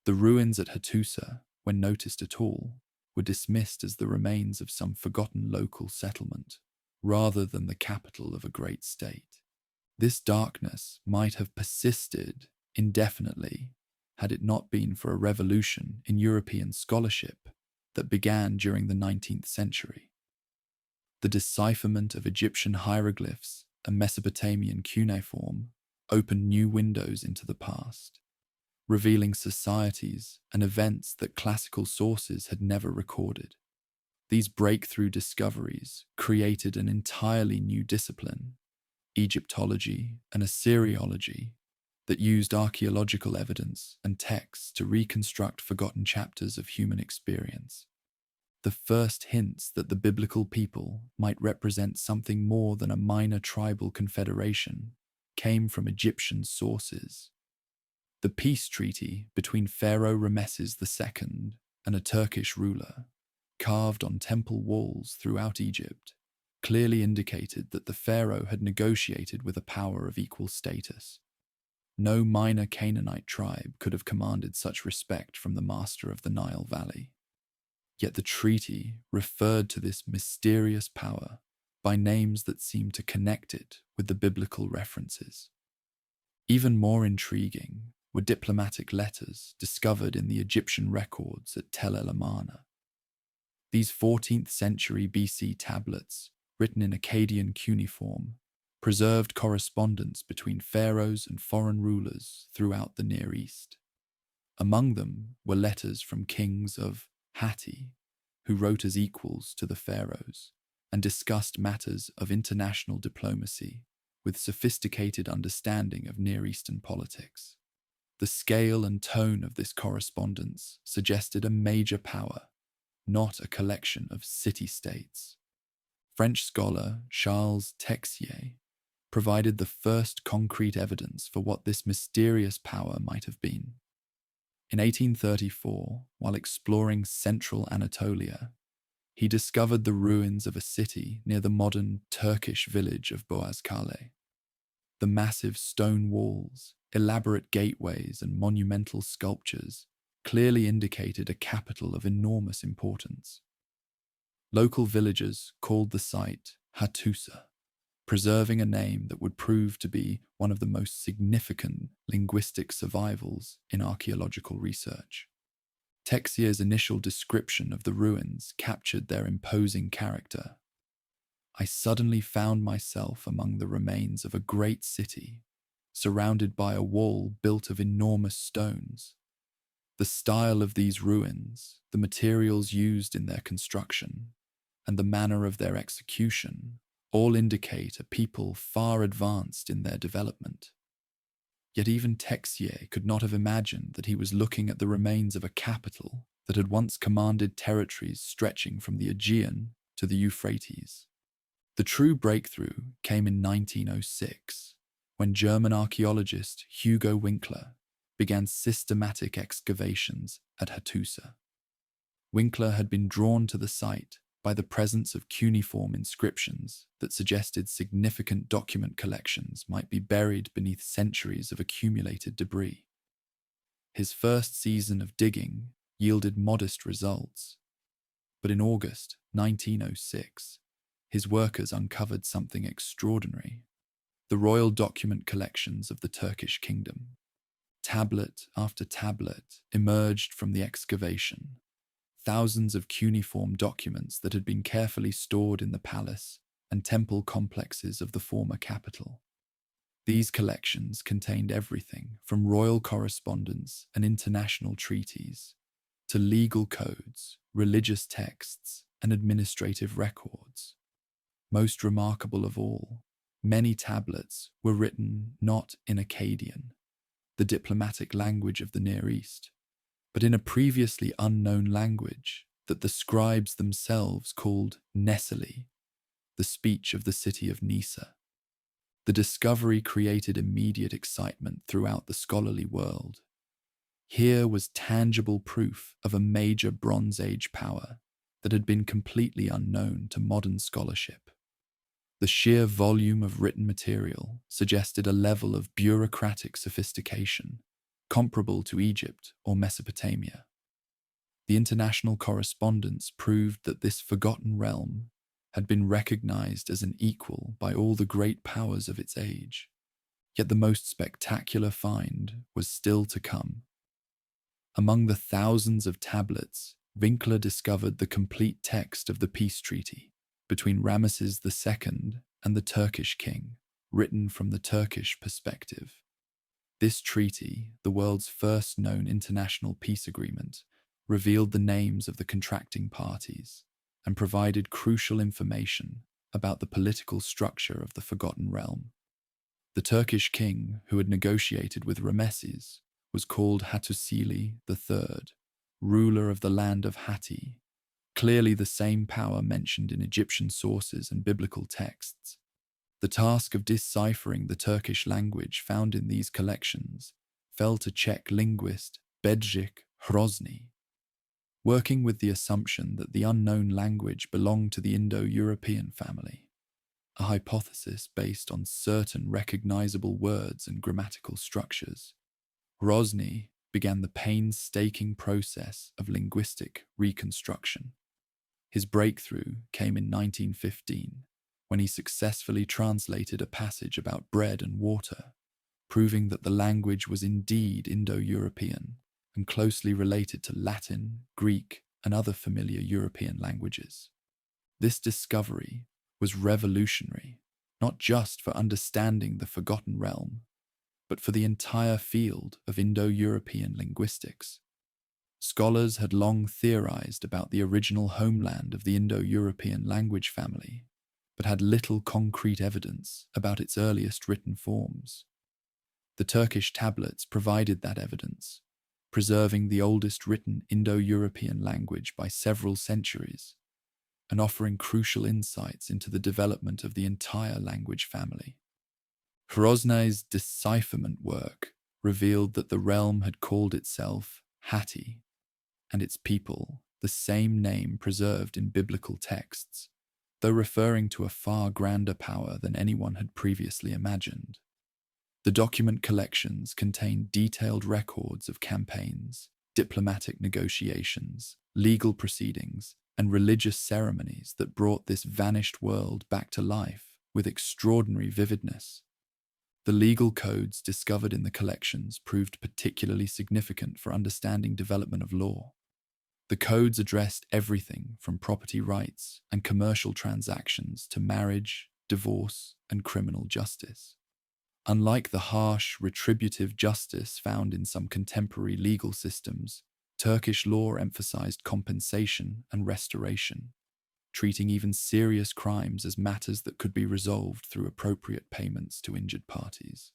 The ruins at Hattusili, when noticed at all, were dismissed as the remains of some forgotten local settlement, rather than the capital of a great state. This darkness might have persisted indefinitely had it not been for a revolution in European scholarship that began during the 19th century. The decipherment of Egyptian hieroglyphs and Mesopotamian cuneiform opened new windows into the past, revealing societies and events that classical sources had never recorded. These breakthrough discoveries created an entirely new discipline, Egyptology and Assyriology, that used archaeological evidence and texts to reconstruct forgotten chapters of human experience. The first hints that the biblical people might represent something more than a minor tribal confederation came from Egyptian sources. The peace treaty between Pharaoh Rameses II and a Turkish ruler, carved on temple walls throughout Egypt, clearly indicated that the pharaoh had negotiated with a power of equal status. No minor Canaanite tribe could have commanded such respect from the master of the Nile Valley. Yet the treaty referred to this mysterious power by names that seemed to connect it with the biblical references. Even more intriguing were diplomatic letters discovered in the Egyptian records at Tel El Amarna. These 14th century BC tablets, written in Akkadian cuneiform, preserved correspondence between pharaohs and foreign rulers throughout the Near East. Among them were letters from kings of Hatti, who wrote as equals to the pharaohs and discussed matters of international diplomacy with sophisticated understanding of Near Eastern politics. The scale and tone of this correspondence suggested a major power, not a collection of city-states. French scholar Charles Texier provided the first concrete evidence for what this mysterious power might have been. In 1834, while exploring central Anatolia, he discovered the ruins of a city near the modern Turkish village of Boğazkale. The massive stone walls, elaborate gateways, and monumental sculptures clearly indicated a capital of enormous importance. Local villagers called the site Hattusa, preserving a name that would prove to be one of the most significant linguistic survivals in archaeological research. Texier's initial description of the ruins captured their imposing character. I suddenly found myself among the remains of a great city, surrounded by a wall built of enormous stones. The style of these ruins, the materials used in their construction, and the manner of their execution all indicate a people far advanced in their development. Yet even Texier could not have imagined that he was looking at the remains of a capital that had once commanded territories stretching from the Aegean to the Euphrates. The true breakthrough came in 1906, when German archaeologist Hugo Winkler began systematic excavations at Hattusa. Winkler had been drawn to the site by the presence of cuneiform inscriptions that suggested significant document collections might be buried beneath centuries of accumulated debris. His first season of digging yielded modest results, but in August 1906, his workers uncovered something extraordinary: the royal document collections of the Turkish kingdom. Tablet after tablet emerged from the excavation, thousands of cuneiform documents that had been carefully stored in the palace and temple complexes of the former capital. These collections contained everything from royal correspondence and international treaties to legal codes, religious texts, and administrative records. Most remarkable of all, many tablets were written not in Akkadian, the diplomatic language of the Near East, but in a previously unknown language that the scribes themselves called Mursili, the speech of the city of Nisa. The discovery created immediate excitement throughout the scholarly world. Here was tangible proof of a major Bronze Age power that had been completely unknown to modern scholarship. The sheer volume of written material suggested a level of bureaucratic sophistication comparable to Egypt or Mesopotamia. The international correspondence proved that this forgotten realm had been recognized as an equal by all the great powers of its age. Yet the most spectacular find was still to come. Among the thousands of tablets, Winkler discovered the complete text of the peace treaty between Ramesses II and the Turkish king, written from the Turkish perspective. This treaty, the world's first known international peace agreement, revealed the names of the contracting parties and provided crucial information about the political structure of the forgotten realm. The Turkish king, who had negotiated with Ramesses, was called Hattusili III, ruler of the land of Hatti, clearly the same power mentioned in Egyptian sources and biblical texts. The task of deciphering the Turkish language found in these collections fell to Czech linguist Bedřich Hrozný. Working with the assumption that the unknown language belonged to the Indo-European family, a hypothesis based on certain recognizable words and grammatical structures, Hrozný began the painstaking process of linguistic reconstruction. His breakthrough came in 1915, when he successfully translated a passage about bread and water, proving that the language was indeed Indo-European and closely related to Latin, Greek, and other familiar European languages. This discovery was revolutionary, not just for understanding the forgotten realm, but for the entire field of Indo-European linguistics. Scholars had long theorized about the original homeland of the Indo-European language family, but had little concrete evidence about its earliest written forms. The Turkish tablets provided that evidence, preserving the oldest written Indo-European language by several centuries, and offering crucial insights into the development of the entire language family. Hrozny's decipherment work revealed that the realm had called itself Hatti, and its people, the same name preserved in biblical texts, though referring to a far grander power than anyone had previously imagined. The document collections contain detailed records of campaigns, diplomatic negotiations, legal proceedings, and religious ceremonies that brought this vanished world back to life with extraordinary vividness. The legal codes discovered in the collections proved particularly significant for understanding development of law. The codes addressed everything from property rights and commercial transactions to marriage, divorce, and criminal justice. Unlike the harsh, retributive justice found in some contemporary legal systems, Turkish law emphasized compensation and restoration, treating even serious crimes as matters that could be resolved through appropriate payments to injured parties.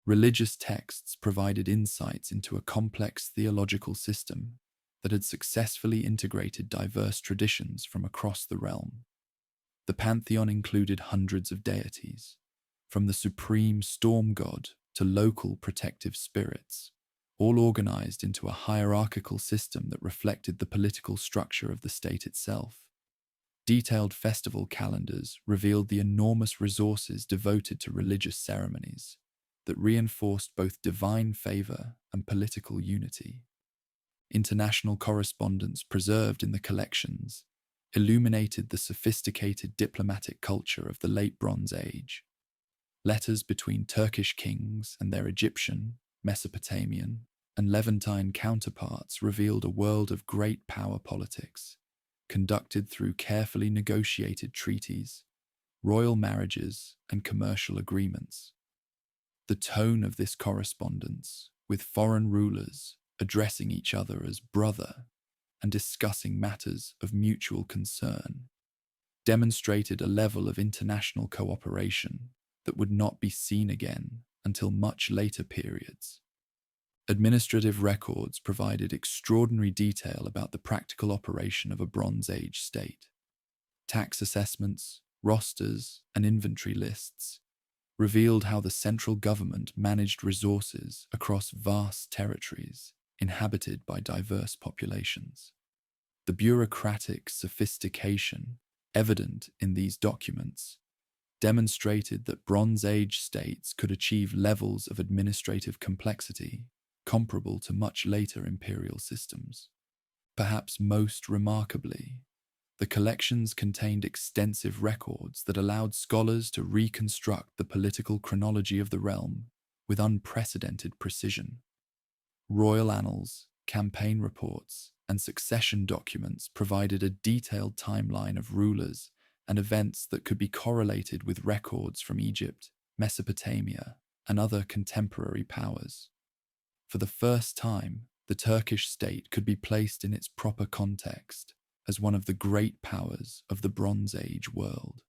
Religious texts provided insights into a complex theological system that had successfully integrated diverse traditions from across the realm. The pantheon included hundreds of deities, from the supreme storm god to local protective spirits, all organized into a hierarchical system that reflected the political structure of the state itself. Detailed festival calendars revealed the enormous resources devoted to religious ceremonies that reinforced both divine favor and political unity. International correspondence preserved in the collections illuminated the sophisticated diplomatic culture of the Late Bronze Age. Letters between Turkish kings and their Egyptian, Mesopotamian, and Levantine counterparts revealed a world of great power politics, conducted through carefully negotiated treaties, royal marriages, and commercial agreements. The tone of this correspondence, with foreign rulers addressing each other as brother and discussing matters of mutual concern, demonstrated a level of international cooperation that would not be seen again until much later periods. Administrative records provided extraordinary detail about the practical operation of a Bronze Age state. Tax assessments, rosters, and inventory lists revealed how the central government managed resources across vast territories inhabited by diverse populations. The bureaucratic sophistication evident in these documents demonstrated that Bronze Age states could achieve levels of administrative complexity comparable to much later imperial systems. Perhaps most remarkably, the collections contained extensive records that allowed scholars to reconstruct the political chronology of the realm with unprecedented precision. Royal annals, campaign reports, and succession documents provided a detailed timeline of rulers and events that could be correlated with records from Egypt, Mesopotamia, and other contemporary powers. For the first time, the Turkish state could be placed in its proper context as one of the great powers of the Bronze Age world.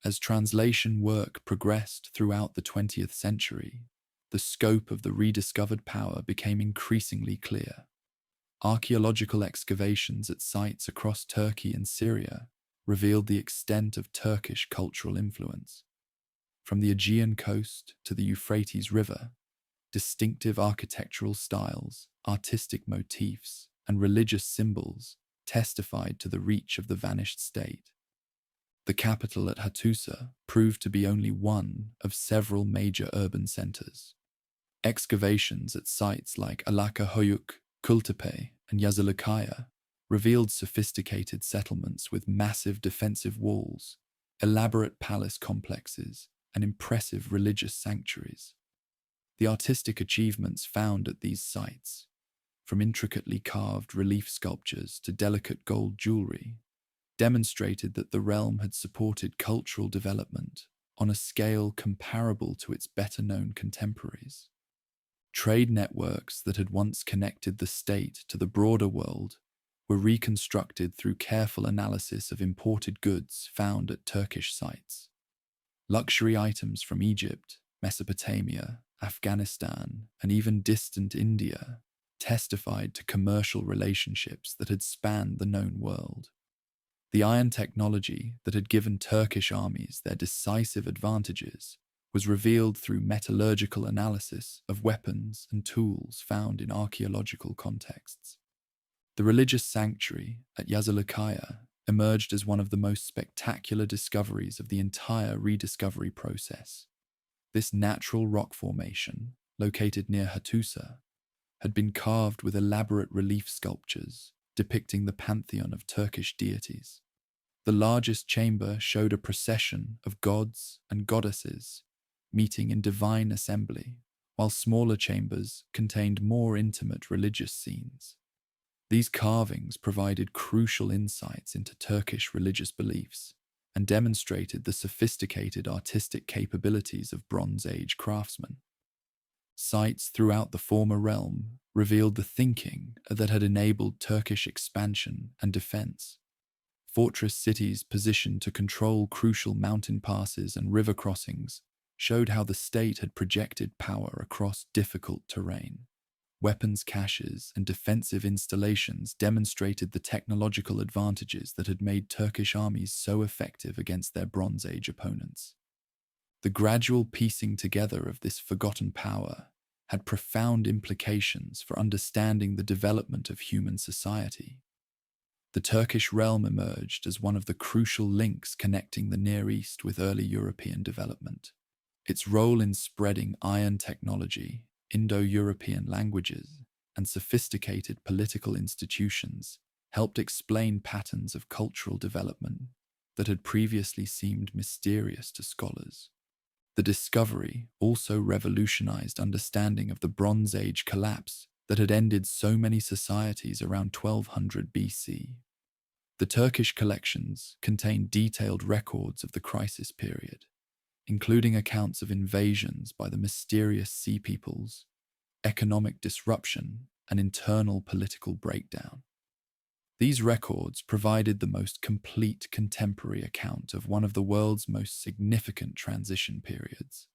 As translation work progressed throughout the 20th century, the scope of the rediscovered power became increasingly clear. Archaeological excavations at sites across Turkey and Syria revealed the extent of Turkish cultural influence. From the Aegean coast to the Euphrates River, distinctive architectural styles, artistic motifs, and religious symbols testified to the reach of the vanished state. The capital at Hattusa proved to be only one of several major urban centers. Excavations at sites like Alakahoyuk, Kultepe, and Yazılıkaya revealed sophisticated settlements with massive defensive walls, elaborate palace complexes, and impressive religious sanctuaries. The artistic achievements found at these sites, from intricately carved relief sculptures to delicate gold jewelry, demonstrated that the realm had supported cultural development on a scale comparable to its better-known contemporaries. Trade networks that had once connected the state to the broader world were reconstructed through careful analysis of imported goods found at Turkish sites. Luxury items from Egypt, Mesopotamia, Afghanistan, and even distant India testified to commercial relationships that had spanned the known world. The iron technology that had given Turkish armies their decisive advantages was revealed through metallurgical analysis of weapons and tools found in archaeological contexts. The religious sanctuary at Yazilikaya emerged as one of the most spectacular discoveries of the entire rediscovery process. This natural rock formation, located near Hattusa, had been carved with elaborate relief sculptures depicting the pantheon of Turkish deities. The largest chamber showed a procession of gods and goddesses meeting in divine assembly, while smaller chambers contained more intimate religious scenes. These carvings provided crucial insights into Turkish religious beliefs and demonstrated the sophisticated artistic capabilities of Bronze Age craftsmen. Sites throughout the former realm revealed the thinking that had enabled Turkish expansion and defense. Fortress cities positioned to control crucial mountain passes and river crossings showed how the state had projected power across difficult terrain. Weapons caches and defensive installations demonstrated the technological advantages that had made Turkish armies so effective against their Bronze Age opponents. The gradual piecing together of this forgotten power had profound implications for understanding the development of human society. The Turkish realm emerged as one of the crucial links connecting the Near East with early European development. Its role in spreading iron technology, Indo-European languages, and sophisticated political institutions helped explain patterns of cultural development that had previously seemed mysterious to scholars. The discovery also revolutionized understanding of the Bronze Age collapse that had ended so many societies around 1200 BC. The Turkish collections contain detailed records of the crisis period, including accounts of invasions by the mysterious Sea Peoples, economic disruption, and internal political breakdown. These records provided the most complete contemporary account of one of the world's most significant transition periods.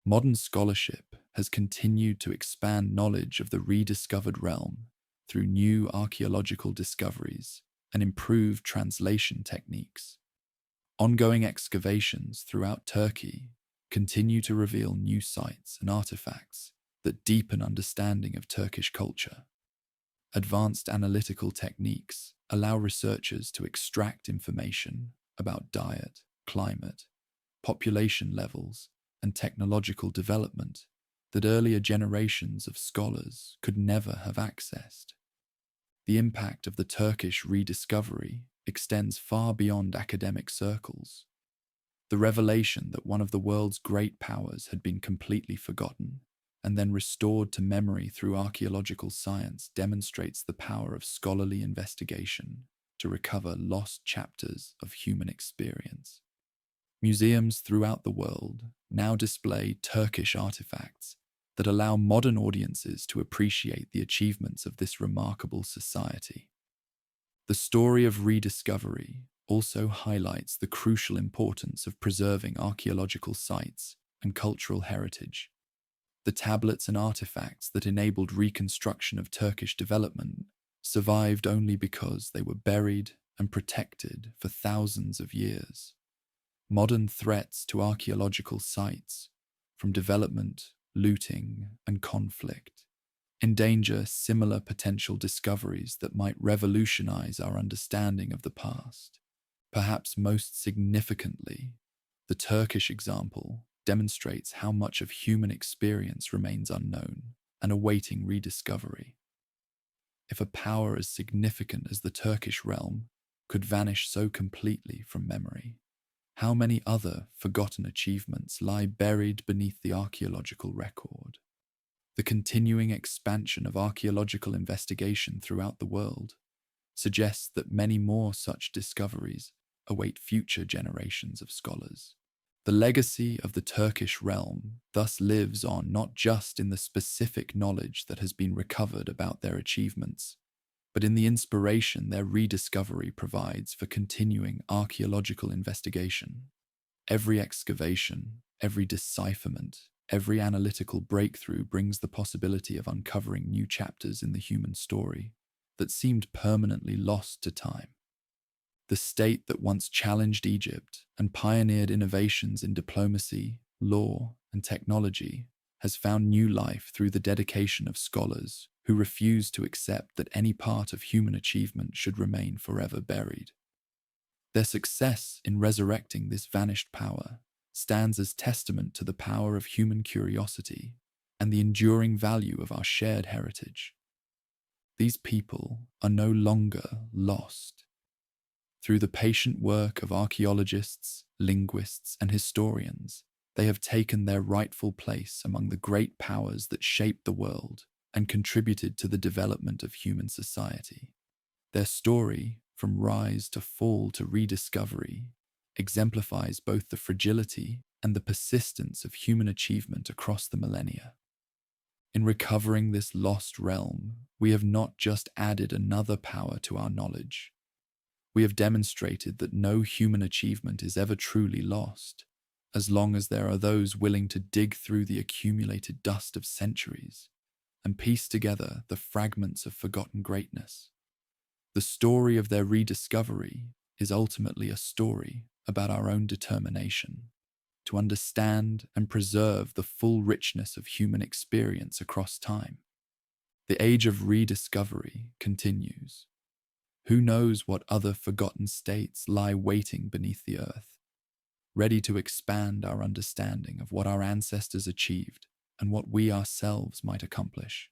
Modern scholarship has continued to expand knowledge of the rediscovered realm through new archaeological discoveries and improved translation techniques. Ongoing excavations throughout Turkey continue to reveal new sites and artifacts that deepen understanding of Turkish culture. Advanced analytical techniques allow researchers to extract information about diet, climate, population levels, and technological development that earlier generations of scholars could never have accessed. The impact of the Turkish rediscovery extends far beyond academic circles. The revelation that one of the world's great powers had been completely forgotten and then restored to memory through archaeological science demonstrates the power of scholarly investigation to recover lost chapters of human experience. Museums throughout the world now display Turkish artifacts that allow modern audiences to appreciate the achievements of this remarkable society. The story of rediscovery also highlights the crucial importance of preserving archaeological sites and cultural heritage. The tablets and artifacts that enabled reconstruction of Turkish development survived only because they were buried and protected for thousands of years. Modern threats to archaeological sites, from development, looting, and conflict, endanger similar potential discoveries that might revolutionize our understanding of the past. Perhaps most significantly, the Turkish example demonstrates how much of human experience remains unknown and awaiting rediscovery. If a power as significant as the Turkish realm could vanish so completely from memory, how many other forgotten achievements lie buried beneath the archaeological record? The continuing expansion of archaeological investigation throughout the world suggests that many more such discoveries await future generations of scholars. The legacy of the Turkish realm thus lives on not just in the specific knowledge that has been recovered about their achievements, but in the inspiration their rediscovery provides for continuing archaeological investigation. Every excavation, every decipherment, every analytical breakthrough brings the possibility of uncovering new chapters in the human story that seemed permanently lost to time. The state that once challenged Egypt and pioneered innovations in diplomacy, law, and technology has found new life through the dedication of scholars who refuse to accept that any part of human achievement should remain forever buried. Their success in resurrecting this vanished power stands as testament to the power of human curiosity and the enduring value of our shared heritage. These people are no longer lost. Through the patient work of archaeologists, linguists, and historians, they have taken their rightful place among the great powers that shaped the world and contributed to the development of human society. Their story, from rise to fall to rediscovery, exemplifies both the fragility and the persistence of human achievement across the millennia. In recovering this lost realm, we have not just added another power to our knowledge. We have demonstrated that no human achievement is ever truly lost, as long as there are those willing to dig through the accumulated dust of centuries and piece together the fragments of forgotten greatness. The story of their rediscovery is ultimately a story about our own determination to understand and preserve the full richness of human experience across time. The age of rediscovery continues. Who knows what other forgotten states lie waiting beneath the earth, ready to expand our understanding of what our ancestors achieved and what we ourselves might accomplish.